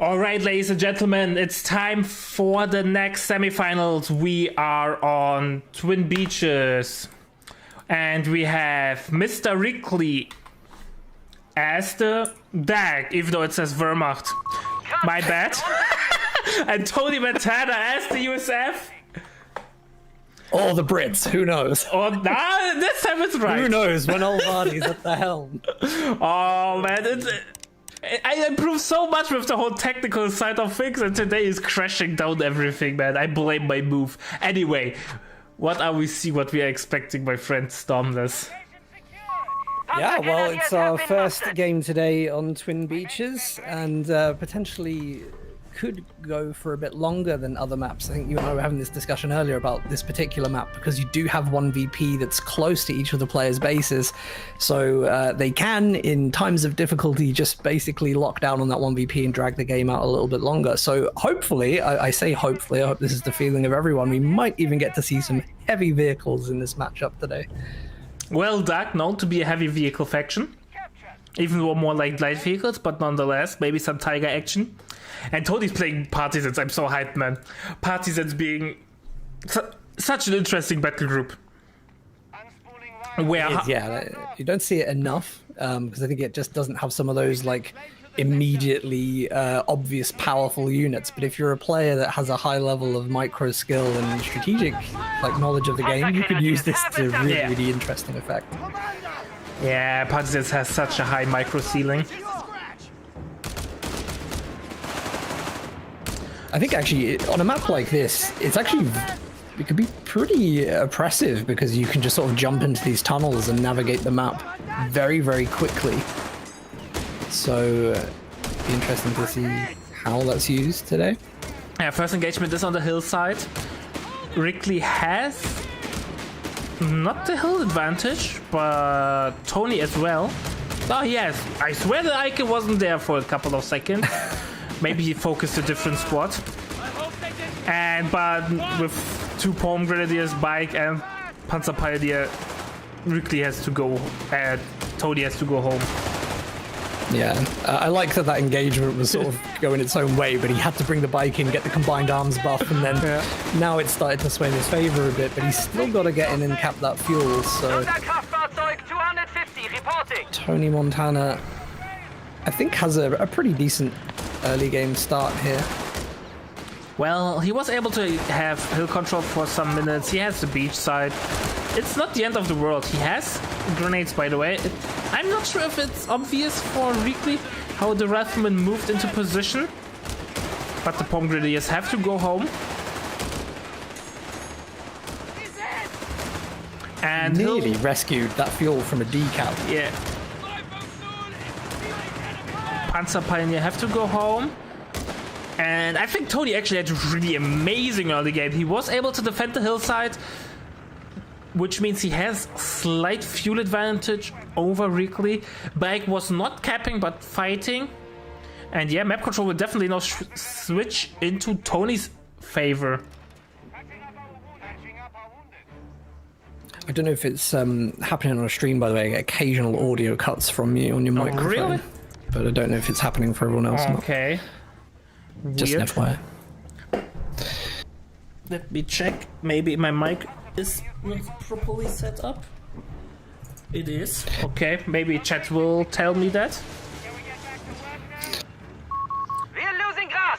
Alright, ladies and gentlemen, it's time for the next semifinals. We are on Twin Beaches. And we have Mr. Reakly as the DAG, even though it says Wehrmacht. My bad. And Tonimontana as the USF. Or the Brits, who knows? Oh, nah, this time it's right. Who knows when old Vardy's at the helm? Oh man, I improved so much with the whole technical side of things, and today is crashing down everything, man. I blame my move. Anyway, what we are expecting, my friend Stormless? Yeah, well, it's our first game today on Twin Beaches, and potentially could go for a bit longer than other maps. I think you and I were having this discussion earlier about this particular map, because you do have one VP that's close to each of the players' bases, so they can, in times of difficulty, just basically lock down on that one VP and drag the game out a little bit longer. So hopefully, I say hopefully, I hope this is the feeling of everyone, we might even get to see some heavy vehicles in this matchup today. Well, Dark known to be a heavy vehicle faction, even though more like light vehicles, but nonetheless, maybe some Tiger action. And Tony's playing Partisans. I'm so hyped, man. Partisans being such an interesting battle group. Where yeah, you don't see it enough, because I think it just doesn't have some of those like immediately obvious powerful units. But if you're a player that has a high level of micro skill and strategic like knowledge of the game, you could use this to really interesting effect. Yeah, Partisans has such a high micro ceiling. I think actually on a map like this, it could be pretty oppressive, because you can just sort of jump into these tunnels and navigate the map very, very quickly. So it'd be interesting to see how that's used today. Yeah, first engagement is on the hillside. Reakly has not the hill advantage, but Tony as well. Oh yes, I swear the icon wasn't there for a couple of seconds. Maybe he focused a different squad. But with two Palm Grenadiers, Bike, and Panzer Pioneer, Reakly has to go, Tony has to go home. Yeah, I like that engagement was sort of going its own way, but he had to bring the Bike in, get the combined arms buff, and then now it's started to sway in his favor a bit, but he's still got to get in and cap that fuel, so... Tonimontana, I think, has a pretty decent early game start here. Well, he was able to have hill control for some minutes. He has the beach side. It's not the end of the world. He has grenades, by the way. I'm not sure if it's obvious for Reakly how the Rifleman moved into position, but the Palm Grenadiers have to go home. And nearly rescued that fuel from a decal. Yeah. Panzer Pioneer have to go home. And I think Tony actually had a really amazing early game. He was able to defend the hillside, which means he has slight fuel advantage over Reakly. Bike was not capping but fighting. And yeah, map control will definitely now switch into Tony's favor. I don't know if it's happening on a stream, by the way. I get occasional audio cuts from you on your microphone. Really? But I don't know if it's happening for everyone else. Okay. Just an FYI. Let me check. Maybe my mic is not properly set up. It is. Okay, maybe chat will tell me that.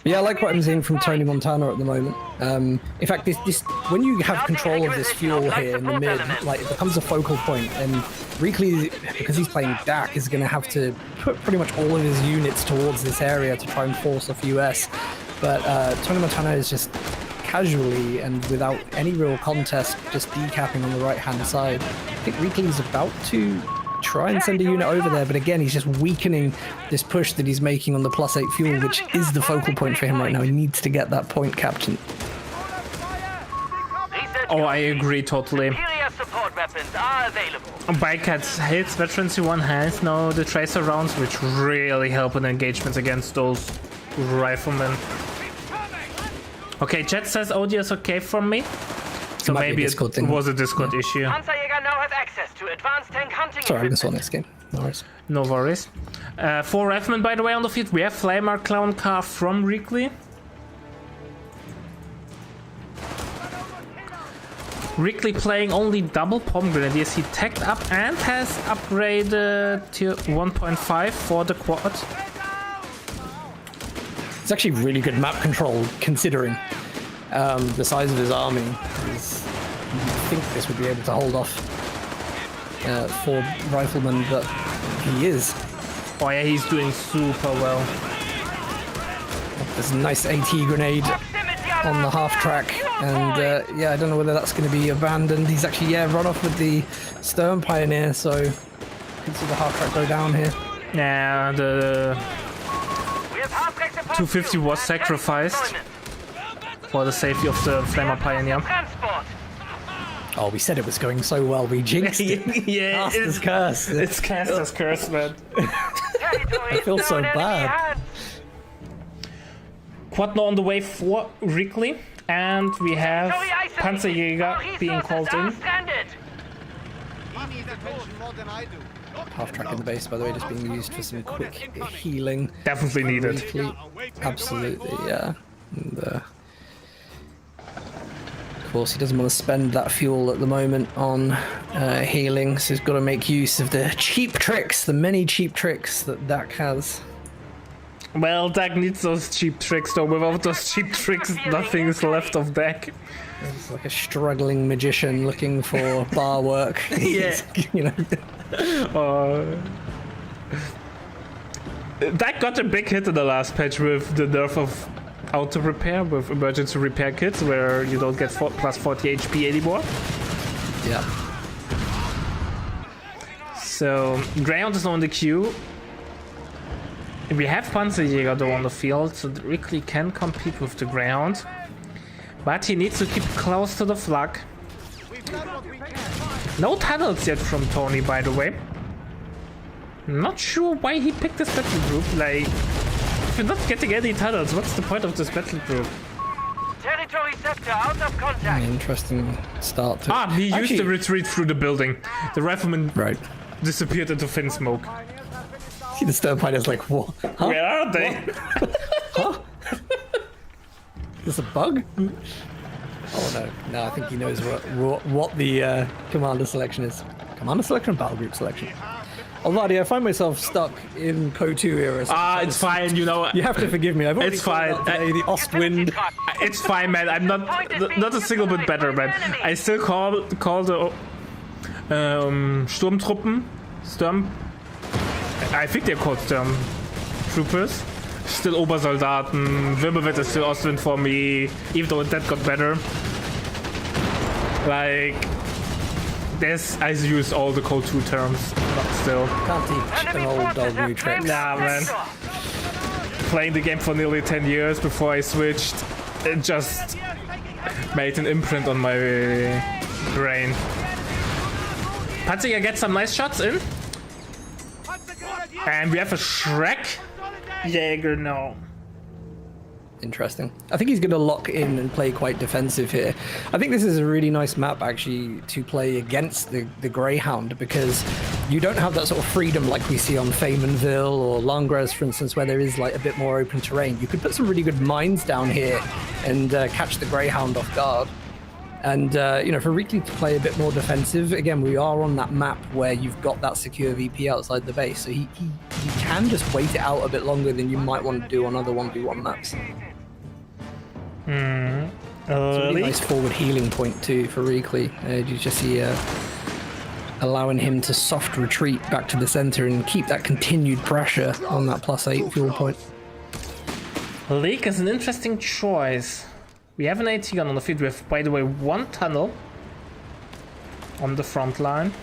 Yeah, I like what I'm seeing from Tonimontana at the moment. In fact, this when you have control of this fuel here in the mid, like it becomes a focal point, and Reakly, because he's playing DAC, is going to have to put pretty much all of his units towards this area to try and force a few S. But Tonimontana is just casually and without any real contest, just decapping on the right-hand side. I think Reakly is about to try and send a unit over there, but again, he's just weakening this push that he's making on the +8 fuel, which is the focal point for him right now. He needs to get that point captain. Oh, I agree totally. Bike hits veterans in one hand, now the tracer rounds, which really help in engagements against those riflemen. Okay, chat says audio is okay from me. So maybe it was a Discord issue. Sorry, I can saw next game. No worries. No worries. 4 riflemen, by the way, on the field. We have Flamer Clown Car from Reakly. Reakly playing only double Pomegranadiers. He tagged up and has upgraded to 1.5 for the quad. It's actually really good map control considering the size of his army. I think this would be able to hold off 4 riflemen, but he is. Oh yeah, he's doing super well. There's a nice AT grenade on the half track, and yeah, I don't know whether that's going to be abandoned. He's actually, run off with the Stern Pioneer, so you can see the half track go down here. Yeah, the 250 was sacrificed for the safety of the Flamer Pioneer. Oh, we said it was going so well, we jinxed it. Yeah, Caster's curse. It's Caster's curse, man. I feel so bad. Quad now on the way for Reakly, and we have Panzerjäger being called in. Half track in the base, by the way, just being used for some quick healing. Definitely needed. Reakly. Absolutely, yeah. And, of course, he doesn't want to spend that fuel at the moment on healing, so he's got to make use of the cheap tricks, the many cheap tricks that Dak has. Well, Dak needs those cheap tricks, though. Without those cheap tricks, nothing is left of Dak. It's like a struggling magician looking for bar work. Yeah. You know. Dak got a big hit in the last patch with the nerf of auto repair, with emergency repair kits, where you don't get plus 40 HP anymore. Yeah. So, Greyhound is on the queue. We have Panzerjäger though on the field, so Reakly can compete with the Greyhound. But he needs to keep close to the flag. No tunnels yet from Tony, by the way. Not sure why he picked this battle group. Like, if you're not getting any tunnels, what's the point of this battle group? Territory sector out of contact. Interesting start to he used the retreat through the building. The rifleman disappeared into thin smoke. See the Stern Pioneer's like, what? Huh? Where are they? Huh? Is this a bug? Oh no, no, I think he knows what the commander selection is. Commander selection, battle group selection. Alrighty, I find myself stuck in Co2 era. It's fine, you know. You have to forgive me. It's fine. The Ostwind. It's fine, man. I'm not a single bit better, man. I still call the Sturmtruppen. I think they're called Stormtroopers. Still Obersoldaten. Wirbelwind is still Ostwind for me, even though that got better. Like, I use all the Code 2 terms, but still. Can't teach an old dog new tricks. Nah, man. Playing the game for nearly 10 years before I switched, it just made an imprint on my brain. Panzerjäger gets some nice shots in. And we have a Shrek Jäger now. Interesting. I think he's going to lock in and play quite defensive here. I think this is a really nice map actually to play against the Greyhound, because you don't have that sort of freedom like we see on Faymanville or Langres, for instance, where there is like a bit more open terrain. You could put some really good mines down here and catch the Greyhound off guard. And, you know, for Reakly to play a bit more defensive, again, we are on that map where you've got that secure VP outside the base, so he can just wait it out a bit longer than you might want to do on other 1v1 maps. It's a really nice forward healing point, too, for Reakly. You just see allowing him to soft retreat back to the center and keep that continued pressure on that +8 fuel point. Leak is an interesting choice. We have an AT gun on the field. We have, by the way, one tunnel on the front line.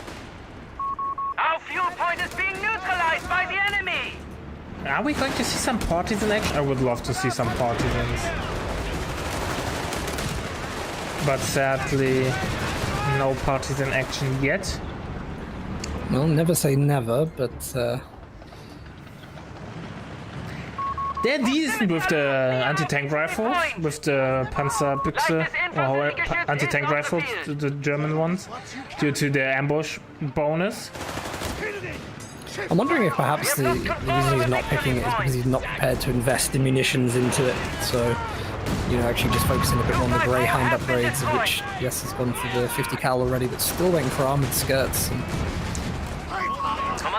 Our fuel point is being neutralized by the enemy. Are we going to see some parties in action? I would love to see some partisans. But sadly, no parties in action yet. Well, never say never, but... They're decent with the anti-tank rifles, with the Panzerbüchse, or anti-tank rifles, the German ones, due to their ambush bonus. I'm wondering if perhaps the reason he's not picking it is because he's not prepared to invest the munitions into it. So, you know, actually just focusing a bit more on the Greyhound upgrades, of which, yes, has gone for the 50 cal already, but still waiting for armored skirts. And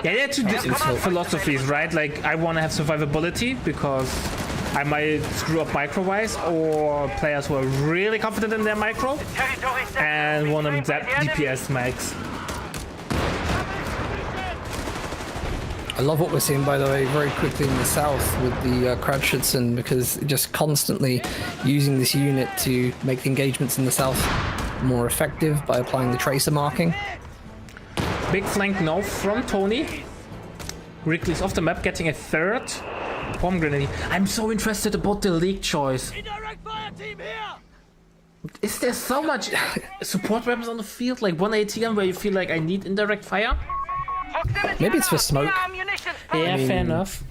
yeah, there are two different philosophies, right? Like, I want to have survivability because I might screw up micro-wise, or players who are really confident in their micro and want them DPS max. I love what we're seeing, by the way, very quickly in the south with the Kravschützen, because just constantly using this unit to make the engagements in the south more effective by applying the tracer marking. Big flank now from Tony. Reakly's off the map, getting a third bomb grenade. I'm so interested about the league choice. Is there so much support weapons on the field, like 1 ATM, where you feel like I need indirect fire? Maybe it's for smoke. Yeah, fair enough.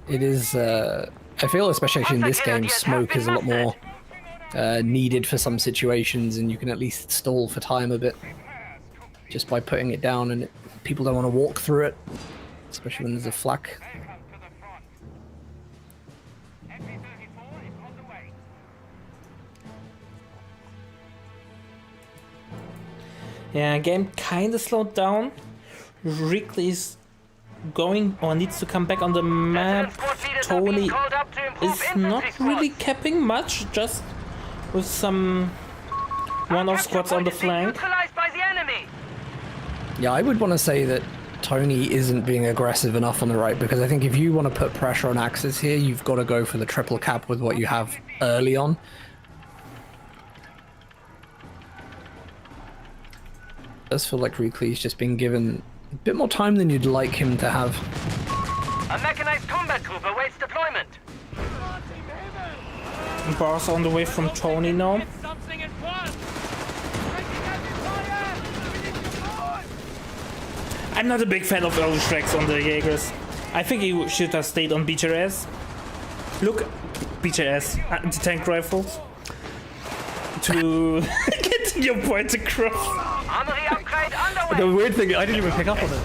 It is, I feel especially in this game, smoke is a lot more needed for some situations, and you can at least stall for time a bit just by putting it down, and people don't want to walk through it, especially when there's a flak. Yeah, game kind of slowed down. Reakly's going or needs to come back on the map. Tony is not really capping much, just with some one-off squads on the flank. Yeah, I would want to say that Tony isn't being aggressive enough on the right, because I think if you want to put pressure on Axis here, you've got to go for the triple cap with what you have early on. It does feel like Reakly's just been given a bit more time than you'd like him to have. A mechanized combat group awaits deployment. Bars on the way from Tony now. I'm not a big fan of early tracks on the Jaegers. I think he should have stayed on BHS. Look, BHS, anti-tank rifles. To get your point across. Armory upgrade underway. The weird thing, I didn't even pick up on it.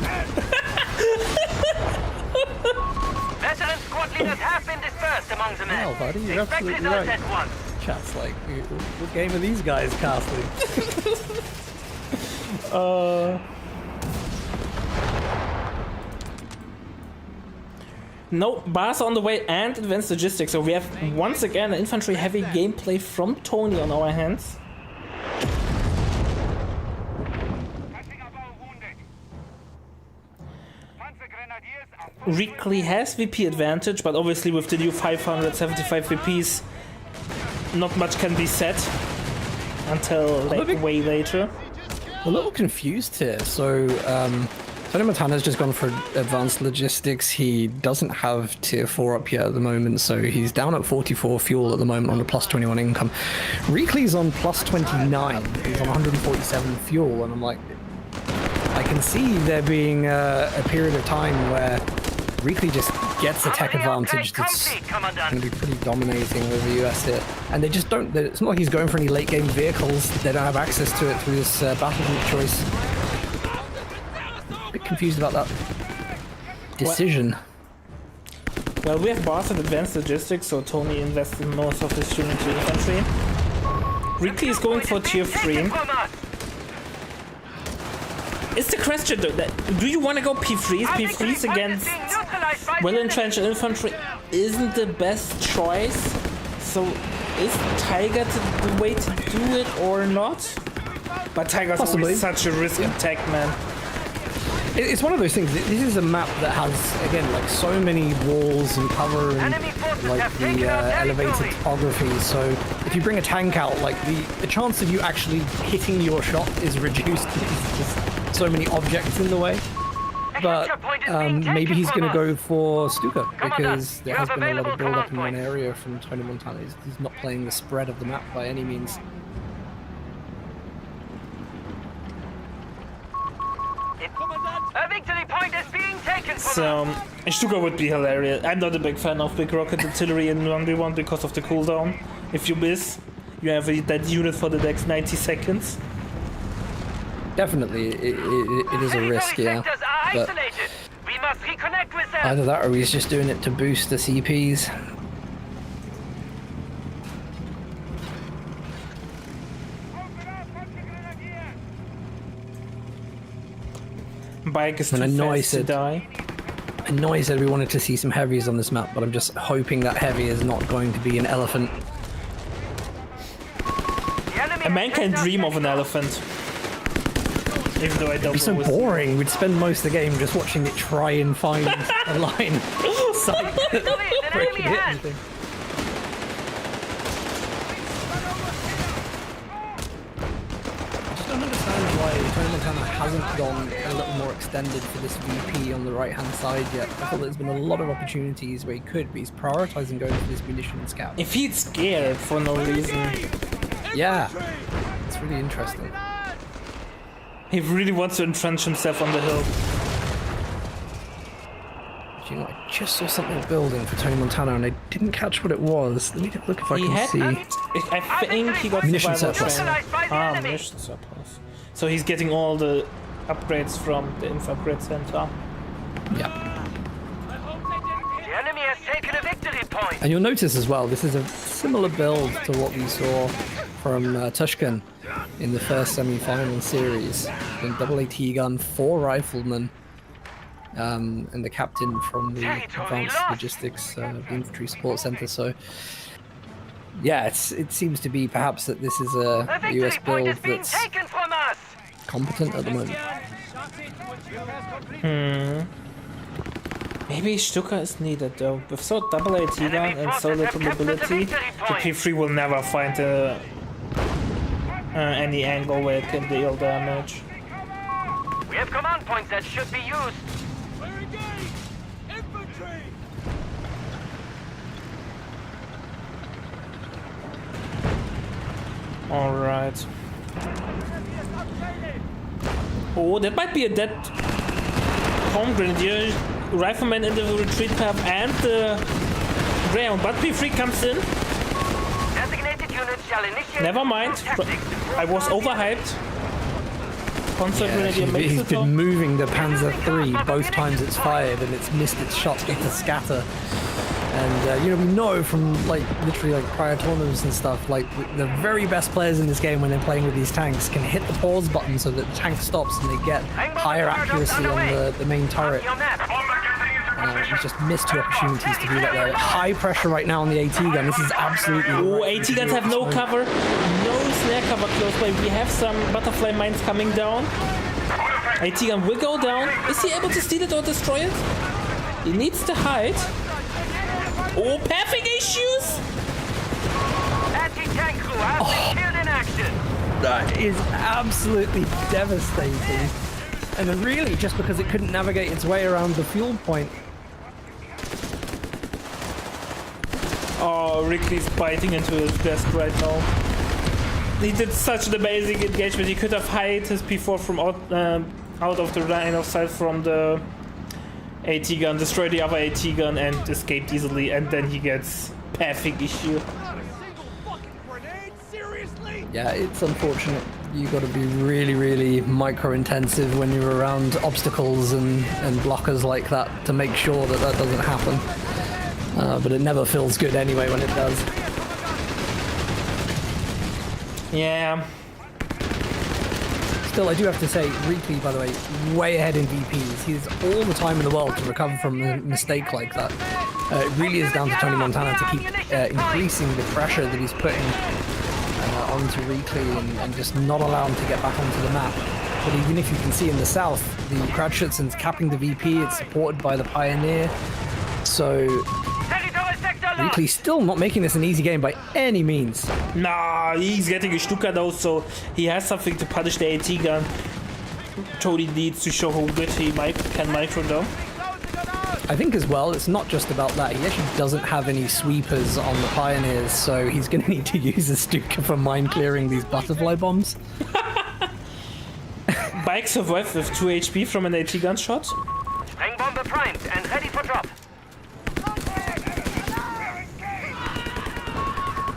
Veteran squad leaders have been dispersed among the men. Hell, buddy, you're Expect absolutely results right. at once. Chat's like, what game are these guys casting? No, bars on the way and advanced logistics, so we have once again an infantry heavy gameplay from Tony on our hands. Reakly has VP advantage, but obviously with the new 575 VPs, not much can be said until like way later. A little confused here. So, Tonimontana's just gone for advanced logistics. He doesn't have tier 4 up yet at the moment, so he's down at 44 fuel at the moment on a plus 21 income. Reakly's on plus 29. He's on 147 fuel, and I'm like, I can see there being a period of time where Reakly just gets a tech advantage that's going to be pretty dominating over the US here. And they just don't, it's not like he's going for any late game vehicles. They don't have access to it through this battle group choice. A bit confused about that decision. Well, we have bars and advanced logistics, so Tony invested most of his unit to infantry. Reakly is going for tier 3. It's the question though, do you want to go P3s? P3s against well-entrenched infantry isn't the best choice. So is Tiger the way to do it or not? But Tiger's always such a risk attack, man. It's one of those things. This is a map that has, again, like so many walls and cover and like the elevated topography. So if you bring a tank out, like the chance of you actually hitting your shot is reduced. It's just so many objects in the way. But maybe he's going to go for Stuka, because there has been a lot of build-up in one area from Tonimontana. He's not playing the spread of the map by any means. A victory point is being taken from So, Stuka would be hilarious. I'm not a big fan of big rocket artillery in 1v1 because of the cooldown. If you miss, you have that unit for the next 90 seconds. Definitely, it is a risk, yeah. But must reconnect with them. Either that or he's just doing it to boost the CPs. Bike is too fast to die. I know I said we wanted to see some heavies on this map, but I'm just hoping that heavy is not going to be an elephant. A man can dream of an elephant. Even though I don't. It'd be so boring. We'd spend most of the game just watching it try and find a line. I don't understand why Tonimontana hasn't gone a little more extended for this VP on the right-hand side yet. I thought there's been a lot of opportunities where he could, but he's prioritizing going for this munition scout. If he's scared for no reason. Yeah, it's really interesting. He really wants to entrench himself on the hill. Do you know, I just saw something building for Tonimontana and I didn't catch what it was. Let me look if I can see. I think he got munition survival surplus. training. Munition surplus. So he's getting all the upgrades from the info upgrade center. Yeah. The enemy has taken a victory point. And you'll notice as well, this is a similar build to what we saw from Tushkin in the first semi-final series. In double AT gun, 4 riflemen, and the captain from the Advanced Logistics the Infantry Support Center. So, yeah, it seems to be perhaps that this is a US build that's competent at the moment. Maybe Stuka is needed though. With so double AT gun and so little mobility, the P3 will never find any angle where it can deal damage. We have command points that should be used. Alright. Oh, that might be a dead home grenadier. Rifleman in the retreat path and the ground, but P3 comes in. Designated units shall initiate. Never mind. I was overhyped. Panzer grenadier makes he's it been up. moving the Panzer III both times it's fired and it's missed its shots with the scatter. And you know, we know from like literally like prior tournaments and stuff, like the very best players in this game when they're playing with these tanks can hit the pause button so that the tank stops and they get higher accuracy on the main turret. He's just missed 2 opportunities to do that there. High pressure right now on the AT gun. This is absolutely. Oh, AT guns have no cover, no snare cover close by. We have some butterfly mines coming down. AT gun will go down. Is he able to steal it or destroy it? He needs to hide. Oh, pathing issues! Anti-tank crew has been killed in action. That is absolutely devastating. And then really, just because it couldn't navigate its way around the fuel point. Oh, Reakly's biting into his desk right now. He did such an amazing engagement. He could have hid his P4 from out of the line of sight from the AT gun, destroy the other AT gun and escaped easily, and then he gets pathing issue. Yeah, it's unfortunate. You got to be really, really micro-intensive when you're around obstacles and blockers like that to make sure that that doesn't happen. But it never feels good anyway when it does. Yeah. Still, I do have to say, Reakly, by the way, way ahead in VPs. He has all the time in the world to recover from a mistake like that. It really is down to Tonimontana to keep increasing the pressure that he's putting onto Reakly and just not allow him to get back onto the map. But even if you can see in the south, the Kratschützen's capping the VP, it's supported by the Pioneer. So Reakly's still not making this an easy game by any means. Nah, he's getting a Stuka though, so he has something to punish the AT gun. Tony needs to show how good he can micro though. I think as well, it's not just about that. He actually doesn't have any sweepers on the Pioneers, so he's going to need to use a Stuka for mine clearing these butterfly bombs. Bike survived with 2 HP from an AT gun shot. Spring bomber primed and ready for drop.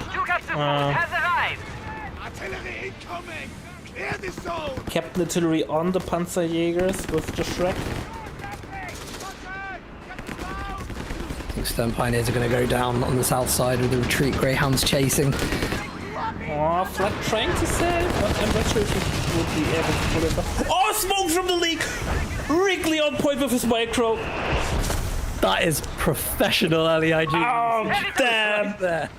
Stuka support has arrived. Artillery incoming! Clear the zone! Captain Artillery on the Panzerjägers with the Shrek. Stern Pioneers are going to go down on the south side of the retreat. Greyhound's chasing. Oh, Flat trying to save, but I'm not sure if he would be able to pull it off. Oh, smoke from the leak! Reakly on point with his micro. That is professional early IG. Oh, damn! There.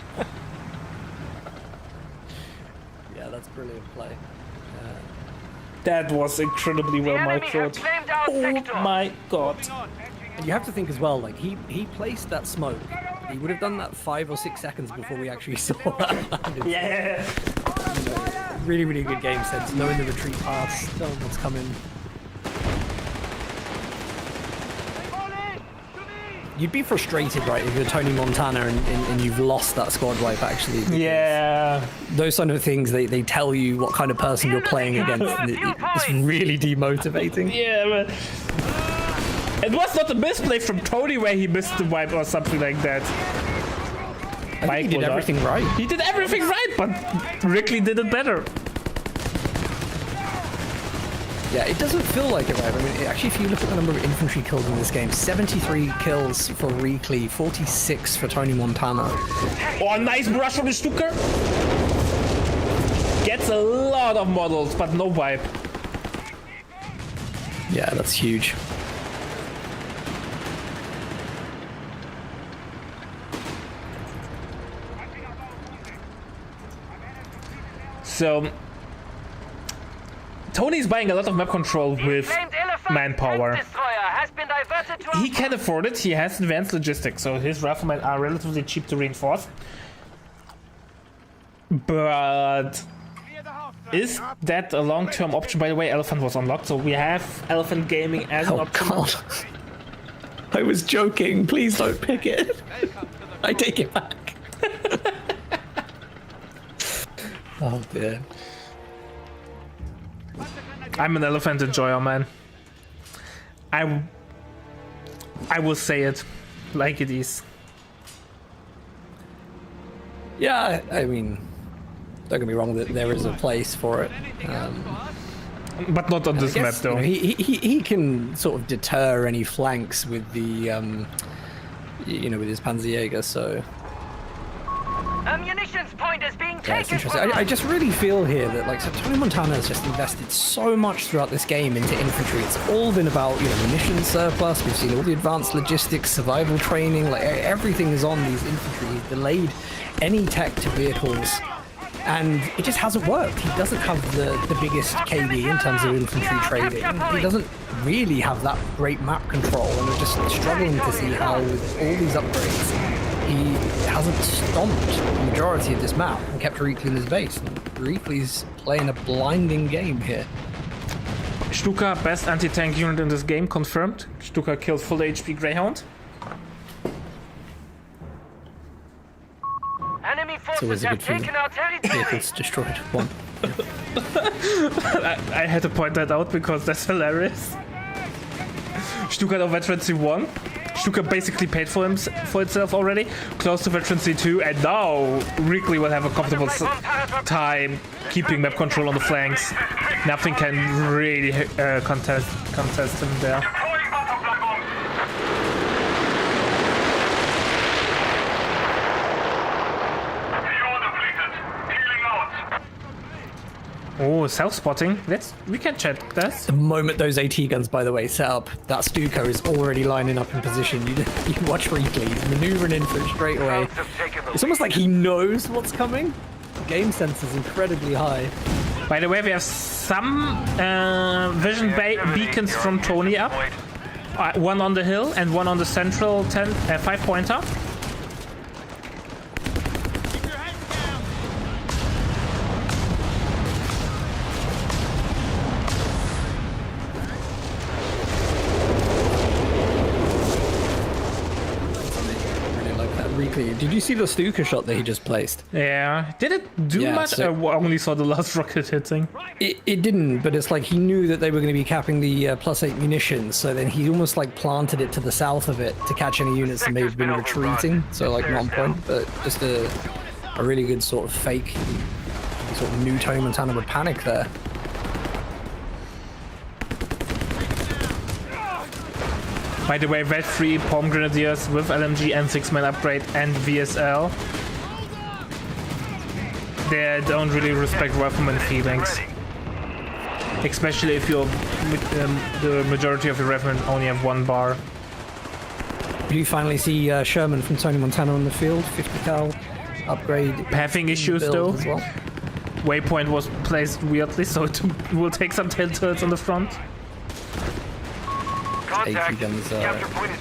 Yeah, that's brilliant play. That was incredibly well microed. Oh my god. And you have to think as well, like, he placed that smoke. He would have done that 5 or 6 seconds before we actually saw that landed. Yeah. You know, really, really good game sense. Knowing the retreat paths, knowing what's coming. You'd be frustrated, right, if you're Tonimontana and you've lost that squad wipe, actually. Yeah. Those sort of things, they tell you what kind of person you're playing against. And it's really demotivating. Yeah, but it was not a misplay from Tony where he missed the wipe or something like that. I think he did everything right. He did everything right, but Reakly did it better. Yeah, it doesn't feel like it, right? I mean, actually, if you look at the number of infantry kills in this game, 73 kills for Reakly, 46 for Tonimontana. Oh, nice brush from the Stuka. Gets a lot of models, but no wipe. Yeah, that's huge. So Tony's buying a lot of map control with manpower. He can afford it. He has advanced logistics, so his riflemen are relatively cheap to reinforce. But is that a long-term option? By the way, Elephant was unlocked, so we have Elephant Gaming as an option. God. I was joking. Please don't pick it. I take it back. Oh dear. I'm an Elephant enjoyer, man. I will say it like it is. Yeah, I mean, don't get me wrong, that there is a place for it. But not on this map, though. He can sort of deter any flanks with the, with his Panzerjäger, so... Munitions point is being Yeah, it's taken. interesting. I just really feel here that, like, so Tonimontana has just invested so much throughout this game into infantry. It's all been about, munitions surplus. We've seen all the advanced logistics, survival training, like everything is on these infantry. He's delayed any tech to vehicles, and it just hasn't worked. He doesn't have the biggest KD in terms of infantry trading. He doesn't really have that great map control, and we're just struggling to see how, with all these upgrades, he hasn't stomped the majority of this map and kept Reakly in his base. Reakly's playing a blinding game here. Stuka, best anti-tank unit in this game, confirmed. Stuka kills full HP Greyhound. Enemy It's always forces a have good feeling. taken our territory. Vehicles destroyed. One. I had to point that out because that's hilarious. Stuka of Veterancy 1. Stuka basically paid for itself already, close to Veterancy 2, and now Reakly will have a comfortable time keeping map control on the flanks. Nothing can really contest him there. Oh, self-spotting. We can check this. The moment those AT guns, by the way, set up, that Stuka is already lining up in position. You watch Reakly, he's maneuvering in for it straight away. It's almost like he knows what's coming. The game sense is incredibly high. By the way, we have some vision beacons from Tony up. One on the hill and one on the central 5-pointer. Did you see the Stuka shot that he just placed? Yeah. Did it do much? So I only saw the last rocket hitting. It didn't, but it's like he knew that they were going to be capping the +8 munitions, so then he almost like planted it to the south of it to catch any units that may have been retreating. So like not on point, but just a really good sort of fake, sort of new Tonimontana would panic there. By the way, Vet 3 Palm Grenadiers with LMG and 6-man upgrade and VSL. They don't really respect rifleman feelings. Especially if you're the majority of the riflemen only have 1 bar. You finally see Sherman from Tonimontana on the field, 50 cal upgrade. Having issues though. As well. Waypoint was placed weirdly, so it will take some tail turrets on the front. AT guns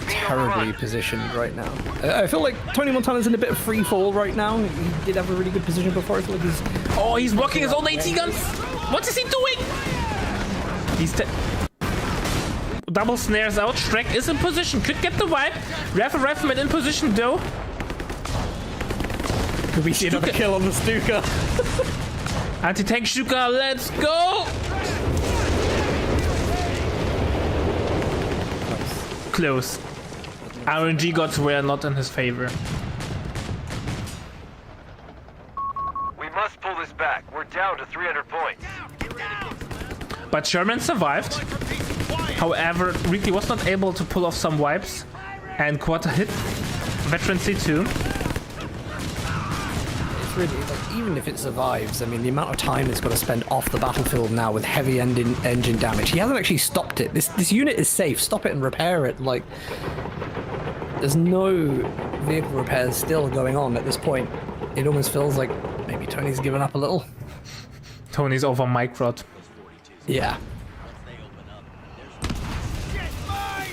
terribly positioned right now. I feel like Tonimontana's in a bit of free fall right now. He did have a really good position before. I feel like he's... Oh, he's blocking his own AT guns! What is he doing? He's double snares out. Shrek is in position. Could get the wipe. Rifleman in position though. Could we see another kill on the Stuka? Anti-tank Stuka, let's go! Close. RNG gods were not in his favor. We must pull this back. We're down to 300 points. But Sherman survived. However, Reakly was not able to pull off some wipes. And Quarter hit Veteran C2. It's really, like, even if it survives, I mean, the amount of time it's got to spend off the battlefield now with heavy engine damage. He hasn't actually stopped it. This unit is safe. Stop it and repair it. Like, there's no vehicle repairs still going on at this point. It almost feels like maybe Tony's given up a little. Tony's over microd. Yeah.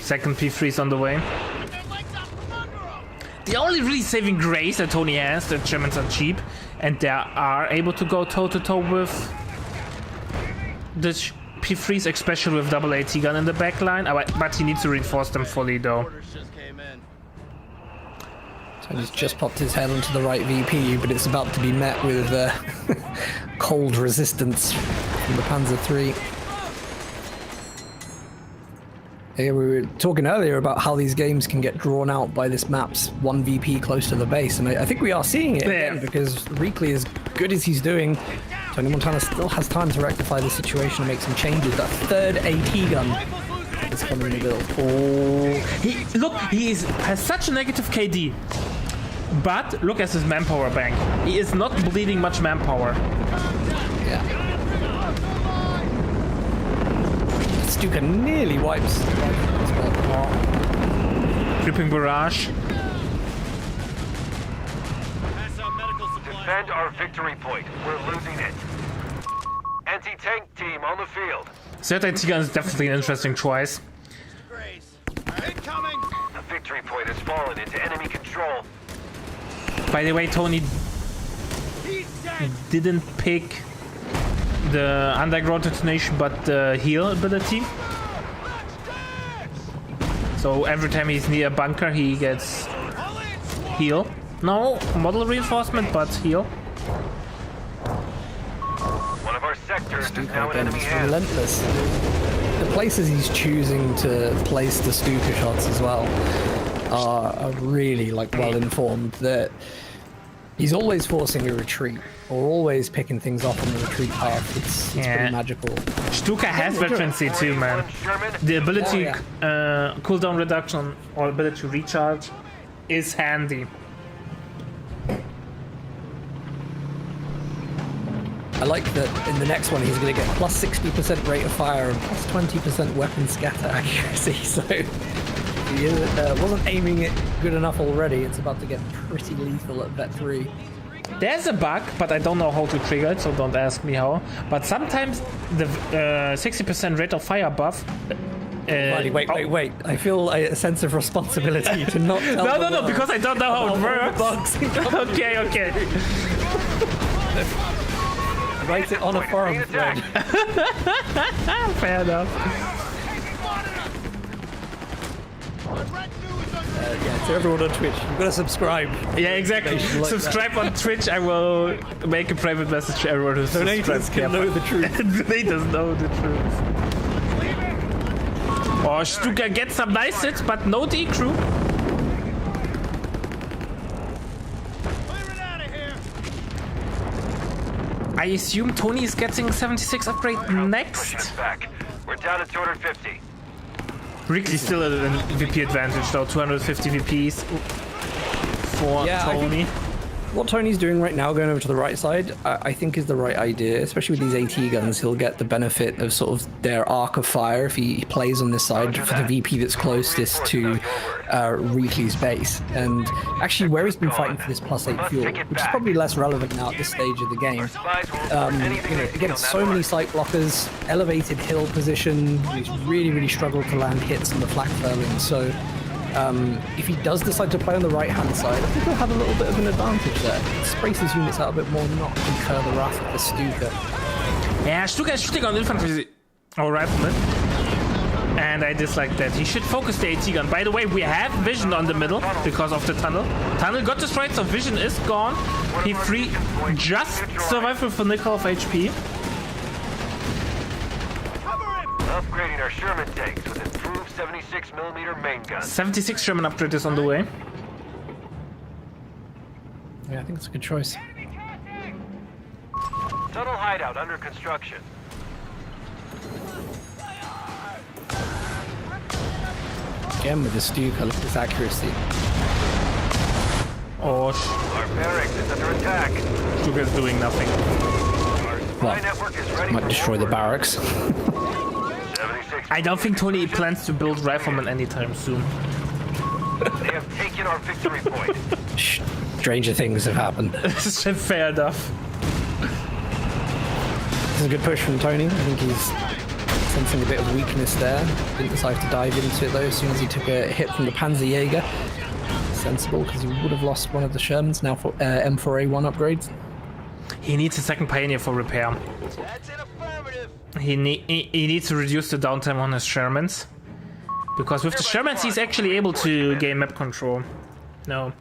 Second P3's on the way. The only really saving grace that Tony has, the Germans are cheap, and they are able to go toe-to-toe with the P3s, especially with double AT gun in the back line. But he needs to reinforce them fully, though. Tony's just popped his head onto the right VP, but it's about to be met with cold resistance from the Panzer III. Yeah, we were talking earlier about how these games can get drawn out by this map's 1 VP close to the base, and I think we are seeing it again, because Reakly, as good as he's doing, Tonimontana still has time to rectify the situation and make some changes. That third AT gun is coming to build. Oh, he has such a negative KD, but look at his manpower bank. He is not bleeding much manpower. Yeah. Stuka nearly wipes. Creeping barrage. Defend our victory point. We're losing it. Anti-tank team on the field. Third AT gun is definitely an interesting choice. Incoming! The victory point has fallen into enemy control. By the way, Tony didn't pick the underground detonation, but the heal ability. So every time he's near a bunker, he gets heal. No model reinforcement, but heal. One of our sectors is now in Again, enemy he's hands. relentless. The places he's choosing to place the Stuka shots as well are really well informed. That he's always forcing a retreat, or always picking things off on the retreat path. It's pretty magical. Stuka has veteran C2, man. The ability cooldown reduction or ability to recharge is handy. I like that in the next one he's going to get plus 60% rate of fire and plus 20% weapon scatter accuracy. So if he wasn't aiming it good enough already, it's about to get pretty lethal at Vet 3. There's a bug, but I don't know how to trigger it, so don't ask me how. But sometimes the 60% rate of fire buff... Wait. I feel a sense of responsibility to not tell No, because I don't know how it works. Okay. Write it on a forum thread. Fair enough. To everyone on Twitch, you've got to subscribe. Yeah, exactly. Subscribe on Twitch. I will make a private message to everyone who subscribes. Donators can know the truth. Donators know the truth. Oh, Stuka gets some nice hits, but no decrew. I assume Tony is getting 76 upgrade next. Back. We're down to 250. Reakly still at an VP advantage though, 250 VPs for Tony. What Tony's doing right now, going over to the right side, I think is the right idea, especially with these AT guns. He'll get the benefit of sort of their arc of fire if he plays on this side for the VP that's closest to Reakly's base. And actually, where he's been fighting for this +8 fuel, which is probably less relevant now at this stage of the game. You know, again, so many sight blockers, elevated hill position. He's really struggled to land hits on the flak furling. So. If he does decide to play on the right-hand side, I think he'll have a little bit of an advantage there. Sprays his units out a bit more, not incur the wrath of the Stuka. Yeah, Stuka is shooting on infantry or rifleman. And I dislike that. He should focus the AT gun. By the way, we have vision on the middle because of the tunnel. Tunnel got destroyed, so vision is gone. P3 just survived with a nickel of HP. Upgrading our Sherman tanks with improved 76mm main gun. 76 Sherman upgrade is on the way. Yeah, I think it's a good choice. Tunnel hideout under construction. Again with the Stuka, look at this accuracy. Oh, Our barracks is under attack. Stuka is doing nothing. Our supply network is ready. Might destroy the barracks. I don't think Tony plans to build riflemen anytime soon. They have taken our victory point. Stranger things have happened. Fair enough. This is a good push from Tony. I think he's sensing a bit of weakness there. Didn't decide to dive into it though as soon as he took a hit from the Panzerjäger. Sensible, because he would have lost one of the Shermans now for M4A1 upgrades. He needs a second Pioneer for repair. That's an affirmative. He needs to reduce the downtime on his Shermans. Because with the Shermans he's actually able to gain map control. No.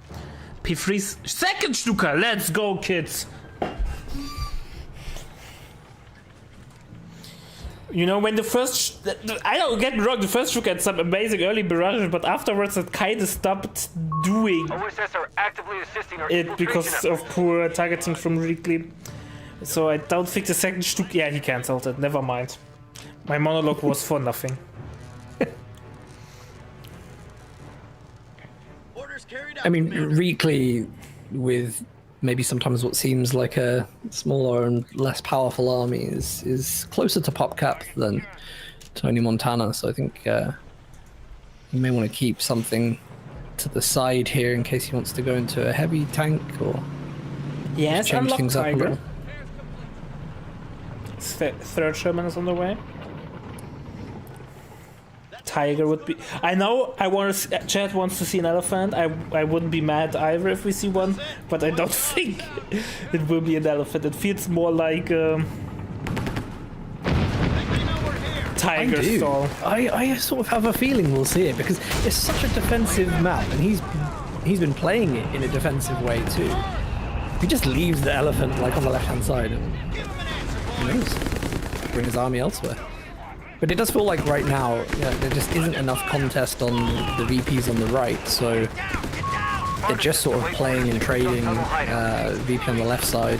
P3's second Stuka! Let's go, kids! You know, when the first... I don't get me wrong, the first Stuka had some amazing early barrages, but afterwards it kind of stopped doing OSS are actively assisting our it because of poor targeting from Reakly. So I don't think the second Stuka... Yeah, he cancelled it, never mind. My monologue was for nothing. I mean, Reakly, with maybe sometimes what seems like a smaller and less powerful army, is closer to PopCap than Tonimontana. So I think you may want to keep something to the side here in case he wants to go into a heavy tank or change things up a little. Third Sherman is on the way. Tiger would be... I know Chad wants to see an elephant. I wouldn't be mad either if we see one, but I don't think it will be an elephant. It feels more like Tiger stall. I sort of have a feeling we'll see it because it's such a defensive map and he's been playing it in a defensive way too. He just leaves the elephant like on the left hand side and who knows, bring his army elsewhere. But it does feel like right now, there just isn't enough contest on the VPs on the right, so they're just sort of playing and trading VP on the left side.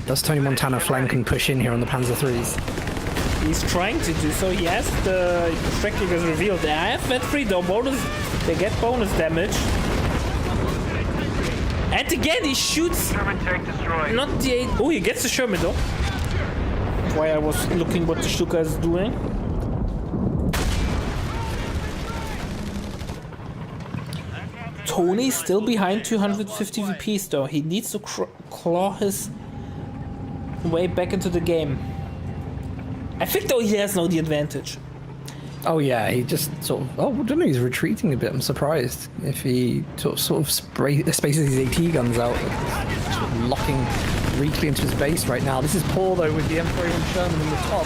Does Tonimontana flank and push in here on the Panzer IIIs? He's trying to do so, yes. The Reakly is revealed. They have that free though, bonus. They get bonus damage. And again, he shoots. Not the... Oh, he gets the Sherman though. Why I was looking what the Stuka is doing. Tony's still behind 250 VPs though. He needs to claw his way back into the game. I think though he has now the advantage. Oh yeah, he just sort of... Oh, I don't know, he's retreating a bit. I'm surprised if he sort of spaces his AT guns out. Sort of locking Reakly into his base right now. This is poor though with the M4A1 Sherman in the top.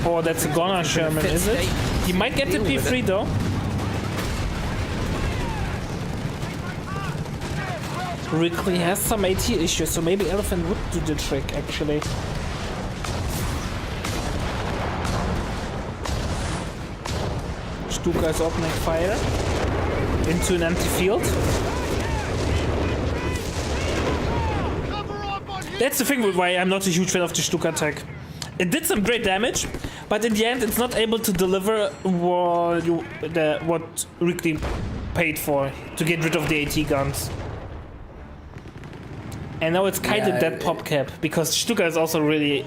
Oh, that's a Gunner Sherman, is it? He might get the P3 though. Reakly has some AT issues, so maybe Elephant would do the trick actually. Stuka is opening fire into an empty field. That's the thing with why I'm not a huge fan of the Stuka attack. it did some great damage, but in the end, it's not able to deliver what Reakly paid for to get rid of the AT guns. And now it's kind of dead pop cap because Stuka is also really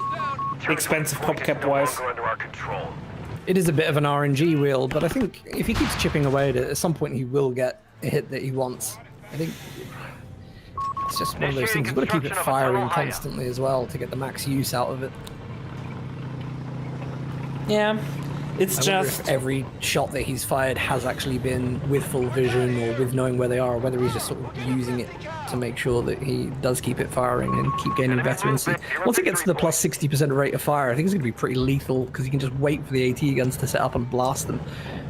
expensive pop cap wise. It is a bit of an RNG wheel, but I think if he keeps chipping away at it, at some point he will get a hit that he wants. I think it's just one of those things. You've got to keep it firing constantly as well to get the max use out of it. Yeah, it's I wonder just if every shot that he's fired has actually been with full vision or with knowing where they are, or whether he's just sort of using it to make sure that he does keep it firing and keep gaining veterancy. Once it gets to the plus 60% rate of fire, I think it's going to be pretty lethal because you can just wait for the AT guns to set up and blast them.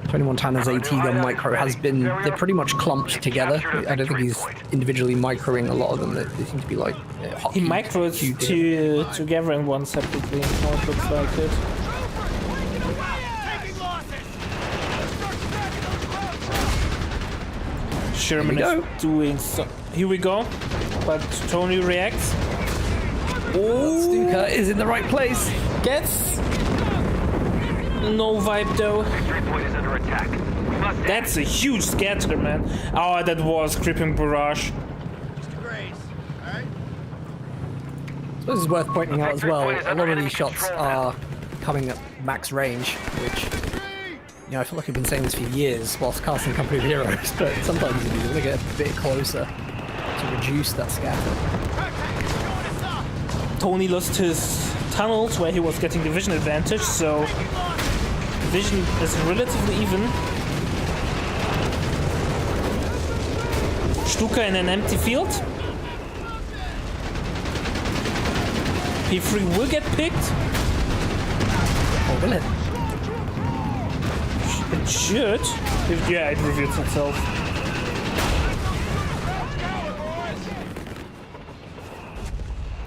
Tonimontana's AT gun micro has been, they're pretty much clumped together. I don't think he's individually microing a lot of them. They seem to be like he micros together in one separately, how it looks like it. Sherman is doing so. Here we go. But Tony reacts. Oh, Stuka is in the right place. Gets no vibe though. That's a huge scatter, man. Oh, that was Creeping Barrage. So this is worth pointing out as well. A lot of these shots are coming at max range, which, you know, I feel like I've been saying this for years whilst casting Company of Heroes, but sometimes you want to get a bit closer to reduce that scatter. Tony lost his tunnels where he was getting the vision advantage, so vision is relatively even. Stuka in an empty field. P3 will get picked. Oh, will it? It should. Yeah, it reveals itself.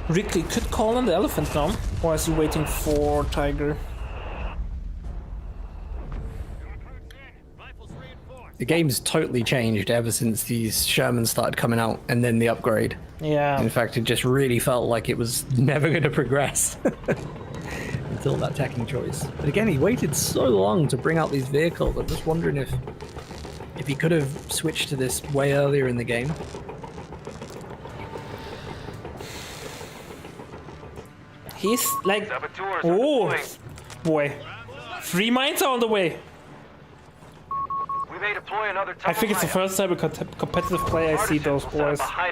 Reakly could call on the elephant now, or is he waiting for Tiger? The game's totally changed ever since these Shermans started coming out and then the upgrade. Yeah. In fact, it just really felt like it was never going to progress until that tacking choice. But again, he waited so long to bring out these vehicles. I'm just wondering if he could have switched to this way earlier in the game. He's like, oh boy, 3 mines are on the way. I think it's the first time a competitive play I see those boys. I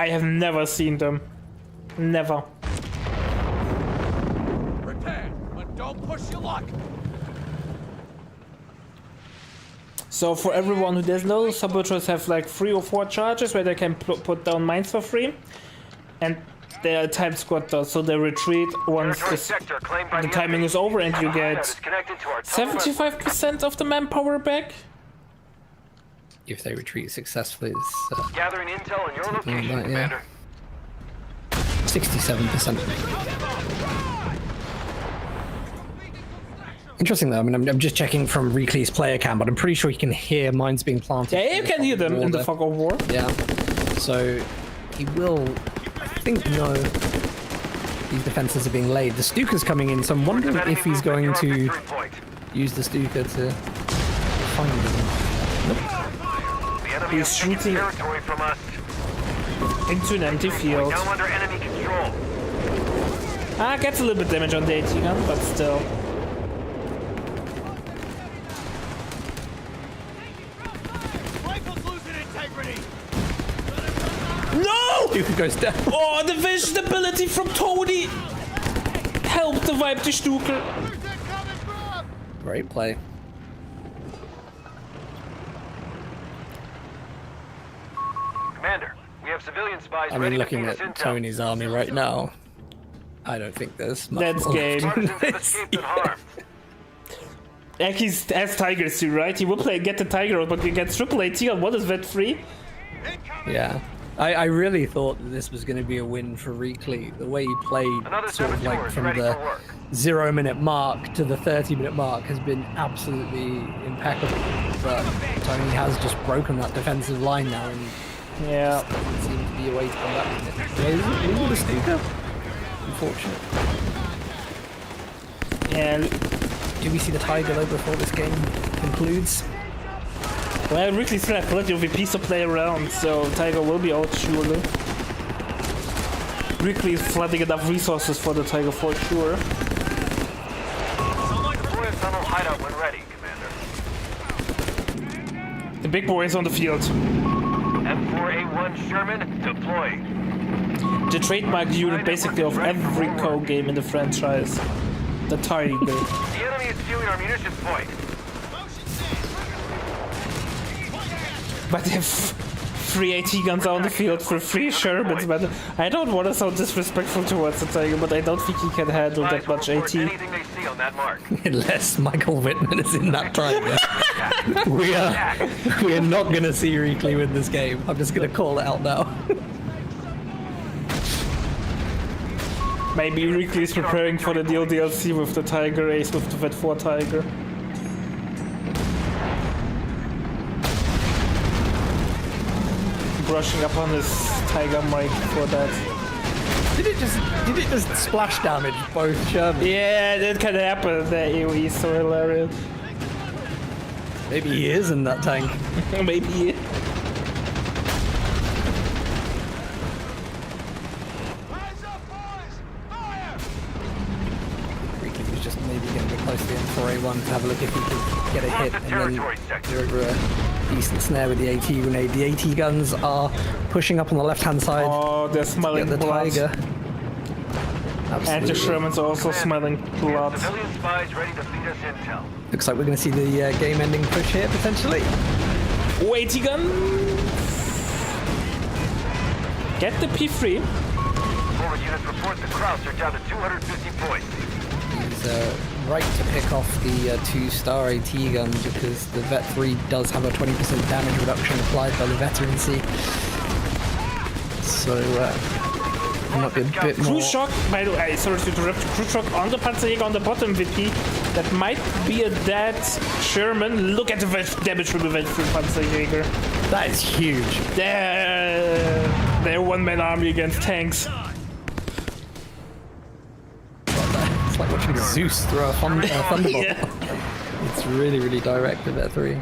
have never seen them. Never. Prepare, but don't push your luck. So for everyone who doesn't know, saboteurs have like 3 or 4 charges where they can put down mines for free, and they are time squad does, so they retreat once the timing is over, and you get 75% of the manpower back. If they retreat successfully, it's Gathering intel on your location, like, Commander. 67%. Interesting though. I mean, I'm just checking from Reakly's player cam, but I'm pretty sure you can hear mines being planted. Yeah, you can hear them in the fog of war. Yeah. So he will, I think, know these defenses are being laid. The Stuka's coming in, so I'm wondering if he's going to use the Stuka to find them. Nope. He's shooting into an empty field. Gets a little bit damage on the AT gun, but still. No! Stuka goes down. Oh, the vision ability from Tony helped the vibe to Stuka. Great play. Commander, we have civilian spies. I mean, looking at Tony's army right now, I don't think there's much That's more game. Like he has Tigers too, right? He will get the Tiger, but he gets triple AT on what is that free? Yeah. I really thought that this was going to be a win for Reakly. The way he played, sort of like from the 0-minute mark to the 30-minute mark, has been absolutely impeccable. But Tony has just broken that defensive line now, and yeah, it seems to be a way to come back with it. Yeah, is it the Stuka? Unfortunate. And Do we see the Tiger though before this game concludes? well, Reakly still have plenty of VPs to play around, so Tiger will be out surely. Reakly is flooding enough resources for the Tiger for sure. Deploy a tunnel hideout when ready, Commander. The big boy is on the field. M4A1 Sherman, deploy. The trademark unit basically of every co game in the franchise. The Tiger. The enemy is stealing our munitions point. But they have 3 AT guns on the field for 3 Shermans, but I don't want to sound disrespectful towards the Tiger, but I don't think he can handle that much AT. Anything they see on that mark. Unless Michael Wittman is in that Tiger. we are not going to see Reakly win this game. I'm just going to call it out now. Maybe Reakly is preparing for the DLC with the Tiger Ace with the Vet 4 Tiger. Brushing up on his Tiger mic for that. Did it just splash damage both Sherman? Yeah, that can happen. The AoE is so hilarious. Maybe he is in that tank. Maybe. Reakly was just maybe getting a bit close to the M4A1 to have a look if he could get a hit and then do over a decent snare with the AT grenade. The AT guns are pushing up on the left-hand side. Oh, they're smelling Get the blood. Tiger. And the Absolutely. Shermans are also smelling blood. Civilian spies ready to feed us intel. Looks like we're going to see the game-ending push here, potentially. Oh, AT gun! Get the P3. Forward units report the Krauts are down to 250 points. He's right to pick off the 2-star AT gun because the Vet 3 does have a 20% damage reduction applied by the veterancy. So, might be a bit more... Cruise shock, by the way, sorry to interrupt. Cruise shock on the Panzerjäger on the bottom VP. That might be a dead Sherman. Look at the damage from the Panzerjäger. That is huge. They're one-man army against tanks. It's like watching Zeus throw a thunderbolt. Yeah. It's really, really direct with that 3.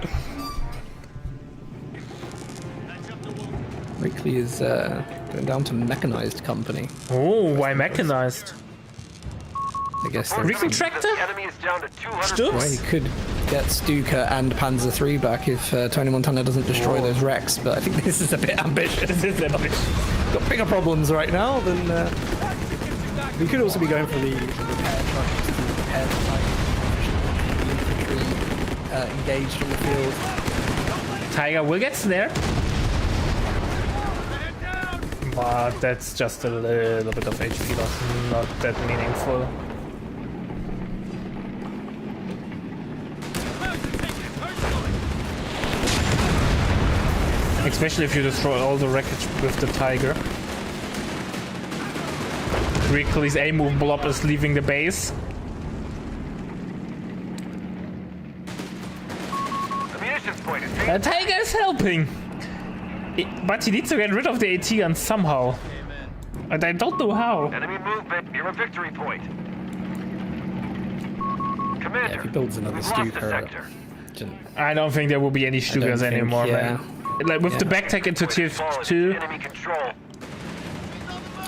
Reakly is going down to mechanized company. Oh, why mechanized? I guess they're... Reakly tractor? The enemy is down to 200 Stoops? Well, he could get Stuka and Panzer 3 back if Tonimontana doesn't destroy those wrecks, but I think this is a bit ambitious. Got bigger problems right now than... We could also be going for the repair trucks to repair the infantry engaged on the field. Tiger will get snared. But that's just a little bit of HP loss, not that meaningful. Especially if you destroy all the wreckage with the Tiger. Reakly's A-move blob is leaving the base. The munitions point is taken. The Tiger is helping! But he needs to get rid of the AT gun somehow. And I don't know how. Enemy movement near a victory point. Commander, Yeah, if he builds another we've lost the Stuka... sector. I don't think there will be any Stukas think, anymore, yeah. man. Like with the backtack into tier Fallen 2. Enemy control.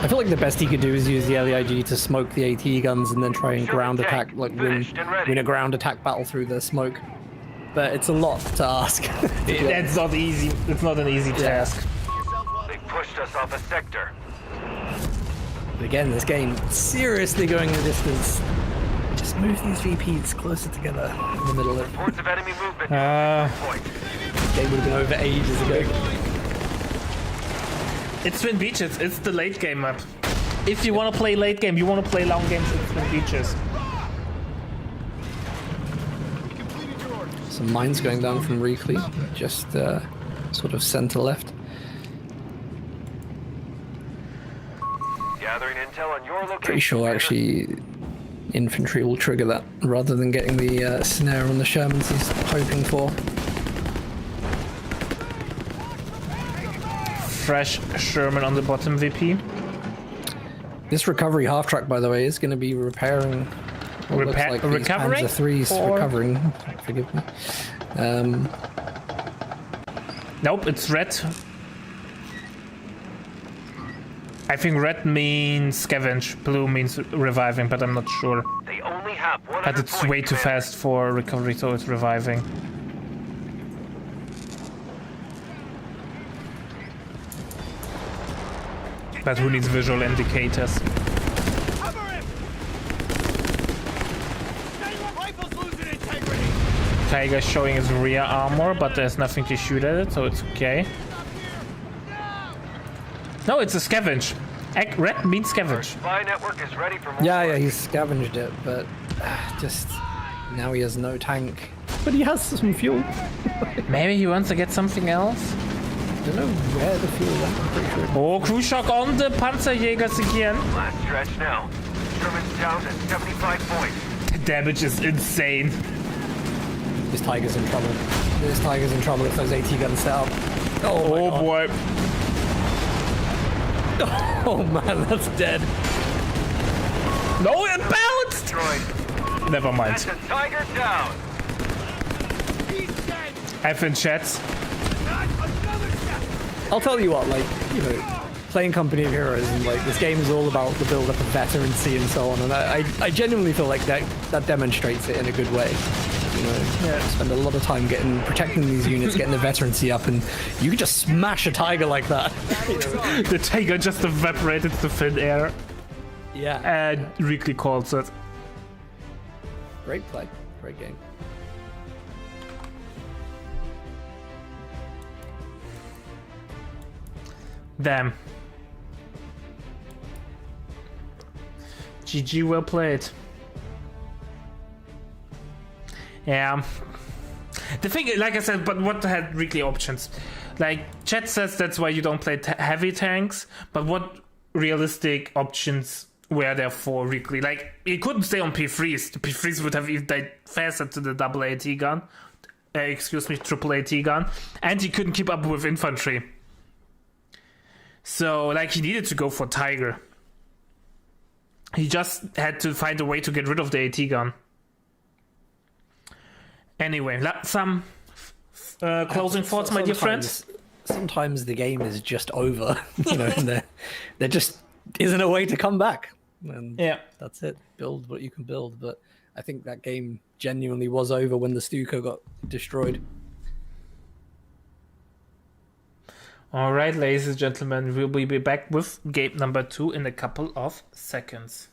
I feel like the best he could do is use the LEIG to smoke the AT guns and then try and ground attack, like win a ground attack battle through the smoke. But it's a lot to ask. That's not easy. It's not an easy task. They pushed us off a sector. But again, this game seriously going the distance. Just move these VPs closer together in the middle of it. Reports of enemy movement near a point. This game would have been over ages ago. It's Twin Beaches. It's the late game map. If you want to play late game, you want to play long games, it's Twin Beaches. Some mines going down from Reakly, just sort of center left. Gathering intel on your location. Pretty sure Commander. actually infantry will trigger that rather than getting the snare on the Shermans he's hoping for. Fresh Sherman on the bottom VP. This recovery half track, by the way, is going to be repairing. What looks like these recovering? Panzer III's recovering. Forgive me. Nope, it's red. I think red means scavenge, blue means reviving, but I'm not sure. They only have 100 But it's points, way too Commander. fast for recovery, so it's reviving. But who needs visual indicators? Cover him! Rifle's losing integrity! Tiger's showing his rear armor, but there's nothing to shoot at it, so it's okay. No, it's a scavenge. Red means scavenge. Spy network is ready for more. Yeah, he's scavenged it, but just now he has no tank. But he has some fuel. Maybe he wants to get something else? I don't know where the fuel went. I'm pretty sure. Oh, crew shock on the Panzerjägers again. Last stretch now. Sherman's down to 75 points. The damage is insane. This Tiger's in trouble. This Tiger's in trouble if those AT guns set up. Oh, my God. Boy. Oh man, that's dead. No, it bounced! Destroyed. Never mind. That's a Tiger down. He's dead! F in chats. Not another step! I'll tell you what, like, you know, playing Company of Heroes and like this game is all about the build up of veterancy and so on, and I genuinely feel like that demonstrates it in a good way. You know, spend a lot of time protecting these units, getting the veterancy up, and you can just smash a Tiger like that. The Tiger just evaporated to thin air. Yeah. And Reakly calls it. Great play. Great game. Damn. GG, well played. Yeah. The thing, like I said, but what had Reakly options? Like, chat says that's why you don't play heavy tanks, but what realistic options were there for Reakly? Like, he couldn't stay on P3s. The P3s would have even died faster to the double AT gun. Triple AT gun. And he couldn't keep up with infantry. So, like, he needed to go for Tiger. He just had to find a way to get rid of the AT gun. Anyway, some closing thoughts, my dear friends. Sometimes the game is just over, you know, and there just isn't a way to come back. And Yeah. that's it. Build what you can build. But I think that game genuinely was over when the Stuka got destroyed. All right, ladies and gentlemen, we'll be back with game number 2 in a couple of seconds.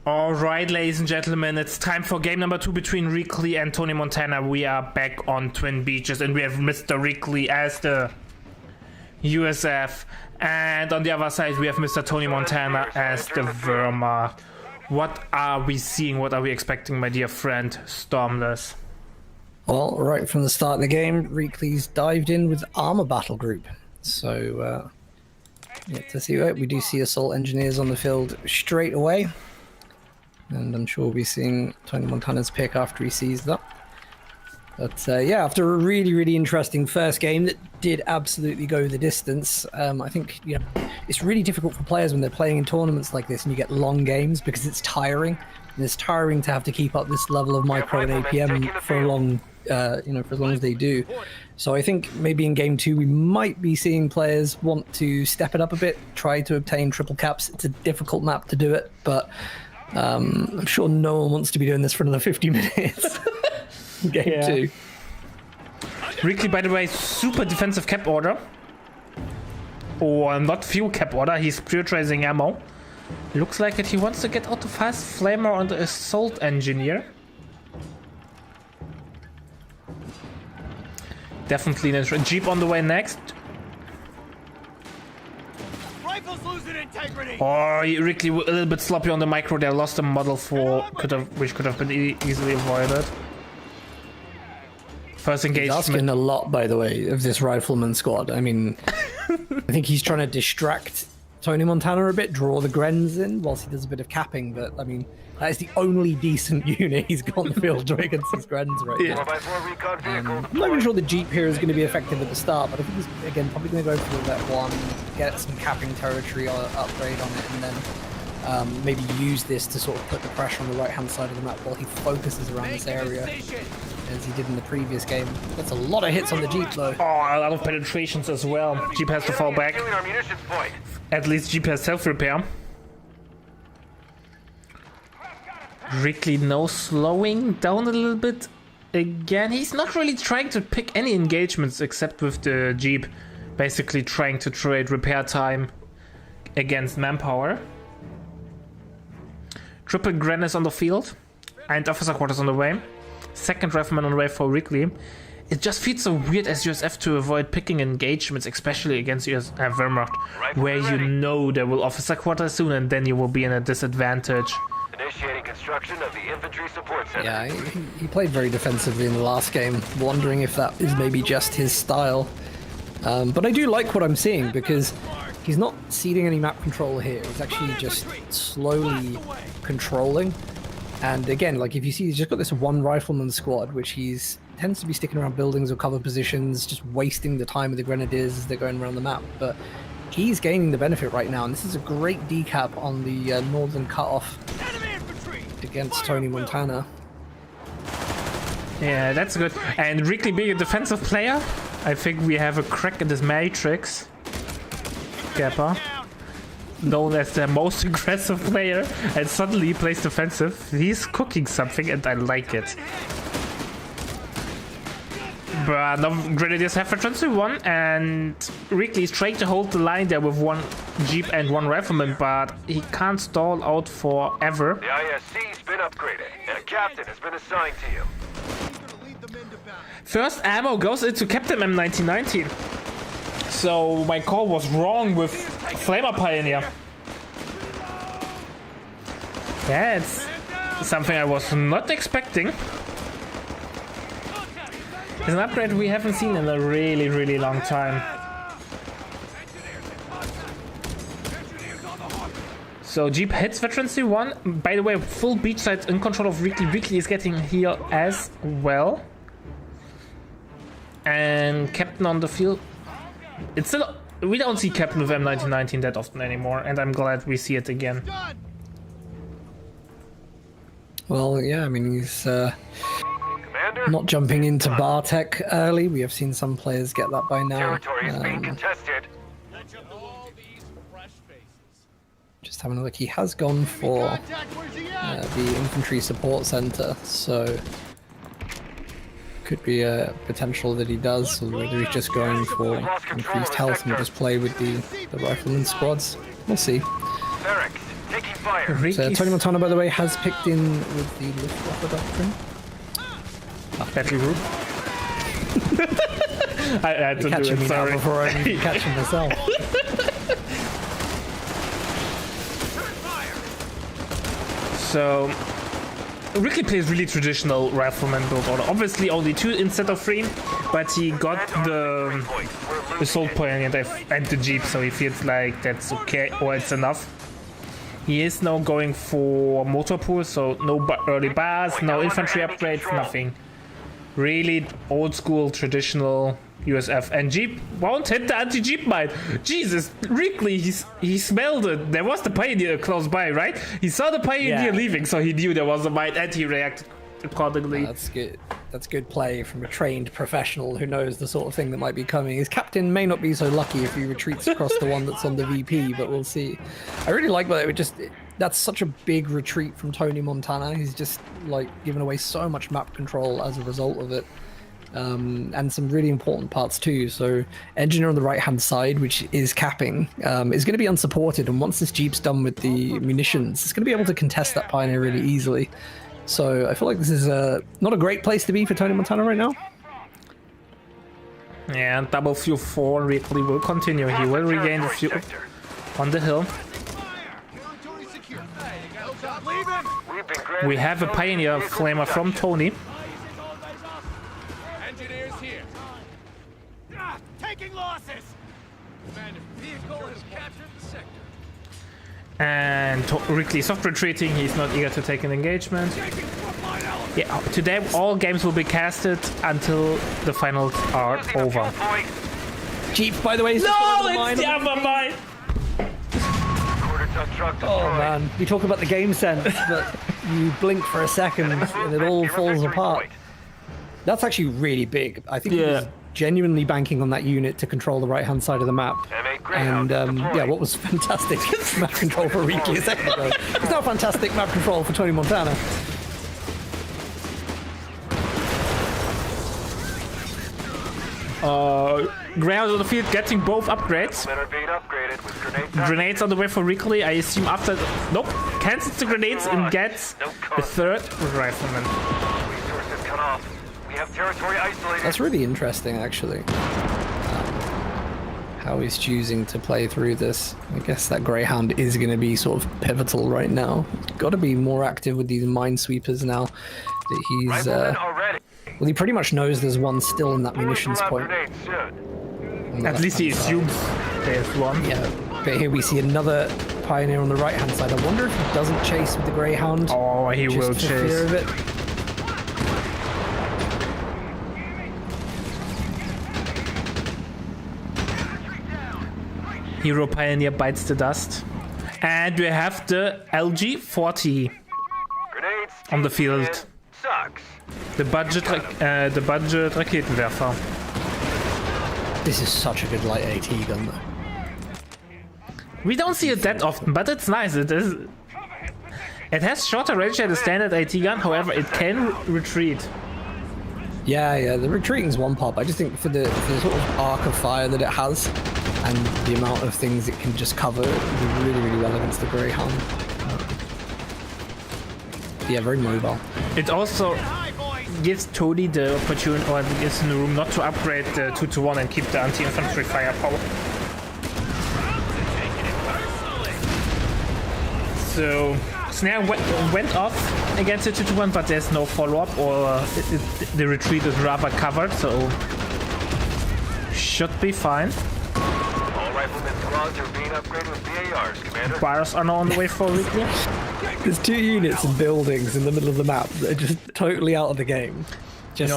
All right, ladies and gentlemen, it's time for game number 2 between Reakly and Tonimontana. We are back on Twin Beaches, and we have Mr. Reakly as the USF, and on the other side we have Mr. Tonimontana as the Wehrmacht. What are we seeing? What are we expecting, my dear friend Stormless? Well, right from the start of the game, Reakly's dived in with Armor Battle Group. So, to see it, we do see assault engineers on the field straight away. And I'm sure we'll be seeing Tonimontana's pick after he sees that. But yeah, after a really, really interesting first game that did absolutely go the distance, I think it's really difficult for players when they're playing in tournaments like this and you get long games because it's tiring. And it's tiring to have to keep up this level of micro and APM for a long, for as long as they do. So I think maybe in game 2 we might be seeing players want to step it up a bit, try to obtain triple caps. It's a difficult map to do it, but I'm sure no one wants to be doing this for another 50 minutes. Game 2. Reakly, by the way, super defensive cap order. Or not fuel cap order, he's prioritizing ammo. Looks like it, he wants to get out the fast flamer on the assault engineer. Definitely a Jeep on the way next. Rifle's losing integrity! Oh, Reakly a little bit sloppy on the micro there, lost a model which could have been easily avoided. First He's engagement. asking a lot, by the way, of this rifleman squad. I mean, I think he's trying to distract Tonimontana a bit, draw the Grens in whilst he does a bit of capping, but I mean, that is the only decent unit he's got on the field against his Grens right now. 4x4 recon vehicle. I'm not even sure the Jeep here is going to be effective at the start, but I think he's, again, probably going to go for that one get some capping territory upgrade on it, and then maybe use this to sort of put the pressure on the right-hand side of the map while he focuses around this area, as he did in the previous game. That's a lot of hits on the Jeep, though. Oh, a lot of penetrations as well. Jeep has to fall back. Our munitions point. At least Jeep has self-repair. Reakly now slowing down a little bit again. He's not really trying to pick any engagements except with the Jeep. Basically trying to trade repair time against manpower. Triple Gren is on the field. And officer quarters on the way. Second rifleman on the way for Reakly. It just feels so weird as USF to avoid picking engagements, especially against Wehrmacht, where you know there will officer quarters soon and then you will be in a disadvantage. Initiating construction of the infantry support center. Yeah, he played very defensively in the last game, wondering if that is maybe just his style. But I do like what I'm seeing, because he's not ceding any map control here. He's actually just slowly controlling. And again, like if you see, he's just got this one rifleman squad, which tends to be sticking around buildings or cover positions, just wasting the time of the grenadiers as they're going around the map. But he's gaining the benefit right now, and this is a great decap on the northern cutoff against Tonimontana. Yeah, that's good. And Reakly being a defensive player, I think we have a crack in this matrix. Gapper, known as the most aggressive player, and suddenly he plays defensive. He's cooking something and I like it. But now Grenadiers have veterans to 1, and Reakly is trying to hold the line there with one Jeep and one rifleman, but he can't stall out forever. The ISC's been upgraded, and a captain has been assigned to you. First ammo goes into Captain M1919. So my call was wrong with Flamer Pioneer. That's something I was not expecting. It's an upgrade we haven't seen in a really, really long time. So Jeep hits Veteran C1. By the way, full beachside in control of Reakly. Reakly is getting heal as well. And Captain on the field. It's still, we don't see Captain with M1919 that often anymore, and I'm glad we see it again. Well, yeah, I mean, he's not jumping into Bartek early. We have seen some players get that by now. Territory is being contested. Just having a look, he has gone for the infantry support center, so could be a potential that he does, or whether he's just going for increased health and just play with the rifleman squads. We'll see. Taking fire. So Tonimontana, by the way, has picked in with the Luftwaffe doctrine. Battle group. I had to do it, sorry. Before I even catch him myself. So Reakly plays really traditional rifleman build order. Obviously only 2 instead of 3, but he got the assault point and the Jeep, so he feels like that's okay, or it's enough. He is now going for motor pool, so no early bars, no infantry upgrades, nothing. Really old school traditional USF, and Jeep won't hit the anti-Jeep mine. Jesus, Reakly, he smelled it. There was the Pioneer close by, right? He saw the Pioneer leaving, so he knew there was a mine, and he reacted accordingly. That's good. That's good play from a trained professional who knows the sort of thing that might be coming. His captain may not be so lucky if he retreats across the one that's on the VP, but we'll see. I really like that. That's such a big retreat from Tonimontana. He's just like given away so much map control as a result of it. And some really important parts too. So engineer on the right hand side, which is capping, is going to be unsupported, and once this Jeep's done with the munitions, it's going to be able to contest that Pioneer really easily. So I feel like this is not a great place to be for Tonimontana right now. Yeah, and double fuel 4 Reakly will continue. He will regain the fuel on the hill. We have a Pioneer Flamer from Tony. Engineers here. Taking losses. Commander, vehicle has captured the sector. And Reakly soft retreating. He's not eager to take an engagement. Yeah, today all games will be casted until the finals are over. Jeep, by the way, is just No, going over it's the other mine. Quarter-ton truck destroyed. Oh man, we talk about the game sense, but you blink for a second and it all falls apart. That's actually really big. I think he was genuinely banking on that unit to control the right-hand side of the map. And yeah, what was fantastic map control for Reakly a second ago. It's now fantastic map control for Tonimontana. Greyhound on the field getting both upgrades. Men are being upgraded with grenades. Grenades on the way for Reakly. I assume after... Nope. Cancels the grenades and gets the third rifleman. Resources cut off. We have territory isolated. That's really interesting, actually. How he's choosing to play through this. I guess that Greyhound is going to be sort of pivotal right now. Got to be more active with these minesweepers now. That he's... Riflemen are ready. well, he pretty much knows there's one still in that munitions We'll point. have grenades soon. At least he assumes there's one. Yeah, but here we see another Pioneer on the right-hand side. I wonder if he doesn't chase with the Greyhound. Oh, he will just for fear of chase. it. Hero Pioneer bites the dust. And we have the LG-40 Grenades on the field. sucks. The budget Raketenwerfer. This is such a good light AT gun, though. We don't see it that often, but it's nice. It is. It has shorter range than the standard AT gun, however, it can retreat. Yeah, the retreating's one pop. I just think for the sort of arc of fire that it has, and the amount of things it can just cover, it would be really, really well against the Greyhound. Yeah, very mobile. It also gives Tony the opportunity, or gives him the room not to upgrade the 2-1 and keep the anti-infantry firepower. So Snare went off against the 2-1, but there's no follow-up, or the retreat is rather covered, so should be fine. All riflemen squads are being upgraded with BARs, Commander. Bars are now on the way for Reakly. There's two units and buildings in the middle of the map that are just totally out of the game. Just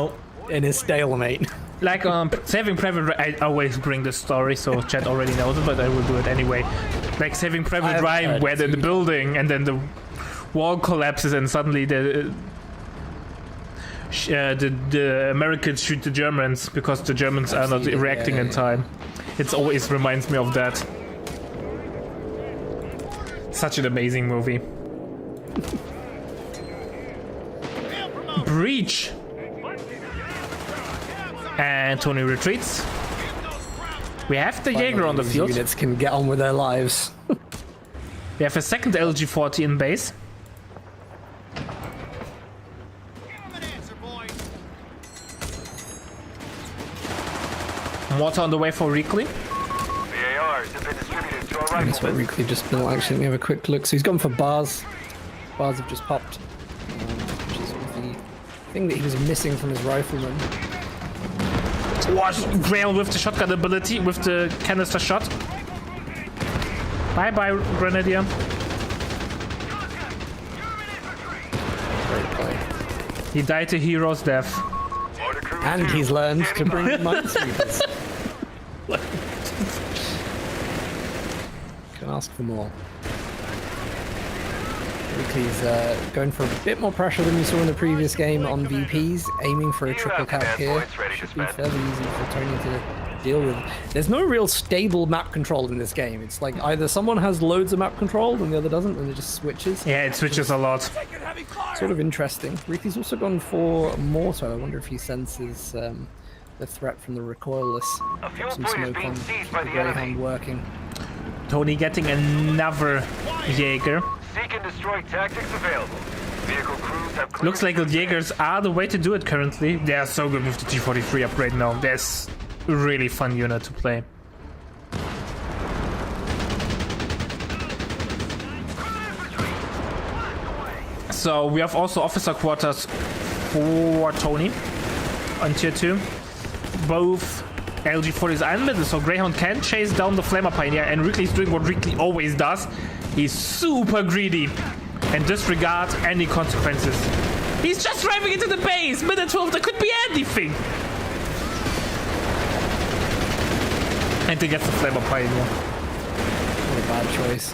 in a stalemate. Like Saving Private Ryan, I always bring this story, so chat already knows it, but I will do it anyway. Like Saving Private Ryan, where they're in the building and then the wall collapses and suddenly the Americans shoot the Germans because the Germans are not reacting in time. It always reminds me of that. Such an amazing movie. Breach. And Tony retreats. We have the Jaeger on the field. Units can get on with their lives. We have a second LG-40 in base. Mortar on the way for Reakly. BARs have been distributed to our That's what riflemen. Reakly just built. Actually, let me have a quick look. So he's gone for bars. Bars have just popped. Which is the thing that he was missing from his rifleman. What? Grail with the shotgun ability, with the canister shot. Bye-bye, Grenadier. Great play. He died a hero's death. Order crew And two. he's learned to bring minesweepers. Can ask for more. Reakly's going for a bit more pressure than we saw in the previous game on VPs, aiming for a triple cap here. Should be fairly easy for Tony to deal with. There's no real stable map control in this game. It's like either someone has loads of map control and the other doesn't, and it just switches. Yeah, it switches a lot. Sort of interesting. Reakly's also gone for mortar. I wonder if he senses the threat from the recoilless. A fuel Some point is smoke being on seized by the the enemy. Greyhound working. Tony getting another Jaeger. Seek and destroy tactics available. Vehicle crews have cleared. Looks like the Jaegers are the way to do it currently. They are so good with the T-43 upgrade now. That's a really fun unit to play. So we have also officer quarters for Tony on tier 2. Both LG-40s are unlimited, so Greyhound can chase down the Flamer Pioneer, and Reakly's doing what Reakly always does. He's super greedy and disregards any consequences. He's just driving into the base! Minute 12, there could be anything! And he gets the Flavor Pioneer. What a bad choice.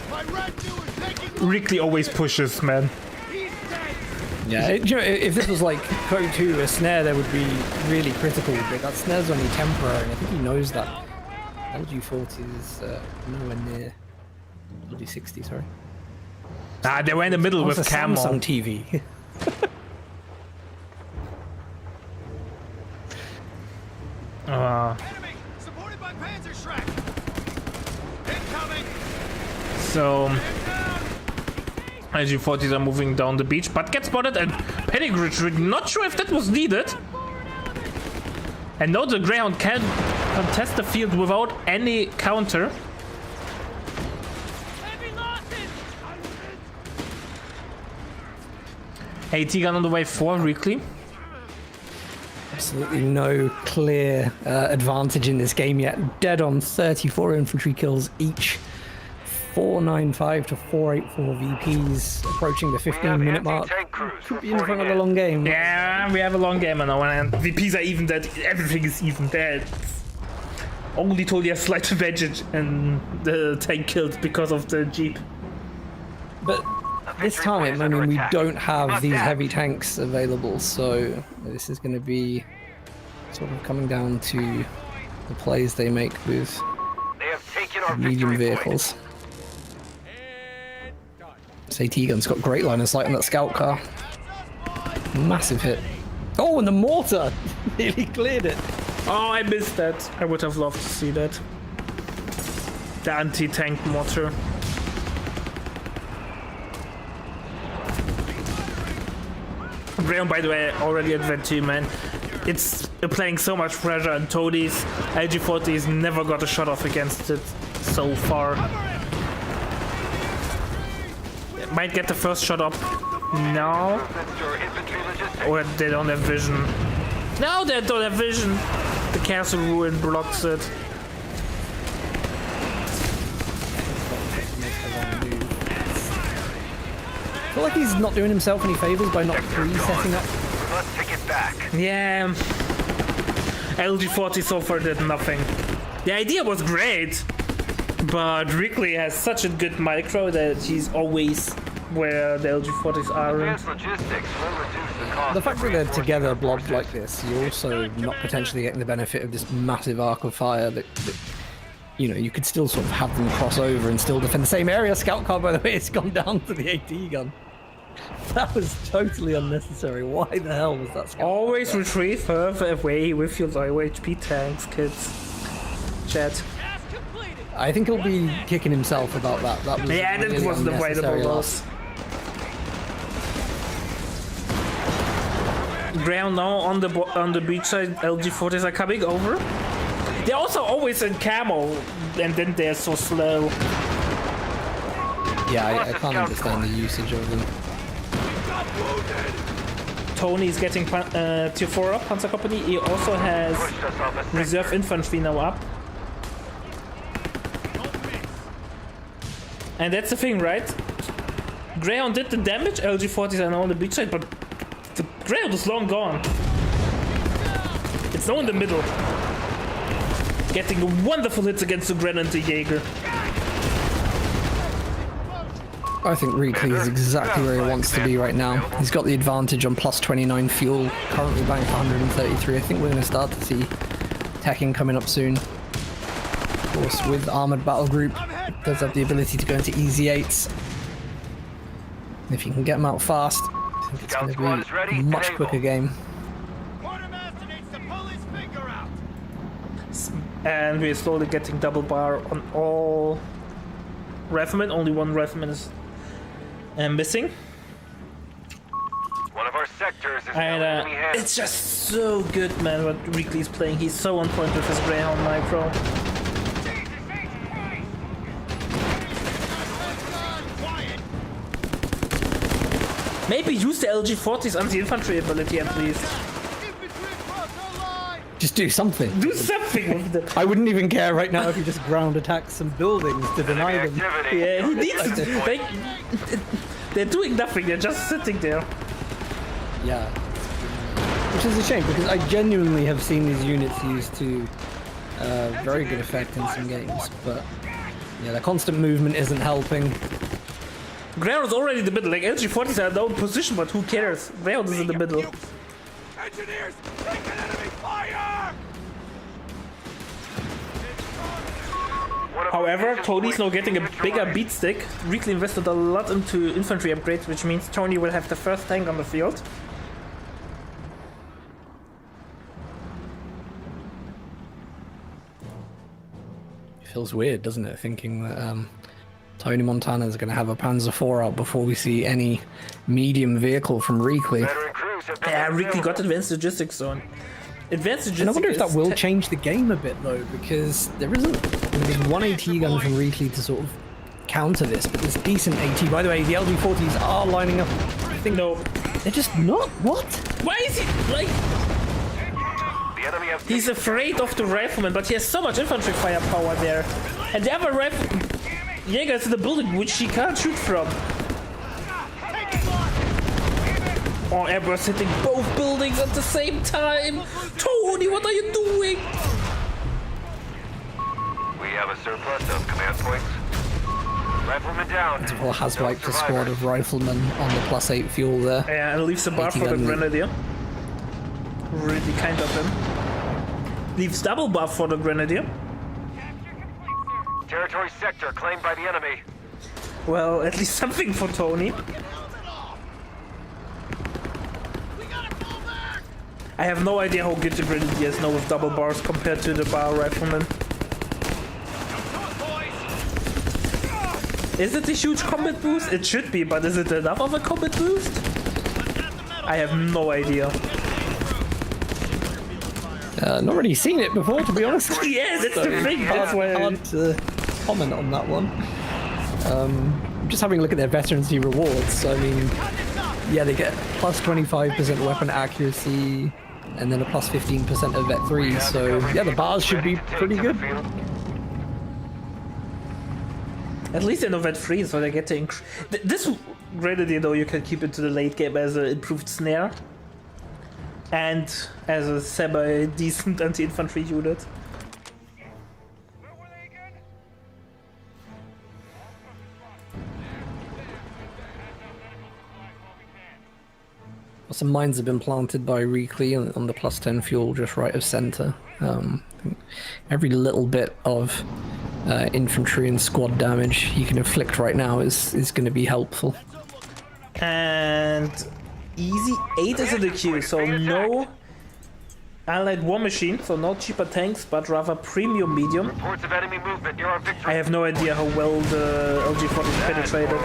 Reakly always pushes, man. Yeah, you know, if this was like Code 2, a snare there would be really critical, but that snare's only temporary, and I think he knows that. LG40 is nowhere near LG60, sorry. Ah, they were in the middle with Camo. Samsung TV. Enemy supported by Panzerschreck. Incoming. So LG40s are moving down the beach, but get spotted and panic retreat. Not sure if that was needed. And now the Greyhound can contest the field without any counter. AT gun on the way for Reakly. Absolutely no clear advantage in this game yet. Dead on 34 infantry kills each. 495 to 484 VPs, approaching the 15-minute mark. Could be in front of a long game. Yeah, we have a long game now, and VPs are even dead. Everything is even dead. Only Tony has slight advantage, and the tank killed because of the Jeep. But this time, I mean, we don't have these heavy tanks available, so this is going to be sort of coming down to the plays they make with medium vehicles. This AT gun's got great line of sight on that scout car. Massive hit. Oh, and the mortar nearly cleared it. Oh, I missed that. I would have loved to see that. The anti-tank mortar. Graham, by the way, already advent to you, man. It's applying so much pressure on Tony's. LG40's never got a shot off against it so far. Might get the first shot up now. Or they don't have vision. No, they don't have vision. The castle ruin blocks it. I feel like he's not doing himself any favors by not pre-setting up. Let's take it back. Yeah. LG40 so far did nothing. The idea was great, but Reakly has such a good micro that he's always where the LG40s aren't. The fact that they're together blobbed like this, you're also not potentially getting the benefit of this massive arc of fire that you know, you could still sort of have them cross over and still defend the same area. Scout car, by the way, it's gone down to the AT gun. That was totally unnecessary. Why the hell was that scout Always retreat further away with your low HP tanks, kids. Chat. I think he'll be kicking himself about that. That was Yeah, that really was the avoidable loss. Ground now on the beach side. LG40s are coming over. They're also always in camo, and then they're so slow. Yeah, I can't understand the usage of them. Tony's getting tier 4 up, Panzer Company. He also has reserve infantry now up. And that's the thing, right? Greyhound did the damage, LG40s are now on the beach side, but the Greyhound is long gone. It's now in the middle. Getting wonderful hits against the Gren and the Jaeger. I think Reakly is exactly where he wants to be right now. He's got the advantage on plus 29 fuel, currently banked 133. I think we're going to start to see teching coming up soon. Of course, with Armored Battle Group, it does have the ability to go into easy 8s. If you can get them out fast, I think it's going to be a much quicker game. And we're slowly getting double bar on all riflemen. Only one rifleman is missing. One of our sectors is And it's just so good, man, what Reakly's playing. He's so on point with his Greyhound micro. Maybe use the LG40's anti-infantry ability at least. Just do something. Do something with them. I wouldn't even care right now if you just ground attack some buildings to deny them. Yeah, he needs to. They're doing nothing, they're just sitting there. Yeah. Which is a shame, because I genuinely have seen these units used to very good effect in some games, but yeah, the constant movement isn't helping. Ground is already in the middle, like LG40s are down position, but who cares? Ground is in the middle. Engineers, take an enemy fire! However, Tony's now getting a bigger beat stick. Reakly invested a lot into infantry upgrades, which means Tony will have the first tank on the field. It feels weird, doesn't it, thinking that Tonimontana is going to have a Panzer IV out before we see any medium vehicle from Reakly. Yeah, Reakly got advanced logistics zone. Advanced logistics. And I wonder if that will change the game a bit though, because there's one AT gun from Reakly to sort of counter this, but there's decent AT. By the way, the LG40s are lining up. I think no, they're just not. What? Why is he like? He's afraid of the rifleman, but he has so much infantry firepower there, and the other Jäger is in the building which he can't shoot from. Oh, Airburst hitting both buildings at the same time! Tony, what are you doing? We have a surplus of command points. Rifleman down. Well, has wiped a squad of riflemen on the +8 fuel there. Yeah, and leaves a bar for the Grenadier. Really kind of him. Leaves double buff for the Grenadier. Territory sector claimed by the enemy. Well, at least something for Tony. I have no idea how good the Grenadier is now with double bars compared to the bar rifleman. Is it a huge combat boost? It should be, but is it enough of a combat boost? I have no idea. Not really seen it before, to be honest. Yeah, that's the thing. That's why hard to comment on that one. I'm just having a look at their veterancy rewards. So I mean, yeah, they get plus 25% weapon accuracy, and then a plus 15% of Vet 3. So yeah, the bars should be pretty good. At least in Vet 3, so they get to this Grenadier though you can keep into the late game as an improved snare. And as a semi-decent anti-infantry unit. Some mines have been planted by Reakly on the +10 fuel just right of center. I think every little bit of infantry and squad damage you can inflict right now is going to be helpful. And easy 8 is in the queue, so no allied war machine, so no cheaper tanks, but rather premium medium. Reports of enemy movement near our victory. I have no idea how well the LG40 penetrated.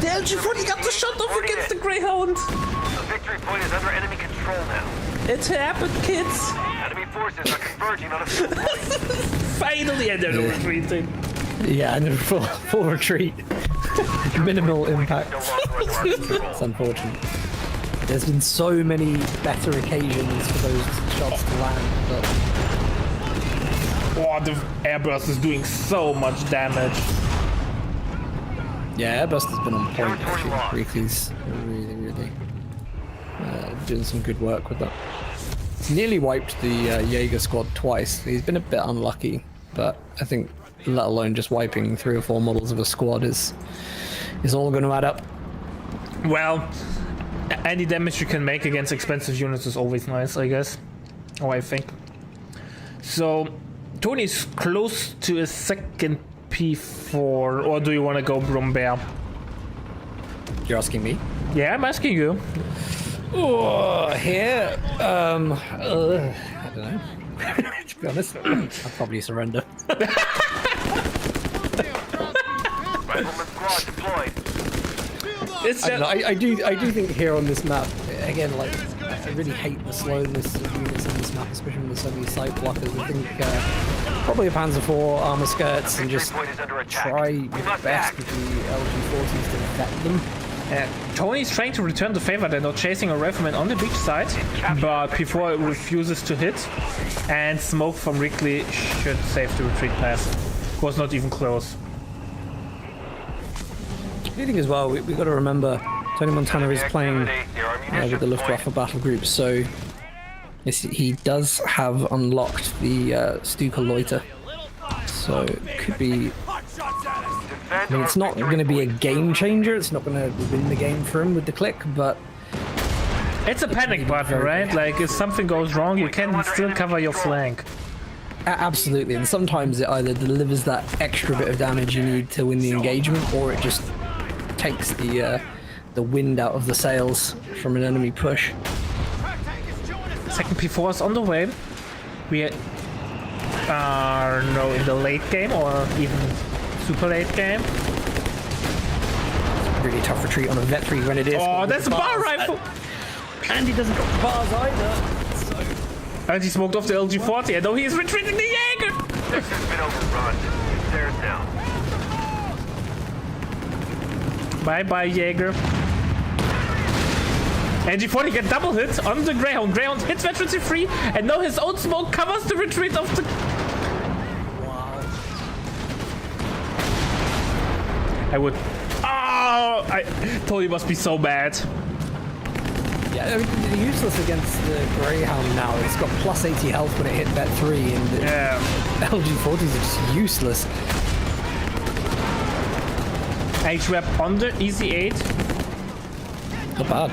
The LG40 got the shot off against the Greyhound! The victory point is under enemy control now. It happened, kids! Enemy forces are converging on a field point. Finally, and they're retreating. Yeah, and full retreat. Minimal impact. It's unfortunate. There's been so many better occasions for those shots to land, but... Oh, the airburst is doing so much damage. Yeah, airburst has been on point, actually. Reakly's really doing some good work with that. He's nearly wiped the Jaeger squad twice. He's been a bit unlucky, but I think let alone just wiping 3 or 4 models of a squad is all going to add up. Well, any damage you can make against expensive units is always nice, I guess. Oh, I think. So, Tony's close to a second P4, or do you want to go Brombear? You're asking me? Yeah, I'm asking you. Oh, here, I don't know. To be honest, I'd probably surrender. Rifleman squad deployed. I do think here on this map, again, like, I really hate the slowness of units on this map, especially when there's so many side blockers. I think probably a Panzer IV, armor skirts, and just try your best with the LG40s to vet them. Tony's trying to return the favor. They're not chasing a rifleman on the beach side, but P4 refuses to hit, and smoke from Reakly should save the retreat path. Was not even close. The thing as well, we've got to remember Tonimontana is playing with the Luftwaffe battle group, so Yes, he does have unlocked the Stuka Loiter, so it could be. I mean, it's not going to be a game changer. It's not going to win the game for him with the click, but it's a panic button, right? Like if something goes wrong, you can still cover your flank. Absolutely, and sometimes it either delivers that extra bit of damage you need to win the engagement, or it just takes the wind out of the sails from an enemy push. Second P4 is on the way. We are now in the late game, or even super late game. Really tough retreat on a Vetri when it is. Oh, that's a bar rifle! And he doesn't got bars either. So. And he smoked off the LG-40. I know he's retreating the Jaeger! This has been overrun. It's theirs now. Bye-bye, Jaeger. LG-40 get double hit on the Greyhound. Greyhound hits Veteran 3, and now his own smoke covers the retreat of the... I would... Oh! Tony must be so mad. Yeah, I mean, they're useless against the Greyhound now. It's got plus 80 health when it hit Vet 3, and the LG-40s are just useless. H-Web on the Easy 8. Not bad.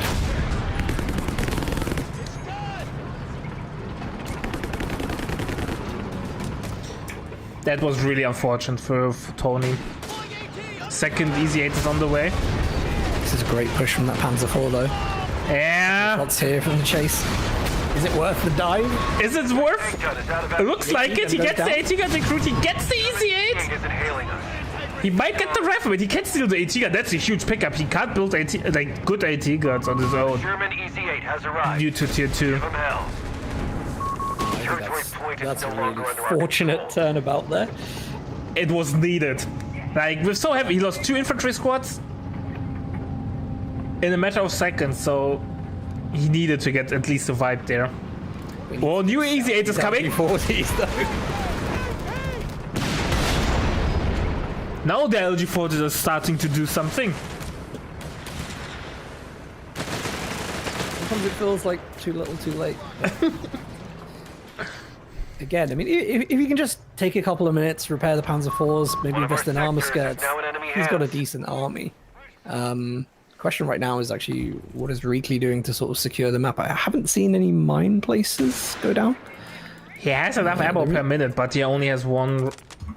That was really unfortunate for Tony. Second Easy 8 is on the way. This is a great push from that Panzer IV though. Yeah. Shots here from the chase. Is it worth the dive? Is it worth? It looks like it. He gets the AT gun recruit. He gets the Easy 8. He might get the rifle, but he can't steal the AT gun. That's a huge pickup. He can't build good AT guns on his own. German Easy 8 has arrived. Due to tier 2. That's a really fortunate turnabout there. It was needed. Like, we're so happy. He lost 2 infantry squads in a matter of seconds, so he needed to get at least a vibe there. Oh, new Easy 8 is coming. 40s though. Now the LG-40s are starting to do something. Sometimes it feels like too little too late. Again, I mean, if you can just take a couple of minutes, repair the Panzer IVs, maybe invest in armor skirts, he's got a decent army. Question right now is actually, what is Reakly doing to sort of secure the map? I haven't seen any mine places go down. He has enough ammo per minute, but he only has one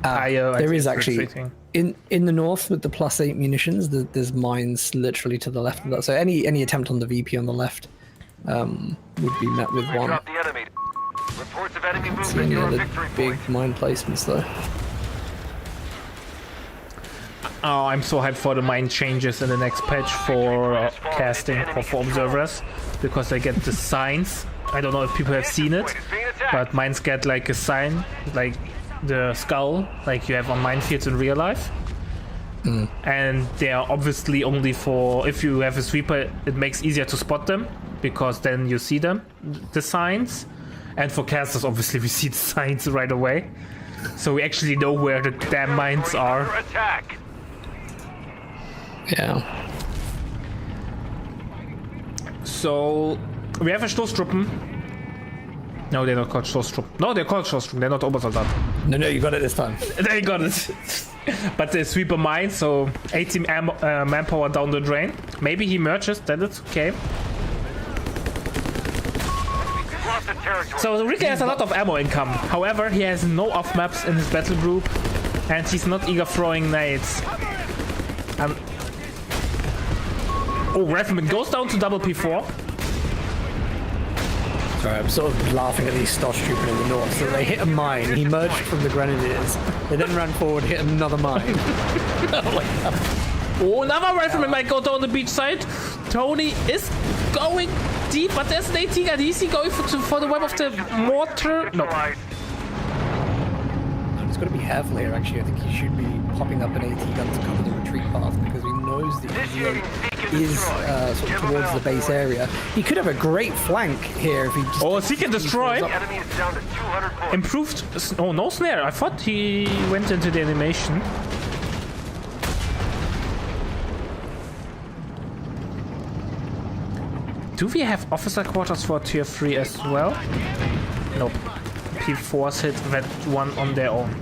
higher. There is actually, in the north with the plus 8 munitions, there's mines literally to the left of that. So any attempt on the VP on the left would be met with one. Reports of enemy See movement any near a other victory big point. mine placements though. Oh, I'm so hyped for the mine changes in the next patch for casting or for observers, because they get the signs. I don't know if people have seen it, but mines get like a sign, like the skull, like you have on minefields in real life. And they are obviously only for, if you have a sweeper, it makes easier to spot them, because then you see them, the signs. And for casters, obviously, we see the signs right away. So we actually know where the damn mines are. Yeah. So we have a Stoßtruppen. No, they're not called Stoßtruppen. No, they're called Stoßtruppen. They're not Obersoldat. No, you got it this time. They got it. But they sweeper mines, so 18 manpower down the drain. Maybe he merges, then it's okay. So Reakly has a lot of ammo income. However, he has no off maps in his battle group, and he's not eager throwing nades. Oh, Rifleman goes down to double P4. Sorry, I'm sort of laughing at these Stoßtruppen in the north. So they hit a mine, he merged from the Grenadiers, they then ran forward, hit another mine. Oh, another Rifleman might go down the beach side. Tony is going deep, but there's an AT gun. Is he going for the web of the mortar? No. He's got to be careful here, actually. I think he should be popping up an AT gun to cover the retreat path, because he knows the EVA is sort of towards the base area. He could have a great flank here if he just... Oh, Seek and Destroy. Improved... Oh, no snare. I thought he went into the animation. Do we have officer quarters for tier 3 as well? Nope. P4s hit that one on their own.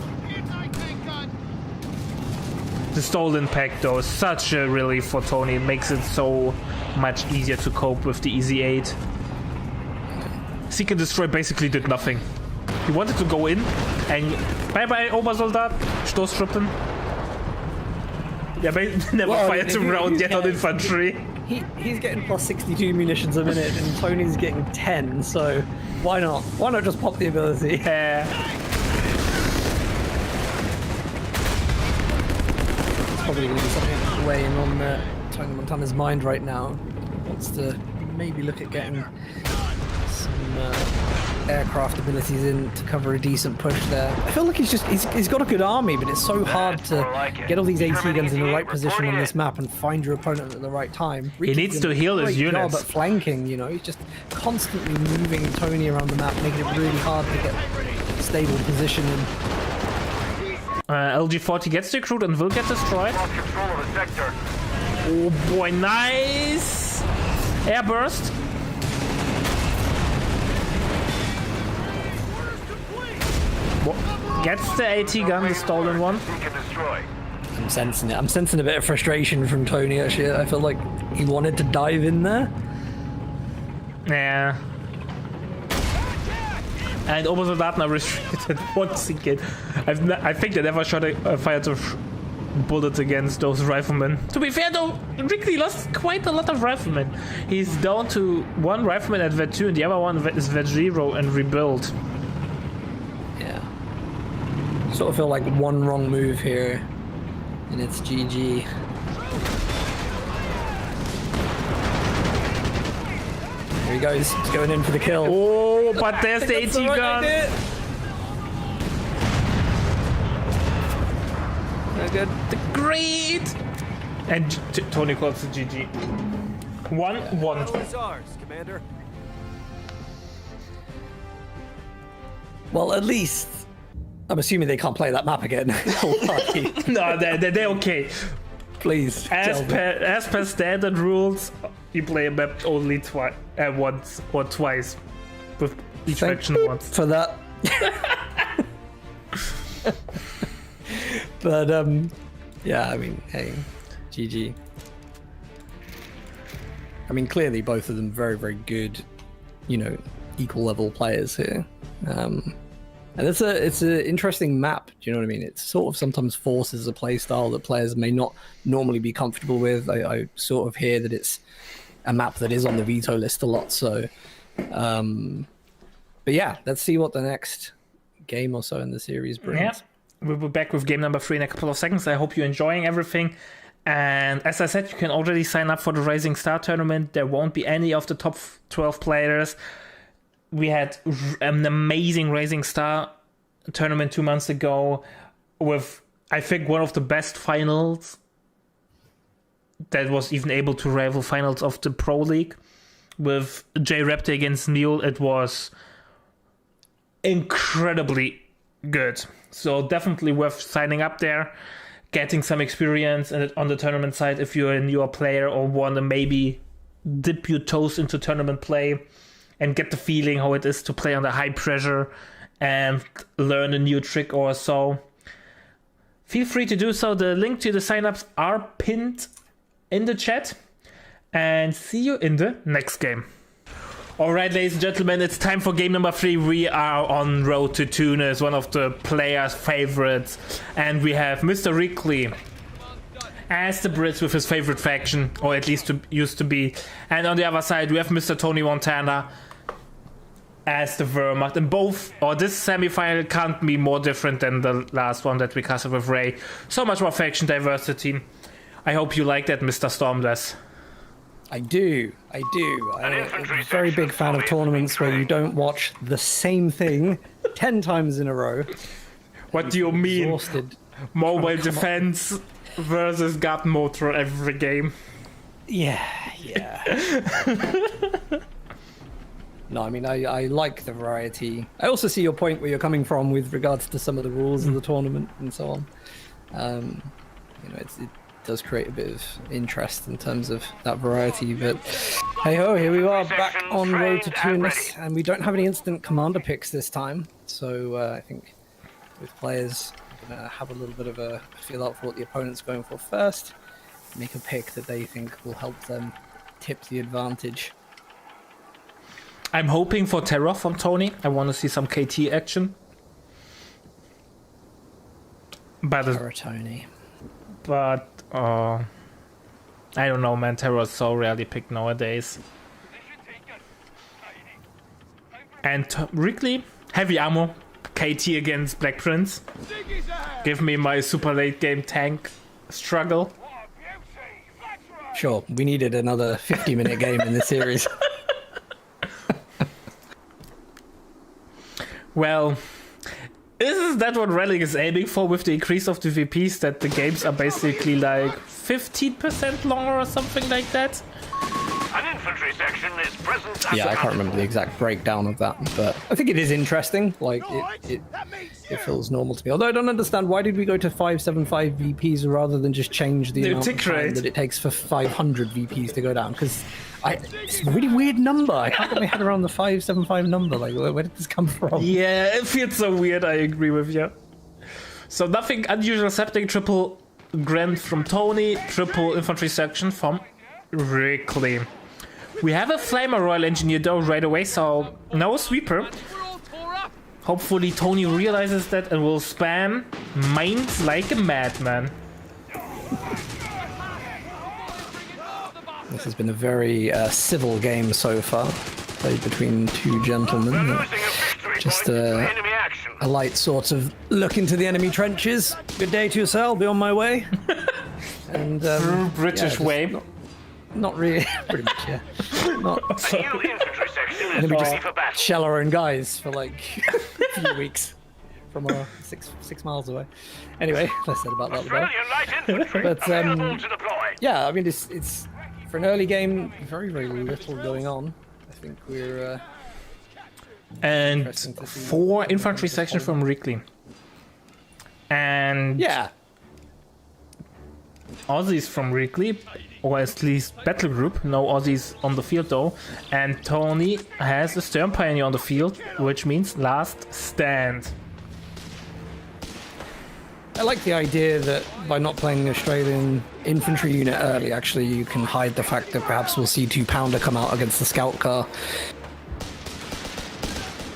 The stolen pack though is such a relief for Tony. It makes it so much easier to cope with the easy 8. Seek and Destroy basically did nothing. He wanted to go in and bye-bye Obersoldat, Stoßtruppen. Yeah, but never fired a round yet on infantry. He's getting plus 62 munitions a minute and Tony's getting 10, so why not? Why not just pop the ability? Yeah. It's probably going to be something weighing on Tonimontana's mind right now. He wants to maybe look at getting some aircraft abilities in to cover a decent push there. I feel like he's got a good army, but it's so hard to get all these AT guns in the right position on this map and find your opponent at the right time. He needs to heal his units. But flanking, you know, he's just constantly moving Tony around the map, making it really hard to get stable position in. LG-40 gets recruit and will get destroyed. Oh boy, nice! Airburst. Gets the AT gun, the stolen one. I'm sensing it. I'm sensing a bit of frustration from Tony, actually. I feel like he wanted to dive in there. Yeah. And Obersoldaten restricted once again. I think they never fired a bullet against those riflemen. To be fair though, Reakly lost quite a lot of riflemen. He's down to 1 rifleman at Vet 2 and the other one is Vet 0 and rebuild. Sort of feel like one wrong move here, and it's GG. There he goes. He's going in for the kill. Oh, but there's the AT gun. Very good. The great. And Tony calls the GG. 1-1. It's ours, Commander. Well, at least. I'm assuming they can't play that map again. No, they're okay. Please. As per standard rules, you play a map only once or twice. With each faction once. For that. But, yeah, I mean, hey, GG. I mean, clearly both of them very, very good, you know, equal level players here. And it's an interesting map, do you know what I mean? It sort of sometimes forces a play style that players may not normally be comfortable with. I sort of hear that it's a map that is on the veto list a lot, so... but yeah, let's see what the next game or so in the series brings. Yeah, we'll be back with game number 3 in a couple of seconds. I hope you're enjoying everything. And as I said, you can already sign up for the Rising Star tournament. There won't be any of the top 12 players. We had an amazing Rising Star tournament 2 months ago with, I think, one of the best finals that was even able to rival finals of the Pro League. With J Raptor against Neil, it was incredibly good. So definitely worth signing up there, getting some experience on the tournament side if you're a newer player or want to maybe dip your toes into tournament play and get the feeling how it is to play under high pressure and learn a new trick or so. Feel free to do so. The link to the signups are pinned in the chat. And see you in the next game. Alright, ladies and gentlemen, it's time for game number 3. We are on road to Tunis, one of the players' favorites. And we have Mr. Reakly as the Brits with his favorite faction, or at least used to be. And on the other side, we have Mr. Tonimontana as the Wehrmacht. And both, or this semi-final can't be more different than the last one that we casted with Ray. So much more faction diversity. I hope you like that, Mr. Stormless. I do. I'm a very big fan of tournaments where you don't watch the same thing 10 times in a row. What do you mean? Exhausted. Mobile defense versus guard motor every game. Yeah. No, I mean, I like the variety. I also see your point where you're coming from with regards to some of the rules of the tournament and so on. You know, does create a bit of interest in terms of that variety. But hey ho, here we are back on road to Tunis, and we don't have any instant commander picks this time. So I think with players are gonna have a little bit of a feel out for what the opponent's going for first, make a pick that they think will help them tip the advantage. I'm hoping for terror from Tony. I want to see some KT action. But Tony. But I don't know, man. Terror is so rarely picked nowadays. And Reakly, heavy ammo, KT against Black Prince. Give me my super late game tank struggle. Sure, we needed another 50-minute game in this series. Well, isn't that what Relic is aiming for with the increase of the VPs, that the games are basically like 15% longer or something like that? An infantry section is present. Yeah, I can't remember the exact breakdown of that, but I think it is interesting. Like, it feels normal to me. Although I don't understand, why did we go to 575 VPs rather than just change the amount of time that it takes for 500 VPs to go down? Because it's a really weird number. I can't get my head around the 575 number. Like, where did this come from? Yeah, it feels so weird. I agree with you. So nothing unusual happening. Triple Grand from Tony, triple infantry section from Reakly. We have a Flamer Royal Engineer though right away, so no sweeper. Hopefully Tony realizes that and will spam mines like a madman. This has been a very civil game so far, played between two gentlemen. Just a light sort of look into the enemy trenches. Good day to yourself, be on my way. And British way. Not really, pretty much, yeah. Not gonna be just shell our own guys for like a few weeks from 6 miles away. Anyway, less said about that. But yeah, I mean, it's for an early game, very little going on. I think we're and 4 infantry section from Reakly. And yeah, Aussies from Reakly, or at least battle group. No Aussies on the field though. And Tony has a Stern Pioneer on the field, which means last stand. I like the idea that by not playing the Australian infantry unit early, actually you can hide the fact that perhaps we'll see 2-pounder come out against the scout car.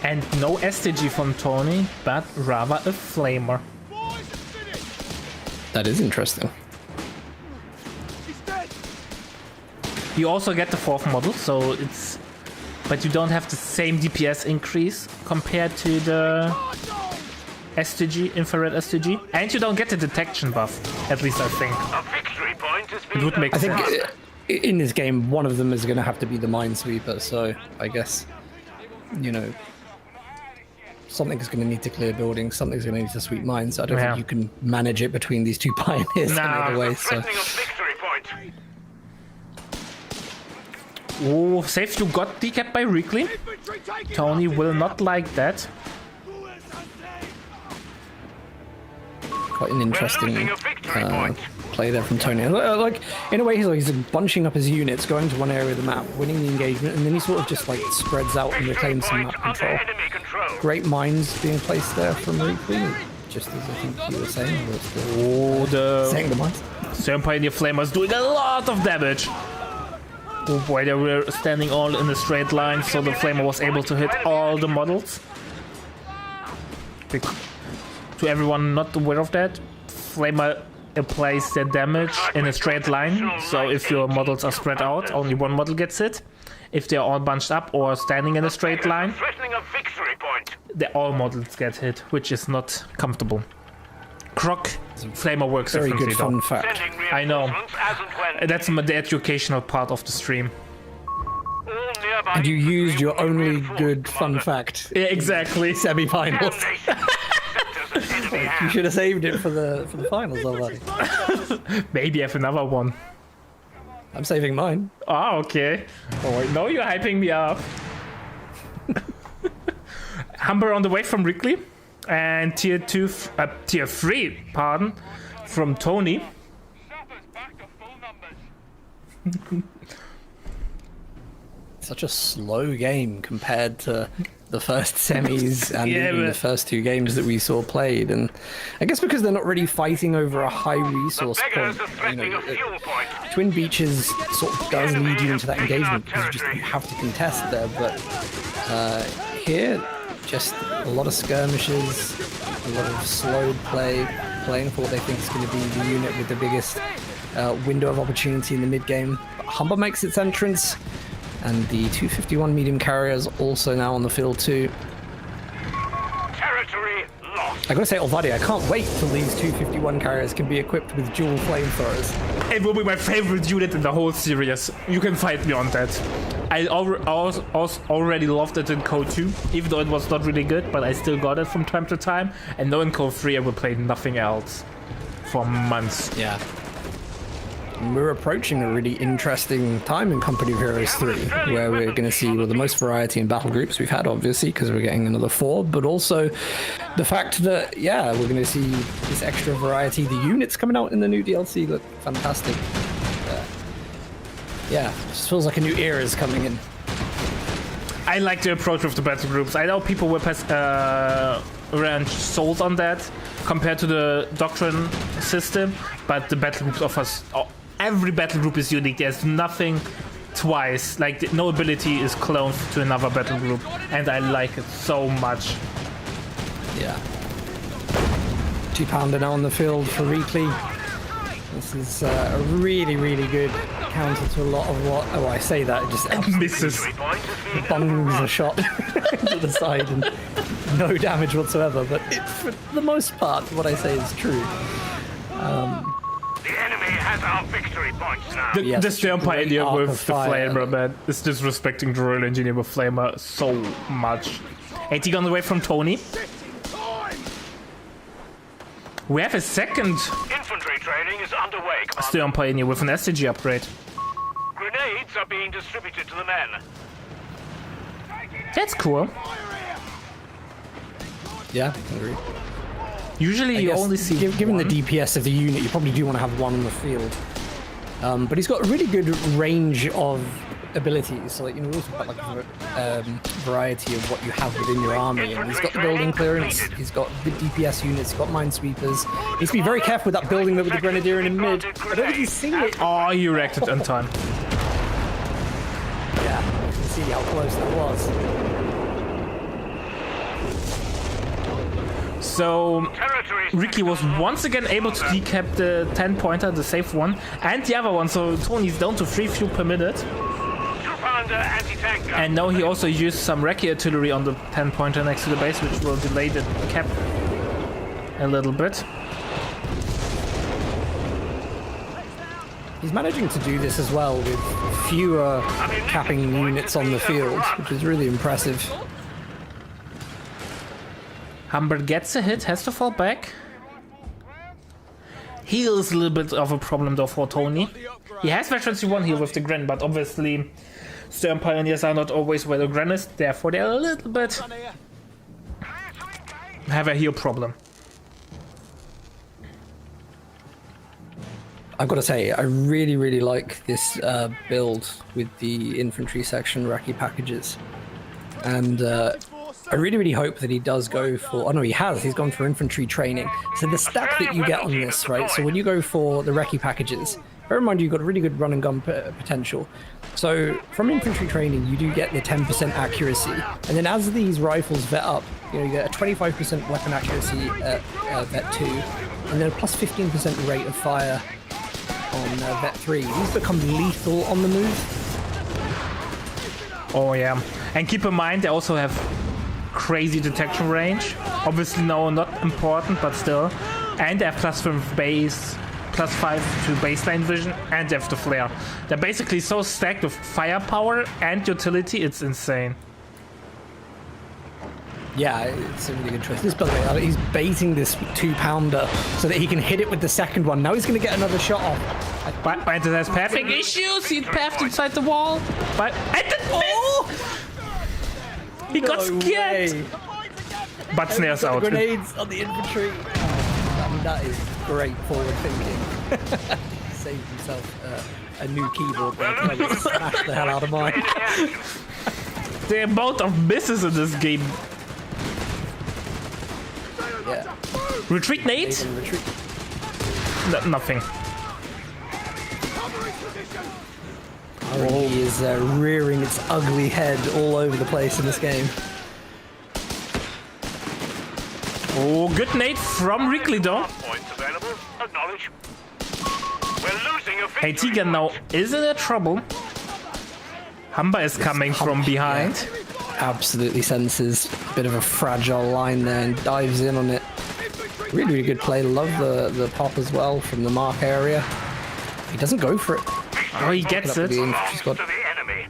And no STG from Tony, but rather a Flamer. That is interesting. You also get the 4th model, so it's... But you don't have the same DPS increase compared to the STG, infrared STG. And you don't get the detection buff, at least I think. It would make sense. I think in this game, one of them is going to have to be the Minesweeper, so I guess, you know, something's going to need to clear buildings, something's going to need to sweep mines. I don't think you can manage it between these 2 pioneers any other way, so... Oh, safe, you got decapped by Reakly. Tony will not like that. Quite an interesting play there from Tony. Like, in a way, he's bunching up his units, going to one area of the map, winning the engagement, and then he sort of just like spreads out and reclaims some map control. Great mines being placed there from Reakly, just as I think you were saying. Saying the mines. Stern Pioneer Flamer's doing a lot of damage. Oh boy, they were standing all in a straight line, so the Flamer was able to hit all the models. To everyone not aware of that, Flamer applies their damage in a straight line, so if your models are spread out, only one model gets hit. If they're all bunched up or standing in a straight line, all models get hit, which is not comfortable. Croc Flamer works very differently. Very good fun fact. I know. That's the educational part of the stream. And you used your only good fun fact. Yeah, exactly. Semifinals. You should have saved it for the finals already. Maybe have another one. I'm saving mine. Ah, okay. Oh wait, no, you're hyping me up. Humber on the way from Reakly. And tier 3, pardon, from Tony. Such a slow game compared to the first semis and even the first 2 games that we saw played. And I guess because they're not really fighting over a high resource point. Twin Beaches sort of does lead you into that engagement because you have to contest there. But here, just a lot of skirmishes, a lot of slowed play, playing for what they think is going to be the unit with the biggest window of opportunity in the mid game. But Humber makes its entrance. And the 251 medium carrier is also now on the field too. Territory lost. I gotta say, Olvadi, I can't wait till these 251 carriers can be equipped with dual flamethrowers. It will be my favorite unit in the whole series. You can fight me on that. I already loved it in Code 2, even though it was not really good, but I still got it from time to time. And now in Code 3 I will play nothing else for months. Yeah. We're approaching a really interesting time in Company of Heroes 3, where we're going to see the most variety in battle groups we've had, obviously, because we're getting another 4, but also the fact that, we're going to see this extra variety. The units coming out in the new DLC look fantastic. It just feels like a new era is coming in. I like the approach of the battle groups. I know people were around sold on that compared to the Doctrine system, but the battle groups offers... every battle group is unique. There's nothing twice. Like, no ability is cloned to another battle group, and I like it so much. Yeah. 2-pounder now on the field for Reakly. This is a really, really good counter to a lot of what... Oh, I say that, it just misses. Bungs a shot to the side and no damage whatsoever. But for the most part, what I say is true. The enemy has our victory points now. The Stern Pioneer with the Flamer, man, is disrespecting the Royal Engineer with Flamer so much. 80 gone away from Tony. We have a second Infantry training is underway, Commander. Stern Pioneer with an STG upgrade. Grenades are being distributed to the men. That's cool. Yeah, I agree. Usually you only see given one. the DPS of the unit, you probably do want to have one on the field. But he's got a really good range of abilities. So, we also got like variety of what you have within your army. And he's got the building clearance. He's got the DPS units. He's got minesweepers. He needs to be very careful with that building with the Grenadier in mid. I don't think he's seen it. Oh, you reacted on time. Yeah, you can see how close that was. So Reakly was once again able to decap the 10-pointer, the safe one, and the other one. So Tony's down to 3 fuel per minute. And now he also used some Reakly artillery on the 10-pointer next to the base, which will delay the cap a little bit. He's managing to do this as well with fewer capping units on the field, which is really impressive. Humber gets a hit, has to fall back. Heal is a little bit of a problem though for Tony. He has veterancy 1 heal with the Gren, but obviously Stern Pioneers are not always where the Gren is, therefore they're a little bit... have a heal problem. I've got to say, I really, really like this build with the infantry section Reakly packages. And I really, really hope that he does go for... Oh no, he has. He's gone for infantry training. So the stack that you get on this, right? So when you go for the Reakly packages, bear in mind you've got really good run and gun potential. So from infantry training, you do get the 10% accuracy. And then as these rifles vet up, you get a 25% weapon accuracy at vet 2, and then a plus 15% rate of fire on vet 3. These become lethal on the move. Oh yeah. And keep in mind, they also have crazy detection range. Obviously, no, not important, but still. And they have +5 base, +5 to baseline vision, and they have the flare. They're basically so stacked with firepower and utility, it's insane. Yeah, it's a really good choice. This build, he's baiting this 2-pounder so that he can hit it with the second one. Now he's going to get another shot off. But it has pathing issues. He pathed inside the wall. But he got scared. Way. But snares out. Grenades on the infantry. I mean, that is great forward thinking. saved himself a new keyboard there. I just smashed the hell out of mine. The amount of misses in this game. Yeah. Retreat, Nate? Even retreat. Nothing. RNG is rearing its ugly head all over the place in this game. Oh, good nade from Reakly though. Points available. Acknowledge. We're losing a Hey, victory Tegan now point. is in a trouble. Humber is coming from behind. Yeah. Absolutely senses a bit of a fragile line there and dives in on it. Really, really good play. Love the pop as well from the mark area. He doesn't go for it. Oh, he gets it. Belongs to the enemy.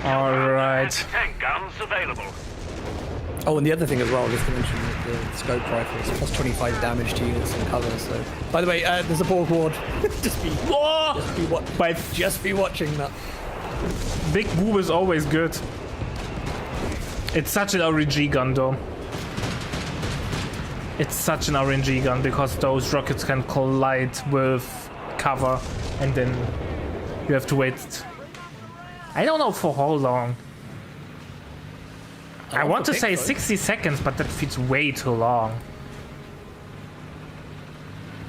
Alright. Tank guns available. Oh, and the other thing as well, just to mention the scope rifles, plus 25 damage to units in cover. So, by the way, there's a Borg ward. just be watching that. Big boob is always good. It's such an RNG gun though. It's such an RNG gun because those rockets can collide with cover and then you have to wait. I don't know for how long. I want to say 60 seconds, but that feels way too long.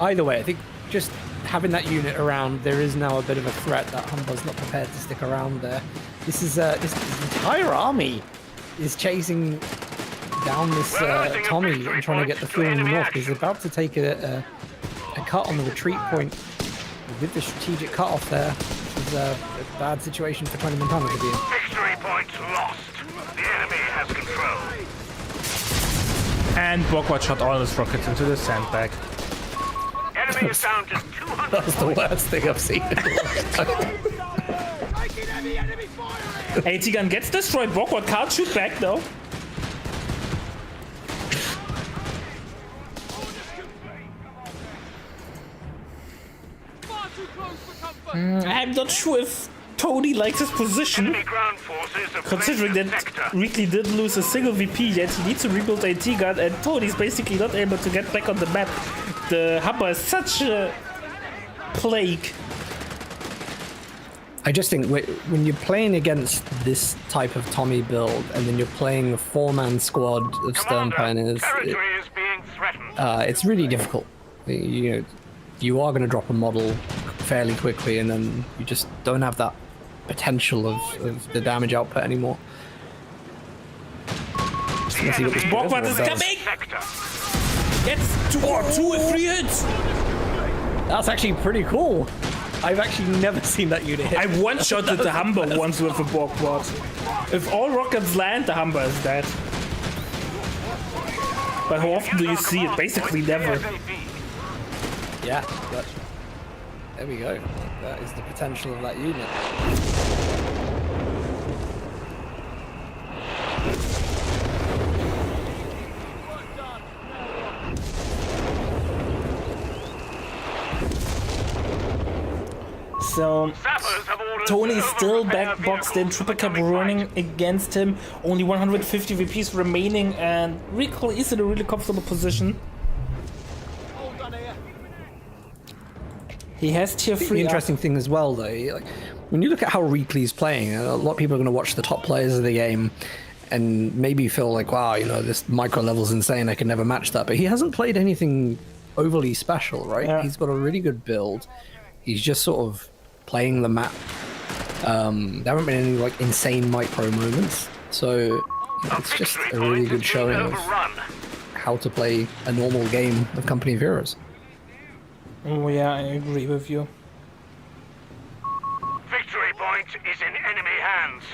Either way, I think just having that unit around, there is now a bit of a threat that Humber's not prepared to stick around there. This is this entire army is chasing down this Tommy and trying to get the fuel in the north. He's about to take a cut on the retreat point with the strategic cut-off there. This is a bad situation for Tonimontana to be in. Victory point lost. The enemy has control. And Bogwart shot all his rockets into the sandbag. Enemy is down to 200 That's the worst thing I've seen. AT gun gets destroyed. Bogwart can't shoot back though. I'm not sure if Tony likes his position, Enemy ground forces have considering that claimed the sector. Reakly didn't lose a single VP yet. He needs to rebuild AT gun, and Tony's basically not able to get back on the map. The Humber is such a plague. I just think when you're playing against this type of Tommy build, and then you're playing a 4-man squad of Stern Commander, Pioneers, territory is being threatened. it's really difficult. You are going to drop a model fairly quickly, and then you just don't have that potential of the damage output anymore. Just let's see what this Bogwart is does. coming! Sector. It's 2 or 3 hits! That's actually pretty cool. I've actually never seen that unit hit. I one-shotted the Humber once with a Bogwart. If all rockets land, the Humber is dead. But how often do you see it? Basically never. Yeah, but there we go. That is the potential of that unit. So Sappers have ordered Tony's still over-repair back boxed in, vehicles triple cap becoming running light. against him. Only 150 VPs remaining, and Reakly is in a really comfortable position. He has tier 3 The interesting thing as well, though, like when you look at how Reakly's playing, a lot of people are going to watch the top players of the game and maybe feel like, wow, this micro level's insane, I can never match that. But he hasn't played anything overly special, right? Yeah. He's got a really good build. He's just sort of playing the map. There haven't been any like insane micro moments, so it's just a really good showing of how to play a normal game of Company of Heroes. Oh yeah, I agree with you. Victory point is in enemy hands.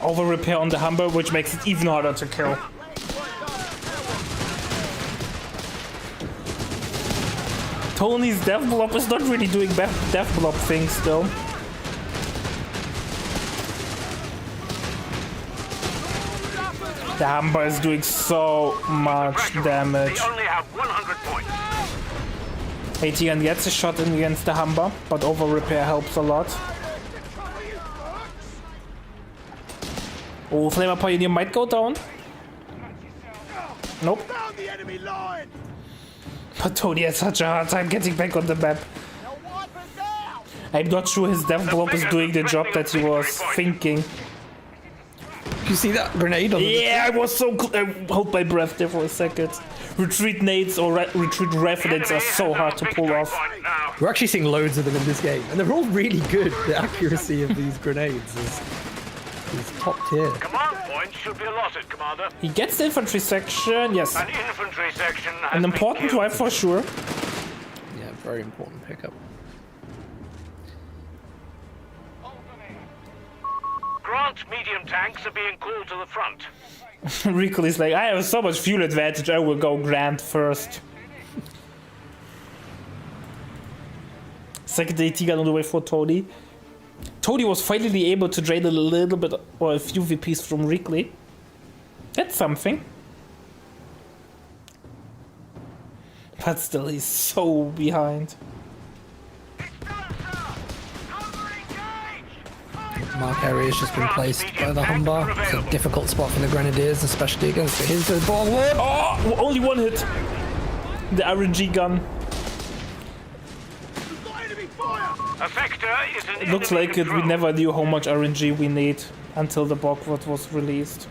Over repair on the Humber, which makes it even harder to kill. Tony's death blob is not really doing death blob things though. The Humber is doing so much damage. They only have 100 points. ATN gets a shot in against the Humber, but over repair helps a lot. Oh, Flamer Pioneer might go down. Nope. Found the enemy line. But Tony has such a hard time getting back on the map. I'm not sure his death block is doing the job that he was thinking. You see that grenade on the Yeah, I was so I hold my breath there for a second. Retreat nades or retreat revenants are so hard to pull off. We're actually seeing loads of them in this game, and they're all really good. The accuracy of these grenades is top tier. Command points should be allotted, Commander. He gets the infantry section, yes. An infantry section has An been important killed. wipe for sure. Yeah, very important pickup. Grant medium tanks are being called to the front. Reakly's like, I have so much fuel advantage, I will go Grant first. Second AT gun on the way for Tony. Tony was finally able to drain a little bit or a few VPs from Reakly. That's something. But still, he's so behind. Mark area has just been placed by the Humber. It's a difficult spot for the Grenadiers, especially against the Here's the Bulwark. Oh, only one hit. The RNG gun. A sector is an It looks enemy like it. We control. never knew how much RNG we need until the Bogward was released.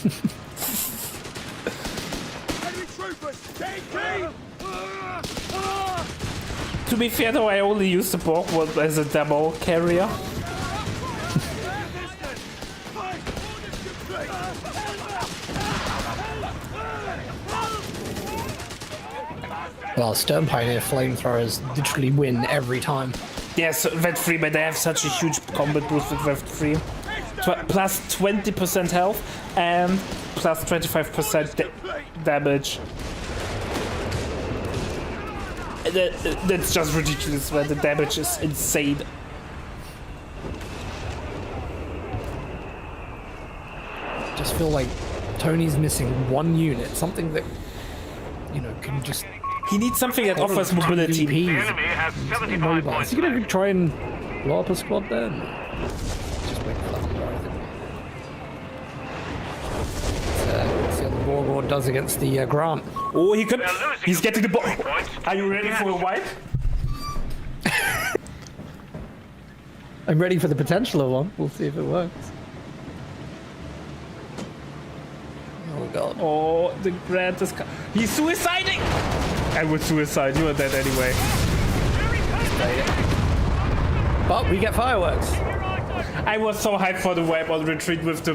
Enemy troopers. Take To be fair though, I only used the Bogward as a demo carrier. Well, Stern Pioneer flamethrowers literally win every time. Yes, Vet 3, but they have such a huge combat boost with Vet 3. Plus 20% health and plus 25% damage. That's just ridiculous, man. The damage is insane. Just feel like Tony's missing one unit, something that, you know, can just He needs something that offers mobility. The enemy has 75 mobile. Is points. he gonna try and blow up a squad then? Just wait for that Humber, I think. Let's see what the Warlord does against the Grant. Oh, he could. They're losing He's getting the ball. 3 points. Are you ready for a wipe? I'm ready for the potential of one. We'll see if it works. Oh god. Oh, the Grant is. He's suiciding! I would suicide. You are dead anyway. But we get fireworks. I was so hyped for the wipe on retreat with the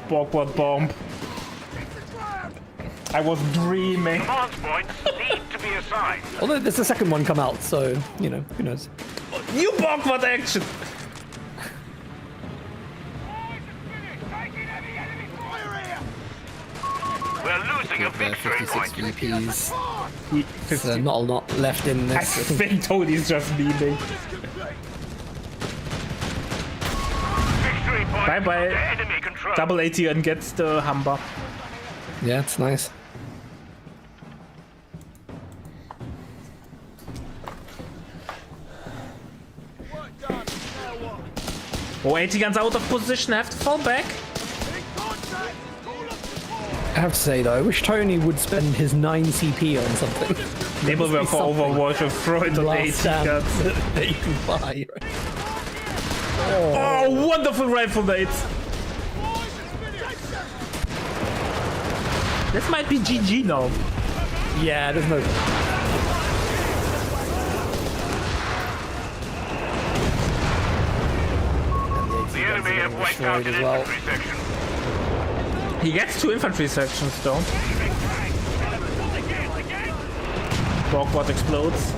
Bogward bomb. I was dreaming. Command points need to be assigned. Although there's a second one come out, so, you know, who knows. New Bogward action! We're losing a victory 56 point. VPs. He- There's not a lot left in I this. I think think Tony's just memeing. Victory point Bye-bye. under enemy control. Double ATN gets the Humber. yeah, it's nice. Work done. Now what? Oh, AT-Gun's out of position, have to fall back. In contact. Call up the I have to say though, I wish Tony would spend his 9 CP on something. They will work for something. Overwatch and throw it on the Last stand AT-Guns. that you can buy. Right? Oh, wonderful rifle mates. This might be GG now. Yeah, there's no. The enemy have wiped out an Destroyed as well. infantry section. He gets 2 infantry sections though. Bogward explodes.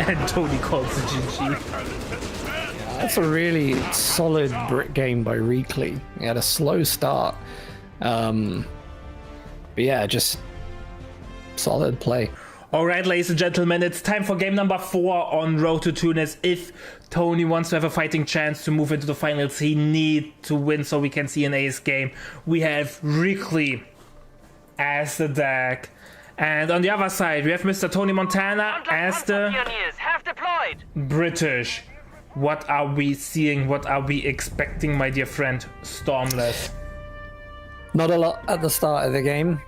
And Tony calls it GG. That's a really solid brick game by Reakly. He had a slow start. But yeah, just solid play. Alright, ladies and gentlemen, it's time for game number 4 on Road to Tunis. If Tony wants to have a fighting chance to move into the finals, he needs to win so we can see an ace game. We have Reakly as the deck. And on the other side, we have Mr. Tonimontana as the Pioneers have deployed. British What are we seeing? What are we expecting, my dear friend Stormless? Not a lot at the start of the game,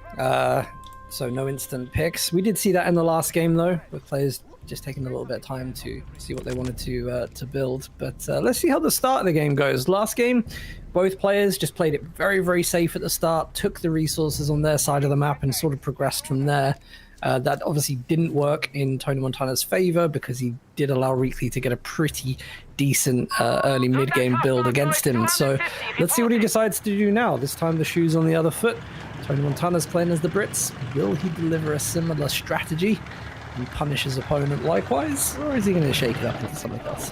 so no instant picks. We did see that in the last game though, with players just taking a little bit of time to see what they wanted to build. But let's see how the start of the game goes. Last game, both players just played it very, very safe at the start, took the resources on their side of the map and sort of progressed from there. That obviously didn't work in Tonimontana's favor because he did allow Reakly to get a pretty decent early mid-game build against him. So let's see what he decides to do now. This time the shoe's on the other foot. Tonimontana's playing as the Brits. Will he deliver a similar strategy and punish his opponent likewise? Or is he going to shake it up into something else?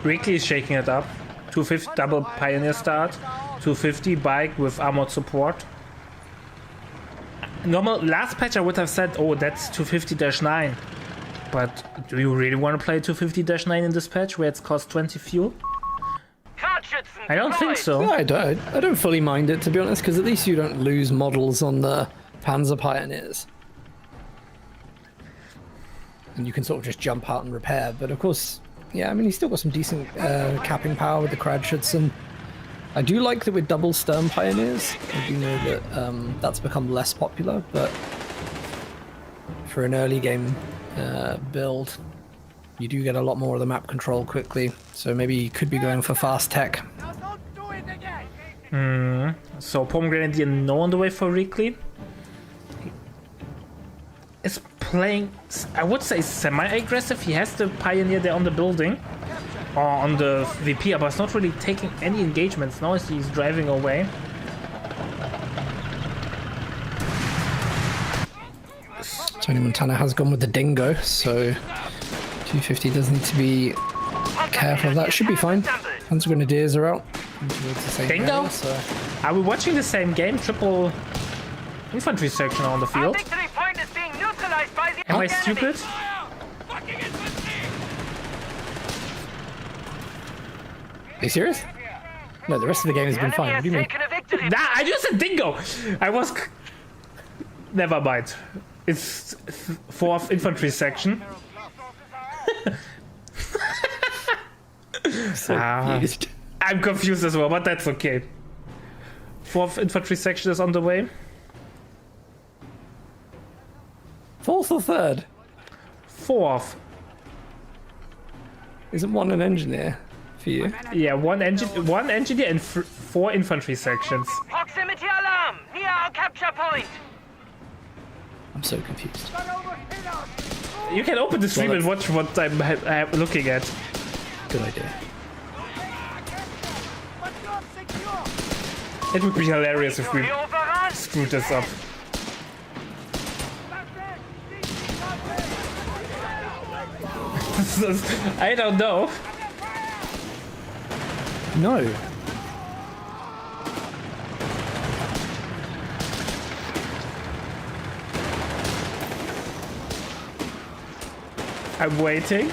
Reakly is shaking it up. 250 double Pioneer start. 250 bike with armored support. Normal, last patch I would have said, oh, that's 250-9. But do you really want to play 250-9 in this patch where it's cost 20 fuel? I don't think so. No, I don't fully mind it, to be honest, because at least you don't lose models on the Panzer Pioneers. And you can sort of just jump out and repair. But of course, yeah, I mean, he's still got some decent capping power with the Kradschützen. I do like that with double Sturm Pioneers. I do know that that's become less popular, but for an early game build, you do get a lot more of the map control quickly. So maybe you could be going for fast tech. So Pomegranate no on the way for Reakly. Is playing, I would say, semi-aggressive. He has the Pioneer there on the building. Or on the VP, but it's not really taking any engagements now as he's driving away. Tonimontana has gone with the Dingo, so 250 does need to be careful of that. Should be fine. Panzer Grenadiers are out. Towards the same Dingo? area, so. Are we watching the same game? Triple infantry section on the field. Am I stupid? Are you serious? No, the rest of the game has been fine. What do you mean? Nah, I just said Dingo! I was... Never mind. It's 4th infantry section. So confused. I'm confused as well, but that's okay. 4th infantry section is on the way. 4th or 3rd? 4th. Isn't one an engineer for you? Yeah, one engineer and 4 infantry sections. Proximity alarm near our capture point. I'm so confused. You can open the stream and watch what I'm looking at. Good idea. It would be hilarious if we screwed this up. I don't know. No. I'm waiting.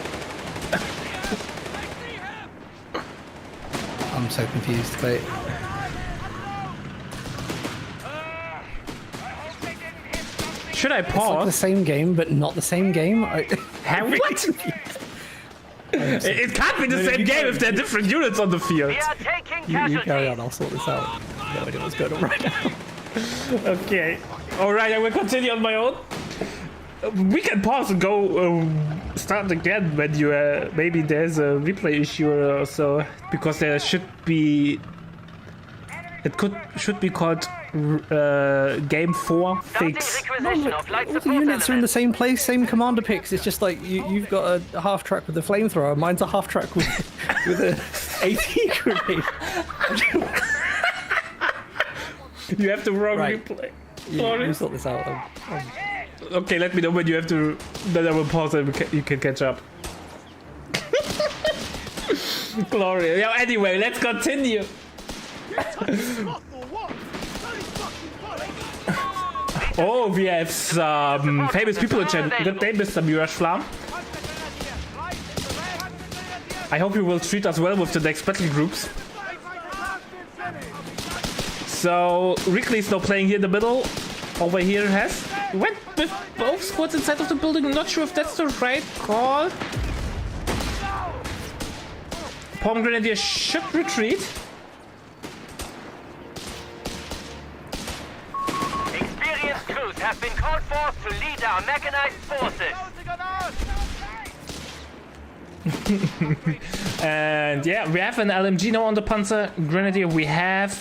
I'm so confused, Clay. Should I It's like the pause? same game, but not the same game. What? It can't be the same game if there are different units on the field. We are taking You carry casualties. on, I'll sort this out. No idea what's going on right now. Okay. Alright, I will continue on my own. We can pause and go start again when you maybe there's a replay issue or so, because there should be should be called game 4 fix. Requisition of light All the support units are in the elements. same place, same commander picks. It's just like you've got a half track with a flamethrower. Mine's a half track with a AT grenade. You have the wrong Right. replay. You sort this out. Okay, let me know when you have to. Then I will pause and you can catch up. Glory. Yeah, anyway, let's continue. Oh, we have some famous people in chat. Good day, Mr. Mirage Flam. I hope you will treat us well with the next battle groups. So, Reakly is now playing here in the middle. Over here went with both squads inside of the building. I'm not sure if that's the right call. Palm Grenadier should retreat. Experienced crews have been called forth to lead our mechanized forces. And yeah, we have an LMG now on the Panzer Grenadier. We have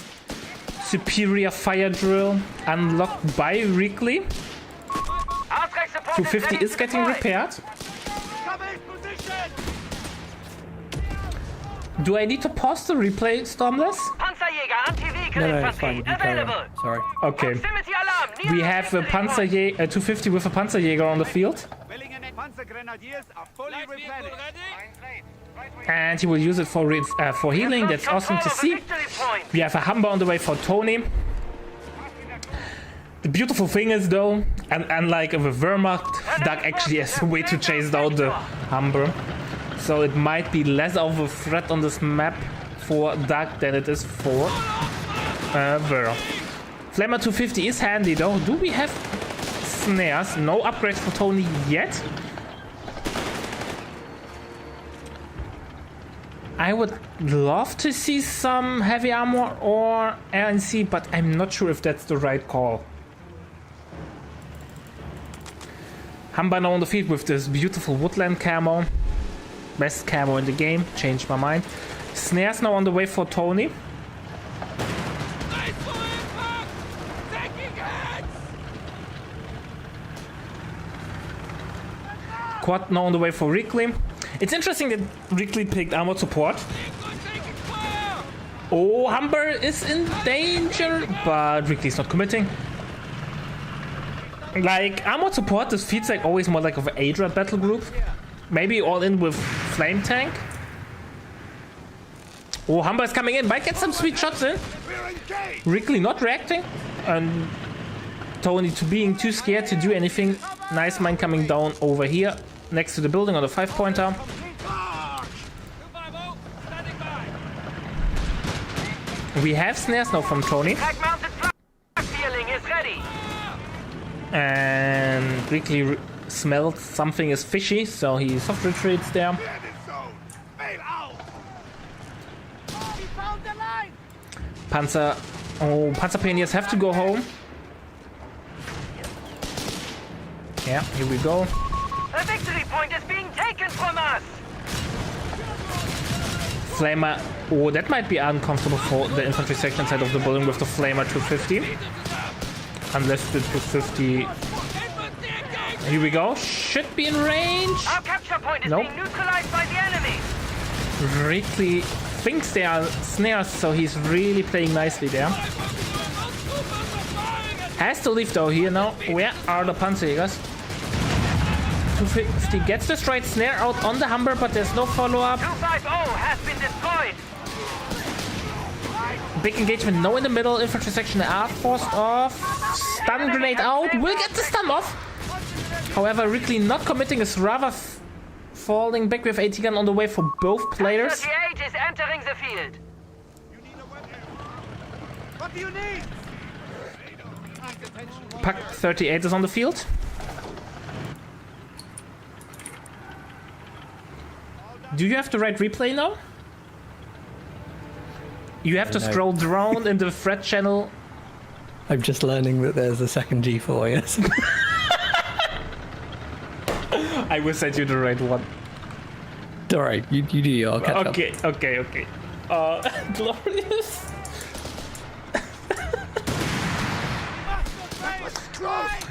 superior fire drill unlocked by Reakly. 250 is getting repaired. Do I need to pause the replay, Stormless? Panzerjäger anti-vehicle No, it's fine. infantry You carry on. available. Sorry. Okay. Proximity alarm. We have a Panzerjäger, 250 with a Panzerjäger on the field. Panzer Grenadiers are fully replenished. And he will use it for healing. That's awesome to see. We have a Humber on the way for Tony. The beautiful thing is though, and unlike the Wehrmacht, Doug actually has a way to chase down the Humber. So it might be less of a threat on this map for Doug than it is for Wehr. Flamer 250 is handy though. Do we have snares? No upgrades for Tony yet. I would love to see some heavy armor or RNC, but I'm not sure if that's the right call. Humber now on the field with this beautiful woodland camo. Best camo in the game, changed my mind. Snares now on the way for Tony. Quad now on the way for Reakly. It's interesting that Reakly picked armored support. Oh, Humber is in danger, but Reakly's not committing. Like, armored support, this feels like always more like of an Adra battle group. Maybe all in with flame tank. Oh, Humber is coming in. Might get some sweet shots in. Reakly not reacting. And Tony to being too scared to do anything. Nice mine coming down over here. Next to the building on the 5-pointer. We have snares now from Tony. And Reakly smelled something is fishy, so he soft retreats there. Panzer Pioneers have to go home. Yeah, here we go. A victory point is being taken from us. Flamer, oh, that might be uncomfortable for the infantry section side of the building with the Flamer 250. Unless the 250... Here we go, should be in range. Our capture point is Nope. being neutralized by the enemy. Reakly thinks they are snares, so he's really playing nicely there. Has to leave though here now. Where are the Panzerjägers? 250 gets destroyed, snare out on the Humber, but there's no follow-up. 250 has been destroyed. Big engagement, no in the middle. Infantry section are forced off. Stun grenade out. Will get the stun off. However, Reakly not committing is rather falling back with AT gun on the way for both players. 38 is entering the field. What do you need? Pack 38 is on the field. Do you have the right replay now? You have to scroll down in the thread channel. I'm just learning that there's a second G4, yes. I will send you the right one. Alright, you do your catch up. Okay. Glorious.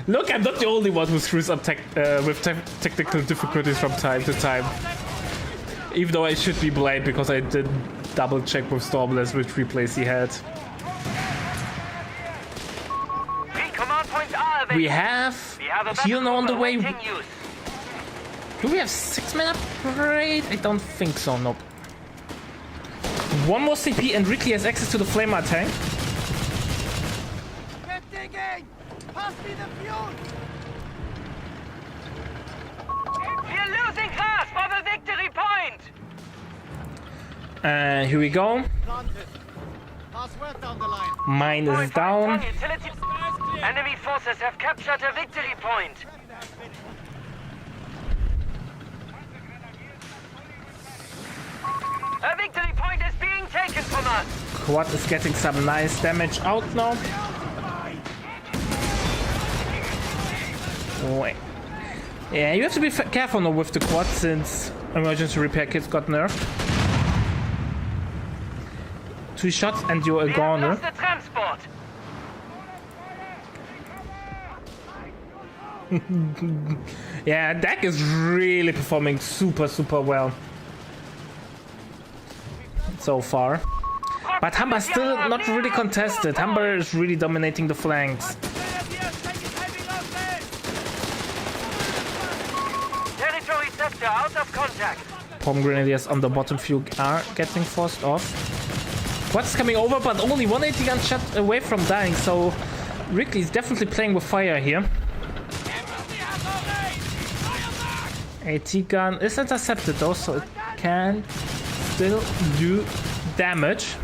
Look, I'm not the only one who screws up with technical difficulties from time to time. Even though I should be blamed because I did double check with Stormless which replays he had. We have heal now on the way. Do we have 6-man upgrade? I don't think so, nope. One more CP and Reakly has access to the Flamer tank. Get digging! Pass me the fuel! We're losing grasp of a victory point! Here we go. Planted. Pass word down the line. Mine is down. Enemy forces have captured a victory point. A victory point is being taken from us. Quad is getting some nice damage out now. Wait. Yeah, you have to be careful now with the quad since emergency repair kits got nerfed. 2 shots and you're a goner. Lost the transport. Yeah, Dak is really performing super well so far. But Humber's still not really contested. Humber is really dominating the flanks. Territory sector out of contact. Grenadiers on the bottom few are getting forced off. What's coming over, but only 180 gun shot away from dying, so Reakly is definitely playing with fire here. AT gun is intercepted though, so it can still do damage.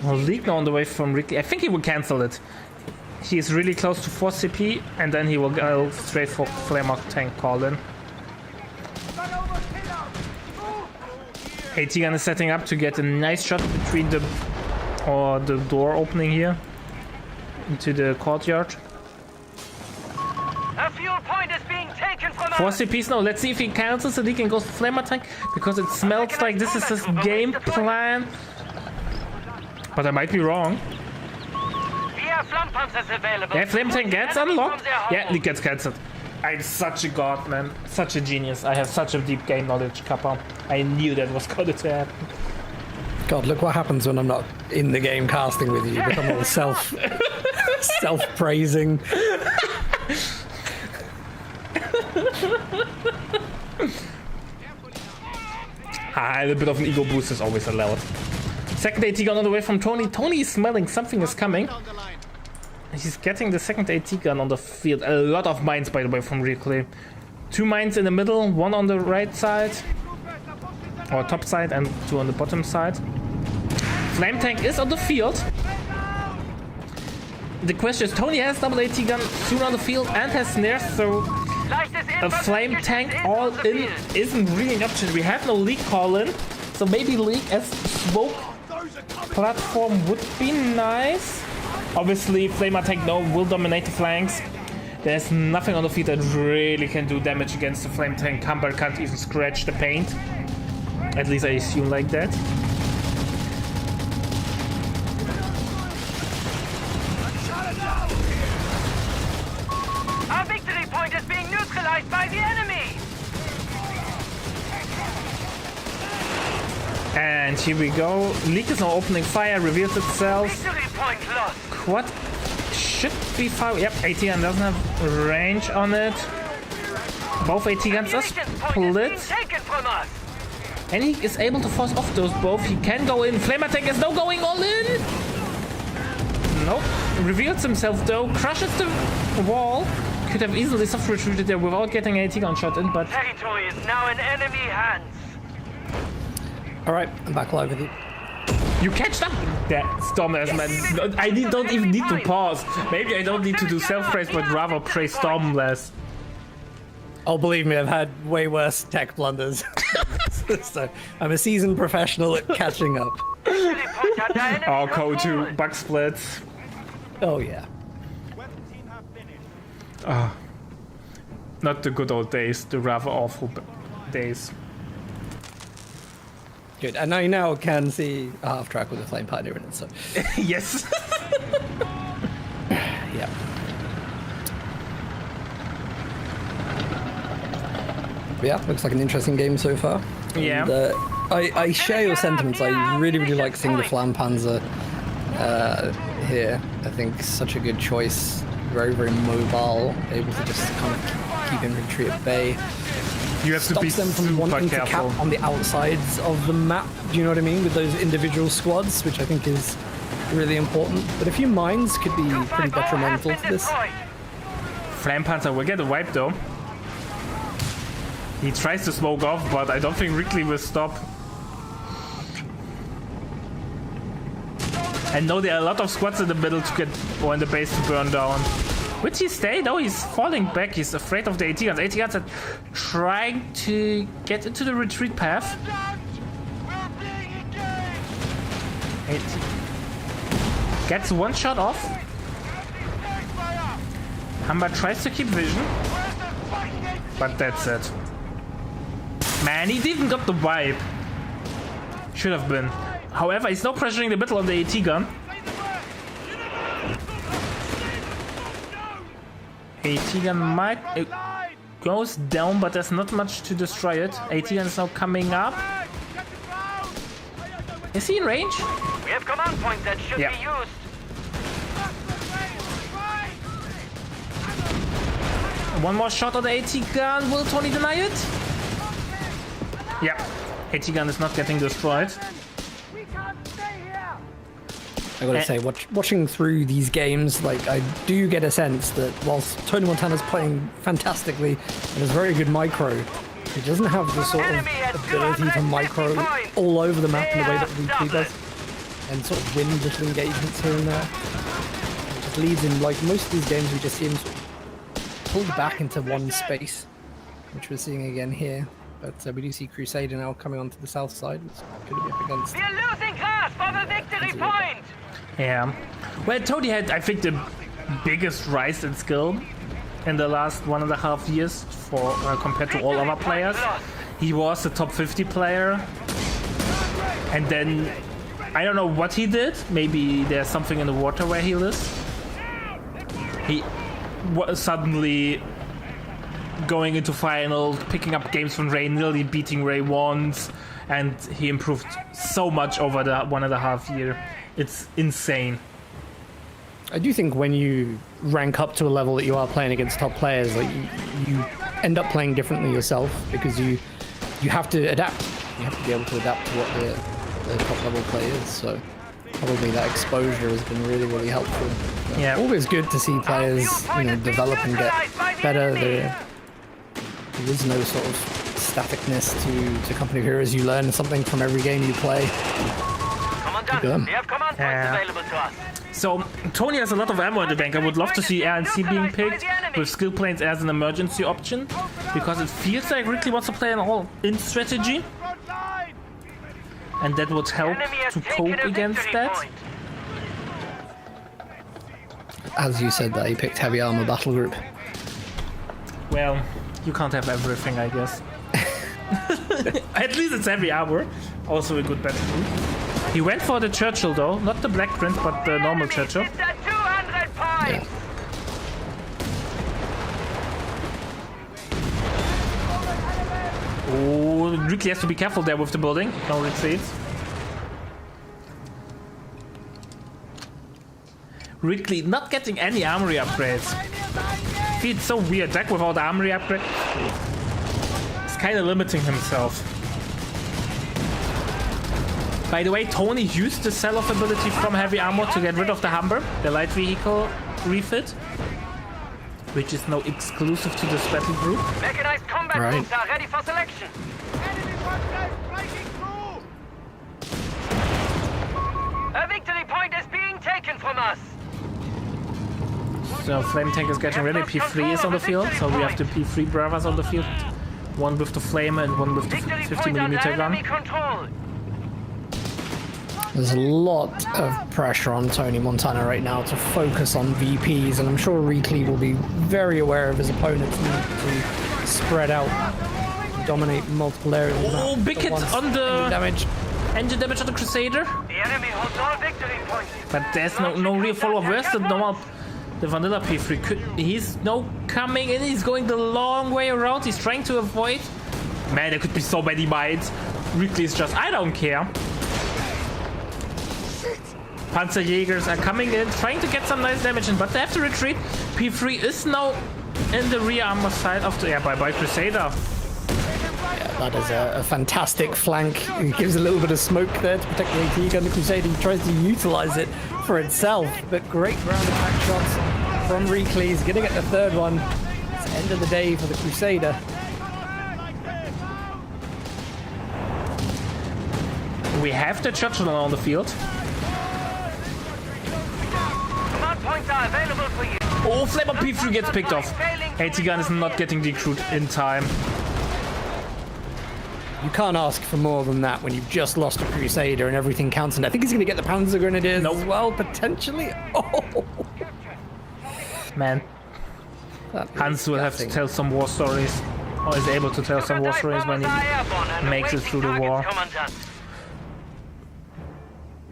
Well, leak now on the way from Reakly. I think he will cancel it. He is really close to 4 CP, and then he will go straight for Flamer tank call in. AT gun is setting up to get a nice shot between the door opening here into the courtyard. A fuel point is being taken from 4 us. CPs now. Let's see if he cancels the leak and goes for Flamer tank, because it smells like this is his game plan. But I might be wrong. We have Flammpanzers available. Yeah, Flame tank gets unlocked. From their Yeah, leak gets cancelled. I'm such a god, man. Such a genius. I have such a deep game knowledge, Kappa. I knew that was going to happen. God, look what happens when I'm not in the game casting with you. You become all self-praising. A little bit of an ego boost is always allowed. Second AT gun on the way from Tony. Tony is smelling something is coming. He's getting the second AT gun on the field. A lot of mines, by the way, from Reakly. 2 mines in the middle, 1 on the right side, or top side, and 2 on the bottom side. Flame tank is on the field. The question is, Tony has double AT gun soon on the field and has snares, so a flame tank all in isn't really an option. We have no leak call in, so maybe leak as smoke platform would be nice. Obviously, Flamer tank will dominate the flanks. There's nothing on the field that really can do damage against the flame tank. Humber can't even scratch the paint. At least I assume like that. Our victory point is being neutralized by the enemy. And here we go. Leak is now opening fire, reveals itself. Victory point lost. Quad should be fire. Yep, AT gun doesn't have range on it. Both AT guns are split. Taken from us. And he is able to force off those both. He can go in. Flamer tank is now going all in. Nope. Reveals himself though. Crushes the wall. Could have easily soft retreated there without getting AT gun shot in, but... Territory is now in enemy hands. Alright, I'm back live with you. You catch up? Yeah, Stormless, man. I don't even need to pause. Maybe I don't need to do self-praise, but rather praise Stormless. Oh, believe me, I've had way worse tech blunders. So, I'm a seasoned professional at catching up. Oh, code to bug splits. Oh, yeah. Not the good old days, the rather awful days. Good, and I now can see a half track with a flame pioneer in it, so... Yes. Yeah. Yeah, looks like an interesting game so far. Yeah. And, I share your sentiments. I really like seeing the Flammpanzer here. I think such a good choice. Very mobile, able to just kind of keep infantry at bay. You have to be Stops them from super wanting careful. to cap on the outsides of the map. Do you know what I mean? With those individual squads, which I think is really important. But a few mines could be pretty detrimental to this. Flammpanzer will get a wipe though. He tries to smoke off, but I don't think Reakly will stop. And no, there are a lot of squads in the middle to get, or in the base to burn down. Would he stay? No, he's falling back. He's afraid of the AT guns. AT guns are trying to get into the retreat path. AT gets one shot off. Humber tries to keep vision, but that's it. Man, he didn't got the vibe. Should have been. However, he's now pressuring the middle on the AT gun. AT gun might... It goes down, but there's not much to destroy it. AT gun is now coming up. Is he in range? We have command points that should be used. One more shot on the AT gun. Will Tony deny it? Yeah. AT gun is not getting destroyed. I gotta say, watching through these games, like, I do get a sense that whilst Tonimontana's playing fantastically and has very good micro, he doesn't have the sort of ability to micro all over the map in the way that Reakly does, and sort of win little engagements here and there. It just leaves him, like most of these games, we just see him sort of pulled back into one space, which we're seeing again here. But we do see Crusader now coming onto the south side, which could be up against. We're losing grasp of a victory point! Yeah. Well, Tony had, I think, the biggest rise in skill in the last 1.5 years for compared to all other players. He was a top 50 player. And then, I don't know what he did. Maybe there's something in the water where he lives. He was suddenly going into finals, picking up games from Ray, nearly beating Ray once, and he improved so much over the 1.5 year. It's insane. I do think when you rank up to a level that you are playing against top players, like you end up playing differently yourself because you have to adapt. You have to be able to adapt to what the top level play is. So probably that exposure has been really, really helpful. Yeah. Always good to see players, develop and get better. There is no sort of staticness to Company of Heroes. You learn something from every game you play. Commandant, we have command points available to us. So, Tony has a lot of ammo in the bank. I would love to see RNC being picked with skill planes as an emergency option, because it feels like Reakly wants to play an all-in strategy, and that would help to cope against that. As you said, that he picked heavy armor battle group. Well, you can't have everything, I guess. At least it's heavy armor. Also a good battle group. He went for the Churchill though, not the Black Print, but the normal Churchill. Yeah. Oh, Reakly has to be careful there with the building. No retreats. Reakly not getting any armory upgrades. It's so weird. Deck without armory upgrade. He's kind of limiting himself. By the way, Tony used the sell-off ability from heavy armor to get rid of the Humber, the light vehicle refit, which is now exclusive to this battle group. Mechanized combat troops are ready for selection. A victory point is being taken from us. So Flame Tank is getting ready. P3 is on the field, so we have the P3 brothers on the field. One with the flame and one with the 50mm gun. There's a lot of pressure on Tonimontana right now to focus on VPs, and I'm sure Reakly will be very aware of his opponent's need to spread out, dominate multiple areas. Oh, big hit on the damage. Engine damage on the Crusader. The enemy holds all victory points. But there's no real follow-up. Where's the normal, the vanilla P3? He's no coming in. He's going the long way around. He's trying to avoid. Man, there could be so many bites. Reakly is just, I don't care. Panzerjägers are coming in, trying to get some nice damage in, but they have to retreat. P3 is now in the rear armor side of the... Yeah, bye-bye Crusader. Yeah, that is a fantastic flank. He gives a little bit of smoke there to protect the AT gun. The Crusader tries to utilize it for itself, but great ground attack shots from Reakly. He's gonna get the third one. It's the end of the day for the Crusader. We have the Churchill on the field. Command points are available for you. Oh, Flamer P3 gets picked off. AT gun is not getting decrewed in time. You can't ask for more than that when you've just lost a Crusader and everything counts. And I think he's going to get the Panzer Grenadiers as well, potentially. Oh, man. Hans will have to tell some war stories. Or is able to tell some war stories when he makes it through the war.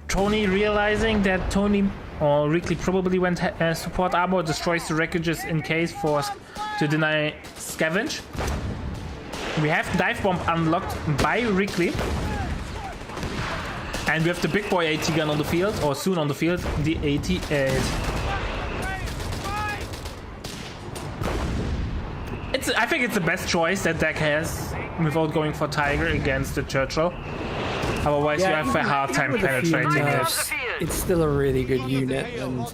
Tony realizing that Tony or Reakly probably went support armor, destroys the wreckages in case forced to deny scavenge. We have dive bomb unlocked by Reakly. And we have the big boy AT gun on the field, or soon on the field, the 88. I think it's the best choice that deck has without going for Tiger against the Churchill. Otherwise, you have a hard time penetrating it. It's still a really good unit, and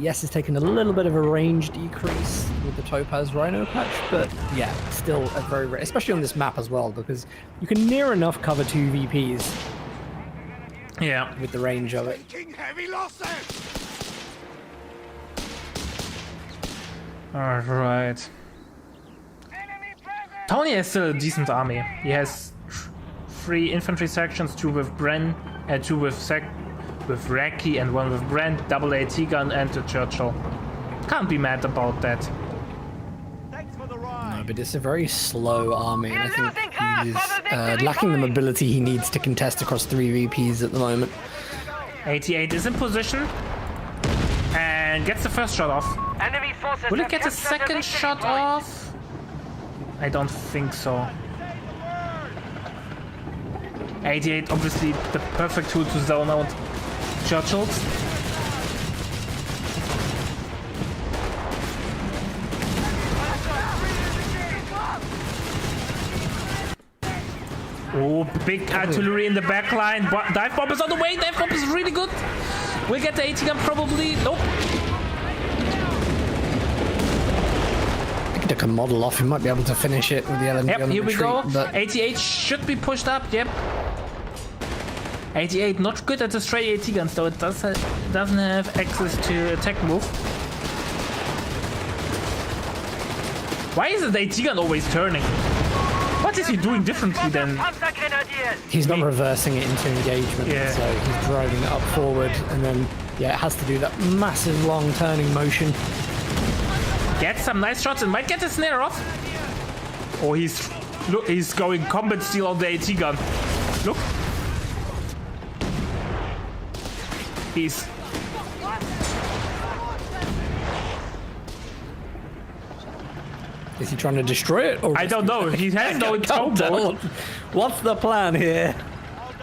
yes, it's taken a little bit of a range decrease with the Topaz Rhino patch, but yeah, still a very rare, especially on this map as well, because you can near enough cover 2 VPs. Yeah, with the range of it. All right. Tony has still a decent army. He has 3 infantry sections, 2 with Bren, 2 with Reakly, and 1 with Brent, double AT gun, and the Churchill. Can't be mad about that. No, but it's a very slow army, and I think he's lacking the mobility he needs to contest across 3 VPs at the moment. 88 is in position and gets the first shot off. Will it get a second shot off? I don't think so. 88, obviously the perfect tool to zone out Churchills. Oh, big artillery in the back line. Dive bomb is on the way. Dive bomb is really good. We'll get the AT gun probably. Nope. Took a model off, he might be able to finish it with the LMG yep, on the here retreat, we go. But 88 should be pushed up, yep. 88 not good at the straight AT guns, though it doesn't have access to attack move. Why is the AT gun always turning? What is he doing differently then? He's not reversing it into engagement, so he's driving it up forward, and then yeah, it has to do that massive long turning motion. Get some nice shots and might get the snare off. Oh, he's going combat steel on the AT gun. Look. Is he trying to destroy it? Or I don't know. He has no intel. What's the plan here?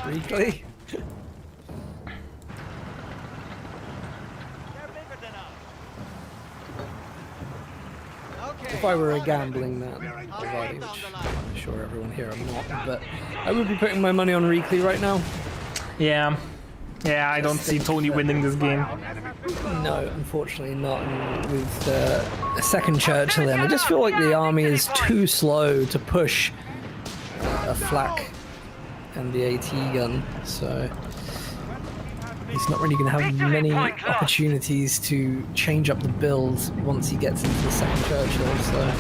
Reakly? If I were a gambling man, which I'm sure everyone here I'm not, but I would be putting my money on Reakly right now. Yeah. Yeah, I don't see Tony winning this game. No, unfortunately not. And with a second Churchill in, I just feel like the army is too slow to push a flak and the AT gun, so he's not really going to have many opportunities to change up the build once he gets into the second Churchill, so...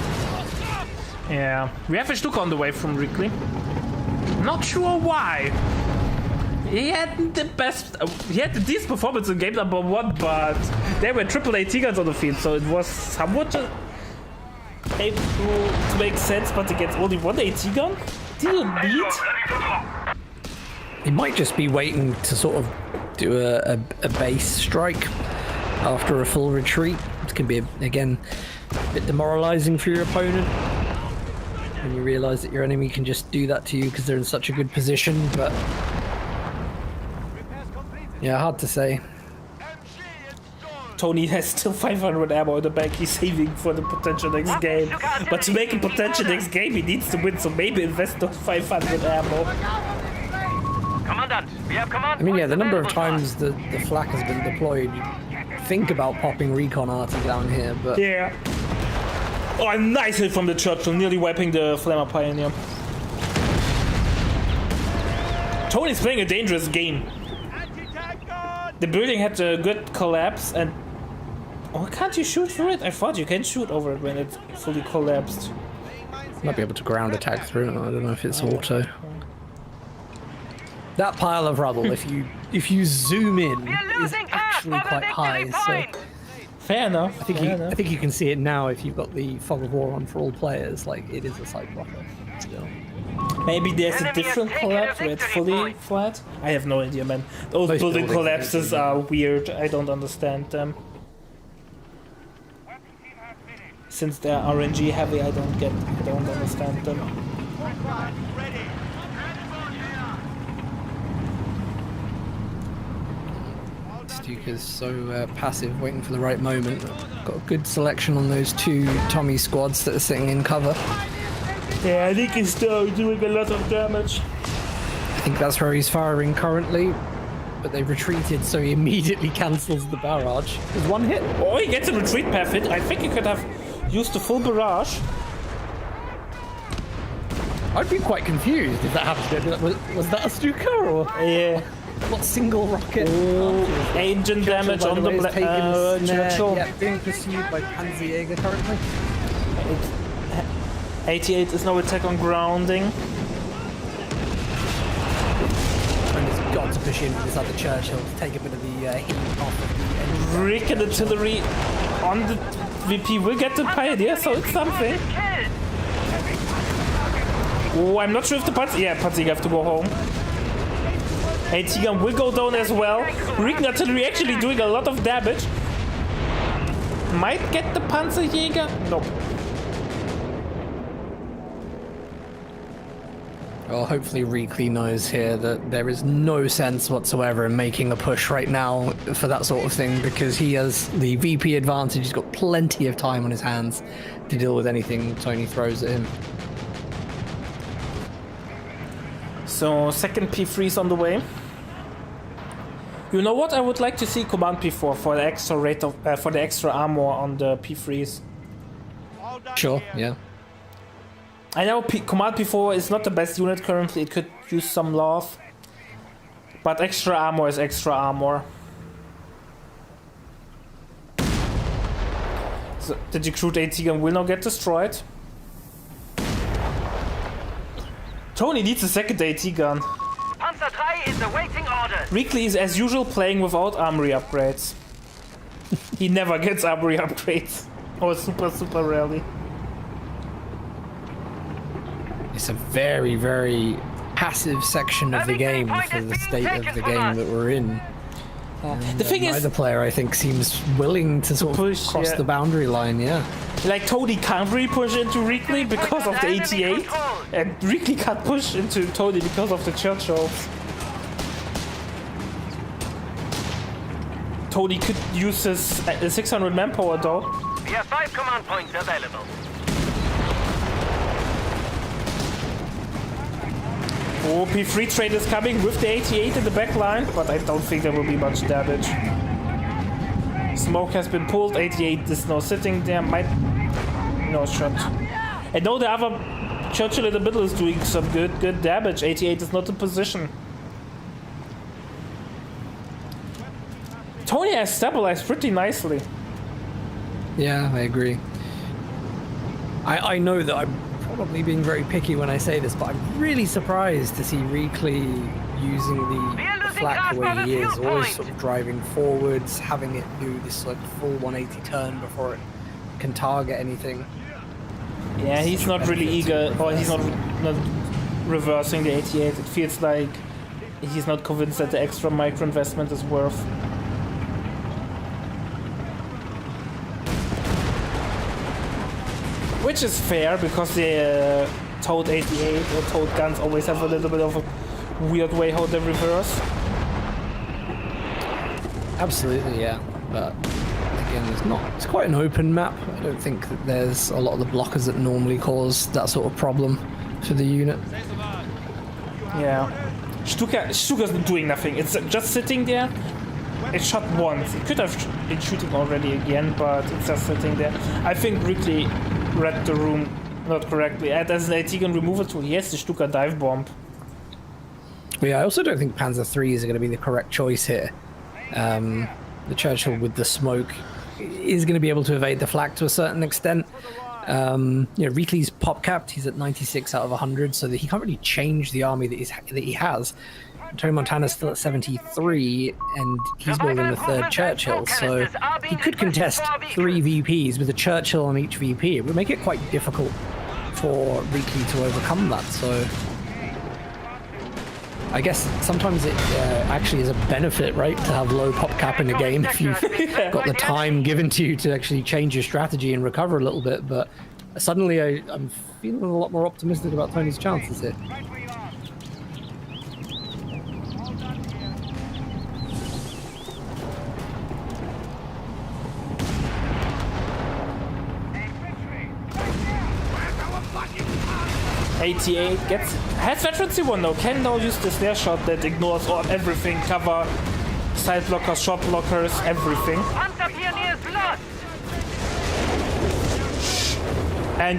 Yeah, we have a Stuka on the way from Reakly. Not sure why. He had the best... he had the decent performance in game number 1, but there were triple AT guns on the field, so it was somewhat able to make sense, but against only 1 AT gun? Didn't need? He might just be waiting to sort of do a base strike after a full retreat. It can be, again, a bit demoralizing for your opponent when you realize that your enemy can just do that to you because they're in such a good position, but yeah, hard to say. Tony has still 500 ammo in the bank he's saving for the potential next game. But to make a potential next game, he needs to win, so maybe invest those 500 ammo. I mean, yeah, the number of times the flak has been deployed, think about popping recon arty down here, but... Yeah. Oh, a nice hit from the Churchill, nearly wiping the Flammer Pioneer. Tony's playing a dangerous game. The building had a good collapse, and Oh, can't you shoot through it? I thought you can shoot over it when it's fully collapsed. Might be able to ground attack through it. I don't know if it's auto. That pile of rubble, if you zoom in, is actually quite high. So Fair enough. I think you can see it now if you've got the fog of war on for all players. Like, it is a side blocker still. Maybe there's a different collapse where it's fully flat. I have no idea, man. Those building collapses are weird. I don't understand them. Since they're RNG heavy, I don't understand them. Stuka's so passive, waiting for the right moment. Got a good selection on those two Tommy squads that are sitting in cover. Yeah, I think he's still doing a lot of damage. I think that's where he's firing currently, but they've retreated, so he immediately cancels the barrage. There's one hit. Oh, he gets a retreat path hit. I think he could have used the full barrage. I'd be quite confused if that happened. Was that a Stuka or? Yeah. What single rocket? Oh, agent damage on the Churchill. Yeah, being pursued by Panzerjäger currently. 88 is no attack on grounding. And it's got to push in with this other Churchill to take a bit of the heat off of the engine. Rick and artillery on the VP will get the Pioneer, so it's something. Oh, I'm not sure if the Panzerjäger have to go home. AT gun will go down as well. Rick and artillery actually doing a lot of damage. Might get the Panzerjäger. Nope. Well, hopefully Reakly knows here that there is no sense whatsoever in making a push right now for that sort of thing, because he has the VP advantage. He's got plenty of time on his hands to deal with anything Tony throws at him. So second P3 is on the way. You know what? I would like to see Command P4 for the extra rate of for the extra armor on the P3s. Sure, yeah. I know Command P4 is not the best unit currently. It could use some love, but extra armor is extra armor. So, did you recruit AT gun will now get destroyed? Tony needs a second AT gun. Panzer 3 is awaiting orders. Reakly is as usual playing without armory upgrades. He never gets armory upgrades. Or super rarely. It's a very, very passive section of the game for the state of the game that we're in. The thing is, neither player, I think, seems willing to sort of cross the boundary line, yeah. Like, Tony can't really push into Reakly because of the 88, and Reakly can't push into Tony because of the Churchills. Tony could use his 600 manpower though. We have 5 command points available. Oh, P3 trade is coming with the 88 in the back line, but I don't think there will be much damage. Smoke has been pulled, 88 is now sitting there, might... No shot. I know the other Churchill in the middle is doing some good damage, 88 is not in position. Tony has stabilized pretty nicely. Yeah, I agree. I know that I'm probably being very picky when I say this, but I'm really surprised to see Reakly using the flak the way he is, always sort of driving forwards, having it do this like full 180 turn before it can target anything. Yeah, he's not really eager, or he's not reversing the 88. It feels like he's not convinced that the extra micro investment is worth. Which is fair, because the towed 88 or towed guns always have a little bit of a weird way how they reverse. Absolutely, yeah. But again, it's quite an open map. I don't think that there's a lot of the blockers that normally cause that sort of problem for the unit. Yeah. Stuka's doing nothing. It's just sitting there. It shot once. It could have been shooting already again, but it's just sitting there. I think Reakly read the room not correctly. As an AT gun removal tool, he has the Stuka dive bomb. Yeah, I also don't think Panzer IIIs are going to be the correct choice here. The Churchill with the smoke is going to be able to evade the flak to a certain extent. Reakly's pop capped. He's at 96 out of 100, so that he can't really change the army that he has. Tonimontana's still at 73, and he's building the third Churchill, so he could contest 3 VPs with a Churchill on each VP. It would make it quite difficult for Reakly to overcome that, so I guess sometimes it actually is a benefit, right, to have low pop cap in a game if you've got the time given to you to actually change your strategy and recover a little bit, but suddenly I'm feeling a lot more optimistic about Tony's chances here. Has veterancy 1 though, can now use the snare shot that ignores all everything, cover, side blockers, shot blockers, everything. Panzer Pioneers lost. And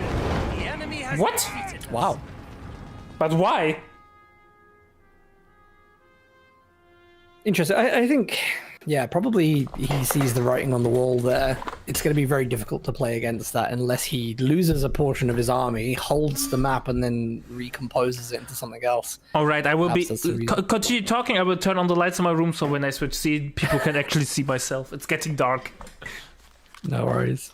what? Wow. But why? Interesting. I think, yeah, probably he sees the writing on the wall there. It's going to be very difficult to play against that unless he loses a portion of his army, holds the map, and then recomposes it into something else. All right, I will continue talking. I will turn on the lights in my room so when I switch scene, people can actually see myself. It's getting dark. No worries.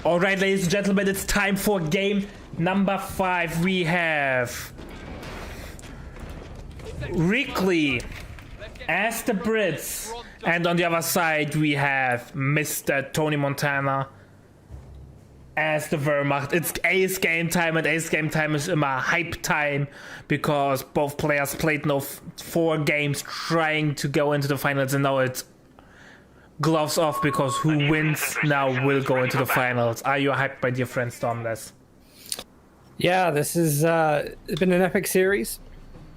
All right, ladies and gentlemen, it's time for game number 5. We have Reakly as the Brits, and on the other side we have Mr. Tonimontana as the Wehrmacht. It's Ace game time, and Ace game time is immer hype time because both players played now 4 games trying to go into the finals, and now it's gloves off because who wins now will go into the finals. Are you hyped, my dear friend Stormless? Yeah, this is it's been an epic series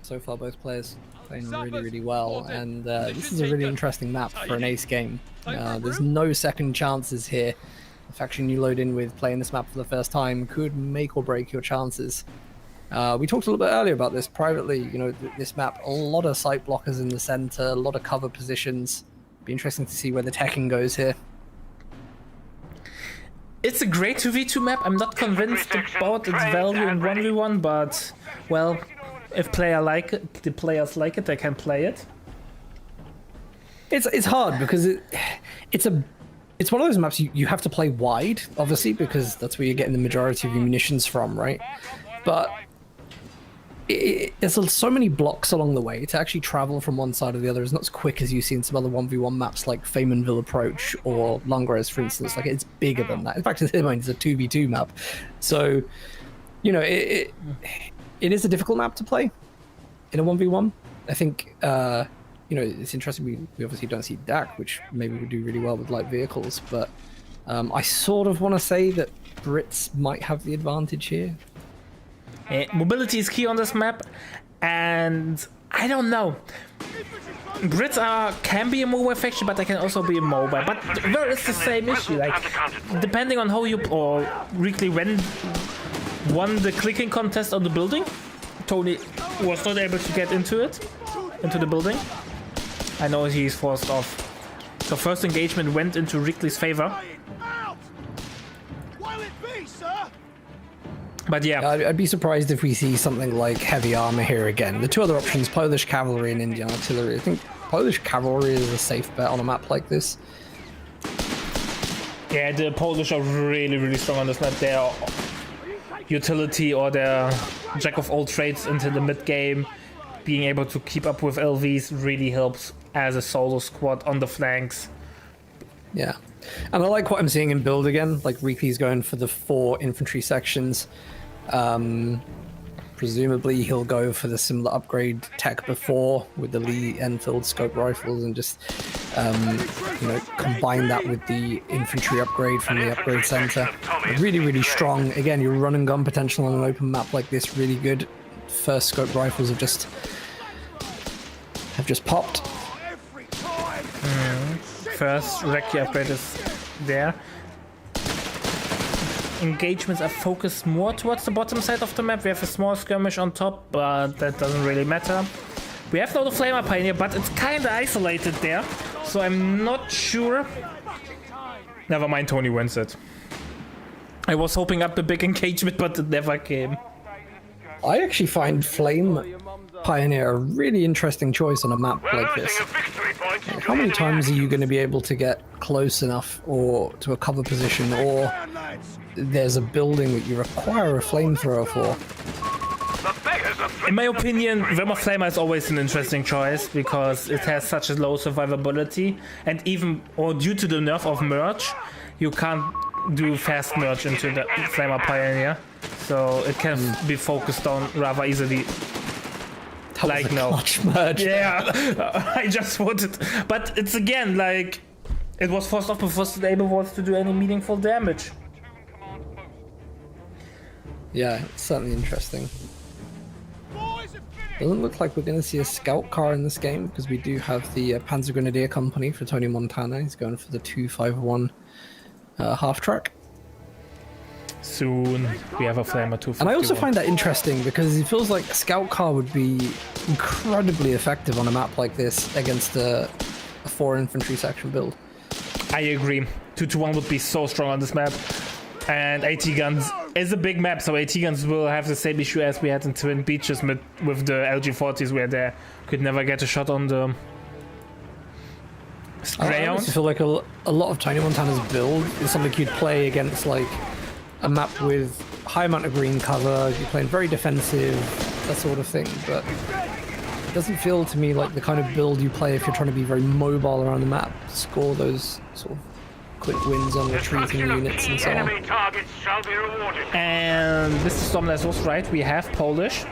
so far. Both players playing really well, and this is a really interesting map for an ace game. There's no second chances here. The faction you load in with playing this map for the first time could make or break your chances. We talked a little bit earlier about this privately. This map, a lot of sight blockers in the center, a lot of cover positions. Be interesting to see where the teching goes here. It's a great 2v2 map. I'm not convinced about its value in 1v1, but well, if the players like it, they can play it. It's hard because it's one of those maps you have to play wide, obviously, because that's where you're getting the majority of your munitions from, right? But there's so many blocks along the way. To actually travel from one side to the other is not as quick as you see in some other 1v1 maps like Feymanville Approach or Langres, for instance. Like, it's bigger than that. In fact, it's a 2v2 map. So, it is a difficult map to play in a 1v1. I think, it's interesting. We obviously don't see DAC, which maybe would do really well with light vehicles, but I sort of want to say that Brits might have the advantage here. Mobility is key on this map, and I don't know. Brits can be a mobile faction, but they can also be immobile. But there is the same issue. Like, depending on how you or Reakly won the clicking contest on the building, Tony was not able to get into the building. I know he's forced off. So first engagement went into Reakly's favor. But yeah, I'd be surprised if we see something like heavy armor here again. The 2 other options, Polish cavalry and Indian artillery. I think Polish cavalry is a safe bet on a map like this. Yeah, the Polish are really strong on this map. Their utility or their jack of all trades into the mid game, being able to keep up with LVs really helps as a solo squad on the flanks. Yeah, and I like what I'm seeing in build again. Like, Reakly's going for the 4 infantry sections. Presumably he'll go for the similar upgrade tech before with the Lee Enfield scope rifles and just combine that with the infantry upgrade from the upgrade center. Really strong. Again, your run and gun potential on an open map like this, really good. First scope rifles have just popped. First Reakly upgrade is there. Engagements are focused more towards the bottom side of the map. We have a small skirmish on top, but that doesn't really matter. We have now the Flamer Pioneer, but it's kind of isolated there, so I'm not sure Never mind, Tony wins it. I was hoping up a big engagement, but it never came. I actually find Flame Pioneer a really interesting choice on a map We're like losing this. a victory point. How many times are you going to be able to get close enough or to a cover position, or there's a building that you require a flamethrower for? The beggars are In my opinion, Rim of Flamer is always an interesting choice because it has such a low survivability, and even or due to the nerf of merge, you can't do fast merge into the Flamer Pioneer, so it can be focused on rather easily. That Like was a no, clutch merge. yeah, I just wanted, but it's again like it was forced off before Stable was to do any meaningful damage. Yeah, it's certainly interesting. Doesn't look like we're going to see a scout car in this game because we do have the Panzer Grenadier Company for Tonimontana. He's going for the 251 half track. Soon we have a Flamer 251. And I also find that interesting because it feels like a scout car would be incredibly effective on a map like this against a 4 infantry section build. I agree. 221 would be so strong on this map. And AT guns is a big map, so AT guns will have the same issue as we had in Twin Beaches with the LG40s, where they could never get a shot on the I honestly feel like a lot of Tonimontana's build is something you'd play against like a map with high amount of green cover, you're playing very defensive, that sort of thing, but it doesn't feel to me like the kind of build you play if you're trying to be very mobile around the map, score those sort of quick wins on retreating units and so on. enemy targets shall be rewarded. And Mr. Stormless was right, we have Polish.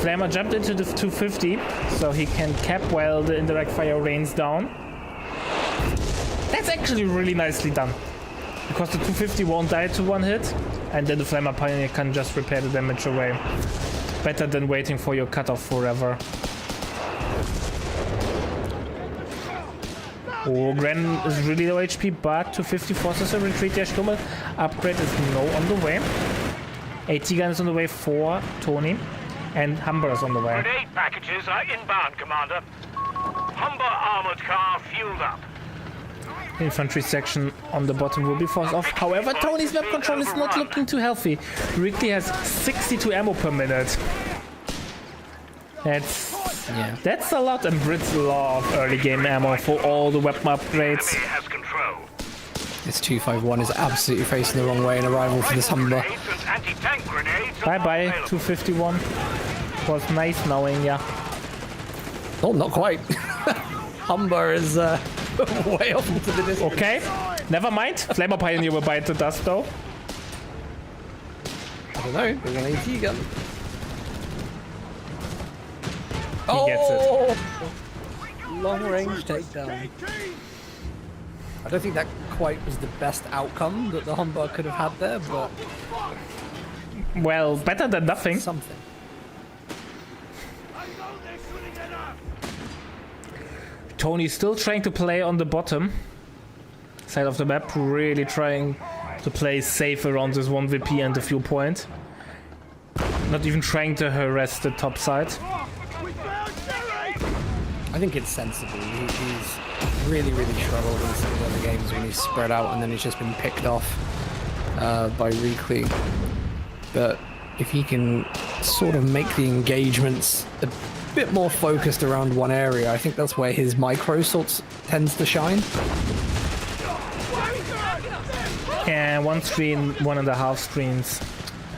Flamer jumped into the 250, so he can cap while the indirect fire rains down. That's actually really nicely done, because the 250 won't die to one hit, and then the Flamer Pioneer can just repair the damage away. Better than waiting for your cutoff forever. Oh, Gren is really low HP, but 250 forces a retreat. Der Stummel upgrade is no on the way. AT gun is on the way for Tony, and Humber is on the way. Grenade packages are inbound, Commander. Humber armored car fueled up. Infantry section on the bottom will be forced off. However, Tony's map control is not looking too healthy. Reakly has 62 ammo per minute. That's a lot, and Brits love early game ammo for all the weapon upgrades. Enemy has control. This 251 is absolutely facing the wrong way in arrival for this Humber. Grenades and anti-tank grenades are Bye bye, available. 251. Was nice knowing ya. Oh, not quite. Humber is way off into the distance. Okay, never mind. Flamer Pioneer will bite the dust though. I don't know, there's an AT gun. He gets it. Long range takedown. I don't think that quite was the best outcome that the Humber could have had there, but Well, better than nothing. something. Tony's still trying to play on the bottom side of the map, really trying to play safe around this 1VP and the fuel point. Not even trying to harass the top side. I think it's sensible. He's really struggled in some of the other games when he's spread out and then he's just been picked off by Reakly. But if he can sort of make the engagements a bit more focused around one area, I think that's where his micro sorts tends to shine. And one screen, 1.5 screens.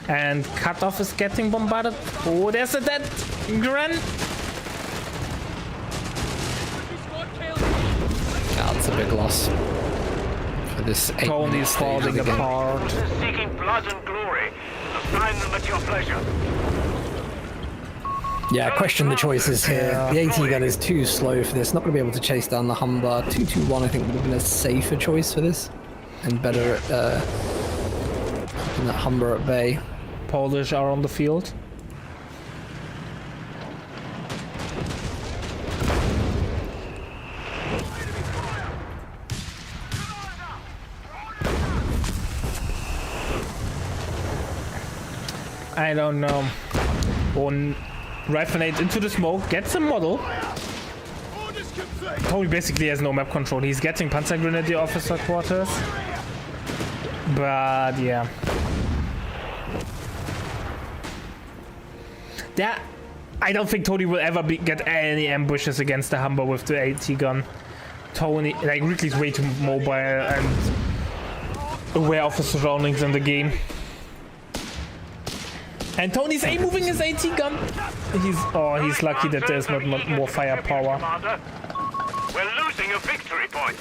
And Cutoff is getting bombarded. Oh, there's a dead Gren. That's a big loss for this 8 Tony's falling apart. Seeking blood and glory. Assign them at your pleasure. Yeah, question the choices here. The AT gun is too slow for this. Not going to be able to chase down the Humber. 221 I think would have been a safer choice for this. And better at keeping that Humber at bay. Polish are on the field. I don't know. One Rifle Nade into the smoke, gets a model. Tony basically has no map control. He's getting Panzer Grenadier officer quarters. But yeah. I don't think Tony will ever get any ambushes against the Humber with the AT gun. Tony, like, Reakly's way too mobile and aware of the surroundings in the game. And Tony's moving his AT gun. He's lucky that there's not more firepower. We're losing a victory point.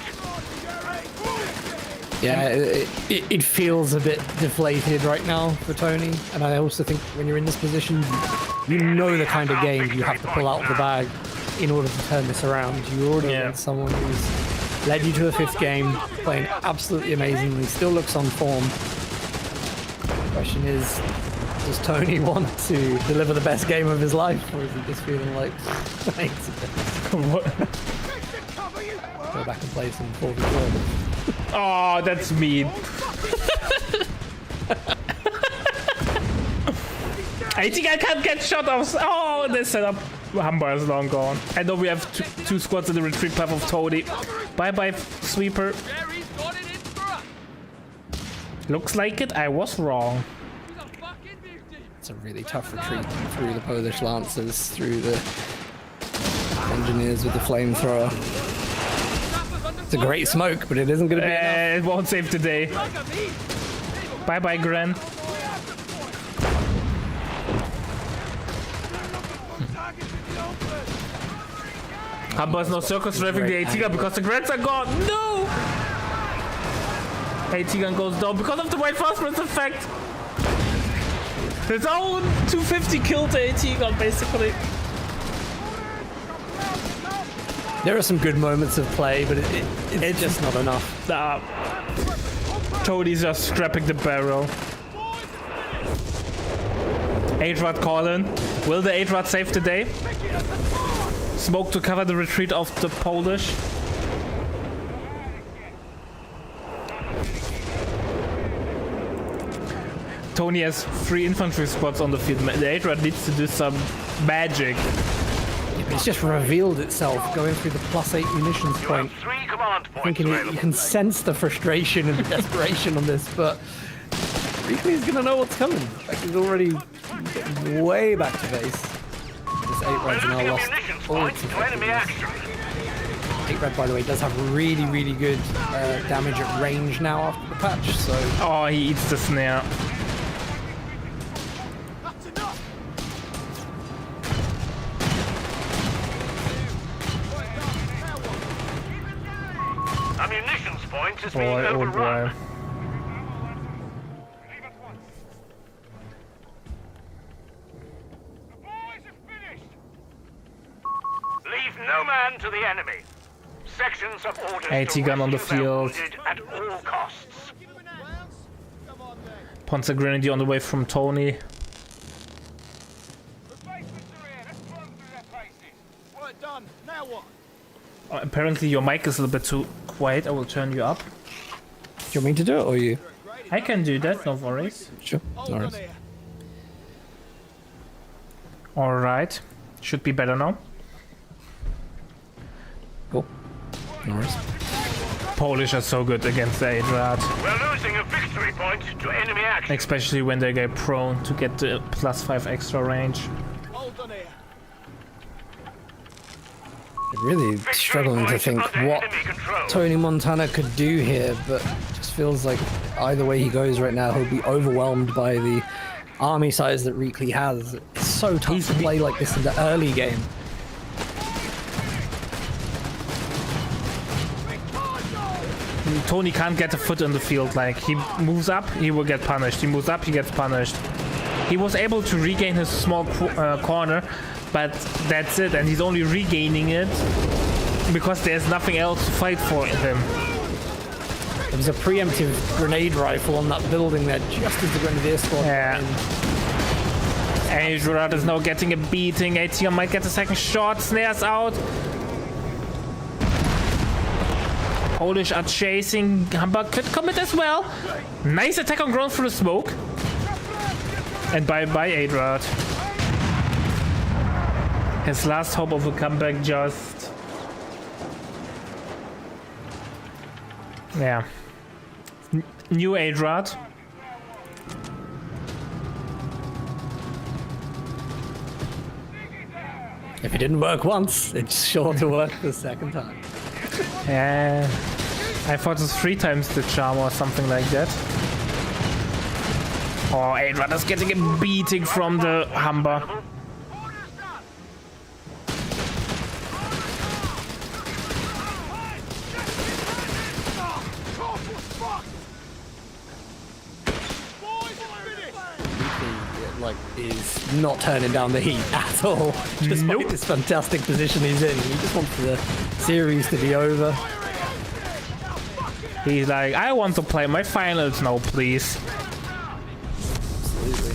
Yeah, it feels a bit deflated right now for Tony. And I also think when you're in this position, you know the kind of game you have to pull out of the bag in order to turn this around. You're already against someone who's led you to a 5th game, playing absolutely amazingly, still looks on form. The question is, does Tony want to deliver the best game of his life, or is he just feeling like, go back and play some 4v4? Oh, that's mean. I think I can't get shot off. Oh, this setup. Humber is long gone. I know we have two squads in the retreat path of Tony. Bye-bye, sweeper. Looks like it. I was wrong. It's a really tough retreat through the Polish Lancers, through the engineers with the flamethrower. It's a great smoke, but it isn't going to be enough. It won't save the day. Bye-bye, Gren. Humber's no circus driving the AT gun because the Grens are gone. No! AT gun goes down because of the white phosphorus effect. His own 250 killed the AT gun, basically. There are some good moments of play, but it's just not enough. Tony's just scrapping the barrel. 8-Rod calling. Will the 8-Rod save the day? Smoke to cover the retreat of the Polish. Tony has 3 infantry spots on the field. The 8-Rod needs to do some magic. It's just revealed itself going through the +8 munitions point. I think you can sense the frustration and the desperation on this, but Reakly's gonna know what's coming. Like, he's already getting way back to base. This 8-Red's now lost all its effectiveness. 8-Red, by the way, does have really, really good damage at range now after the patch, so... Oh, he eats the snare. Ammunitions point is being Boy, oh overrun. boy. Leave no man to the enemy. Sections of orders AT gun on the field. at all costs. Panzer Grenadier on the way from Tony. Work done. Now what? Apparently your mic is a little bit too quiet. I will turn you up. Do you want me to do it, or you? I can do that, no worries. Sure, no worries. Alright. Should be better now. Cool. No worries. Polish are so good against the 8-Rad. We're losing a victory point to enemy action. Especially when they get prone to get the +5 extra range. Hold on here. Really struggling to think what Tonimontana could do here, but it just feels like either way he goes right now, he'll be overwhelmed by the army size that Reakly has. It's so tough to play like this in the early game. Tony can't get a foot in the field. Like, he moves up, he will get punished. He moves up, he gets punished. He was able to regain his small corner, but that's it, and he's only regaining it because there's nothing else to fight for in him. There was a preemptive grenade rifle on that building there just as the Grenadier squad Yeah. And Jurad is now getting a beating. ATM might get a second shot. Snares out. Polish are chasing. Hamburg could commit as well. Nice attack on ground through the smoke. And bye-bye, 8-Rod. His last hope of a comeback just Yeah. New Adrad. If it didn't work once, it's sure to work the second time. Yeah. I thought it was 3 times the charm or something like that. Oh, Adrad is getting a beating from the Humber. Like, is not turning down the heat at all. Despite this fantastic position he's in. He just wants the series to be over. He's like, I want to play my finals now, please. Absolutely.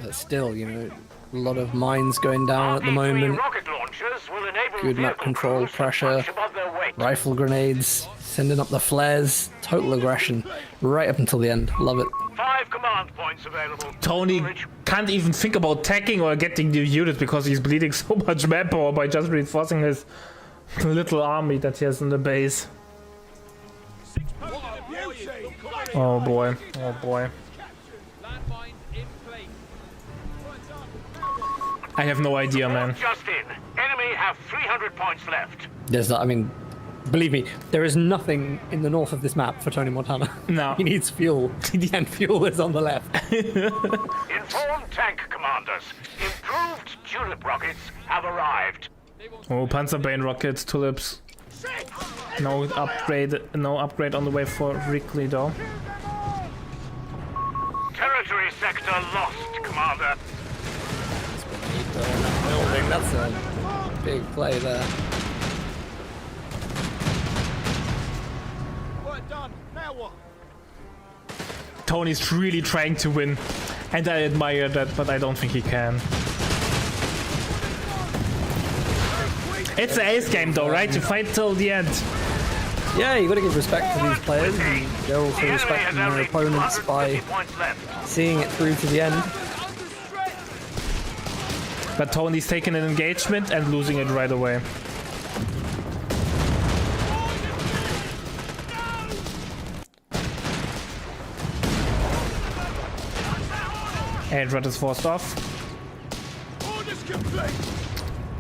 But still, you know, a lot of mines going down at the moment. Good map control, pressure, rifle grenades, sending up the flares, total aggression right up until the end. Love it. 5 command points available. Tony can't even think about tagging or getting new units because he's bleeding so much map power by just reinforcing his little army that he has in the base. Oh boy, oh boy. I have no idea, man. Just in. Enemy have 300 points left. There's that, I mean, believe me, there is nothing in the north of this map for Tonimontana. No. He needs fuel, and fuel is on the left. Inform tank commanders. Improved tulip rockets have arrived. Oh, Panzerbane rockets, tulips. No upgrade on the way for Reakly though. Territory sector lost, Commander. Building, that's a big play there. Work done. Now what? Tony's really trying to win, and I admire that, but I don't think he can. It's an ace game though, right? You fight till the end. Yeah, you got to give respect to these players, and they're also respecting their opponents by seeing it through to the end. But Tony's taking an engagement and losing it right away. Adrad is forced off.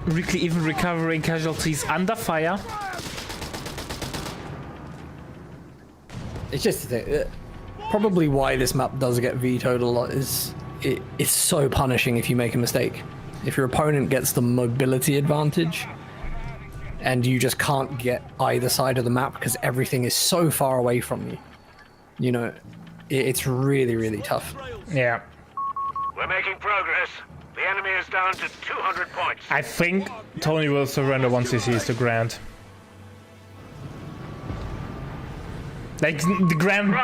Reakly even recovering casualties under fire. It's just probably why this map does get vetoed a lot is it's so punishing if you make a mistake. If your opponent gets the mobility advantage and you just can't get either side of the map because everything is so far away from you, you know, it's really, really tough. Yeah. We're making progress. The enemy is down to 200 points. I think Tony will surrender once he sees the Grand. Like, the Grand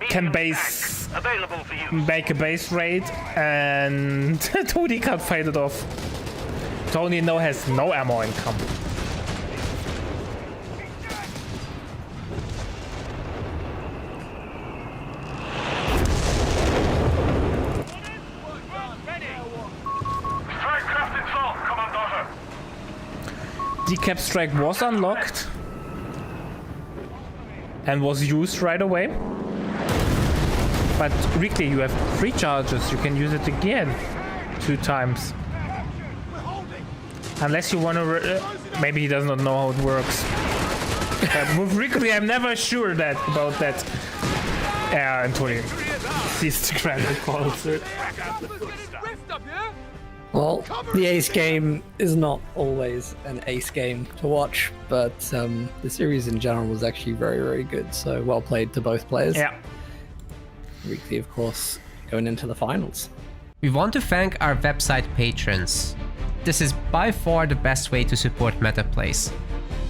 can base... Available for use. Make a base raid, and Tony can't fight it off. Tony now has no ammo income. Strike craft installed, Commander. Decap strike was unlocked and was used right away. But Reakly, you have 3 charges. You can use it again 2 times. Unless you want to... maybe he does not know how it works. With Reakly, I'm never sure about that. Yeah, and Tony sees the Grand and calls it. Well, the ace game is not always an ace game to watch, but the series in general was actually very, very good. So well played to both players. Yeah. Reakly, of course, going into the finals. We want to thank our website patrons. This is by far the best way to support MetaPlays.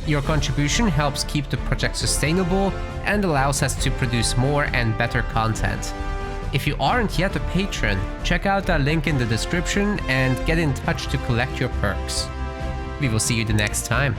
Your contribution helps keep the project sustainable and allows us to produce more and better content. If you aren't yet a patron, check out our link in the description and get in touch to collect your perks. We will see you the next time.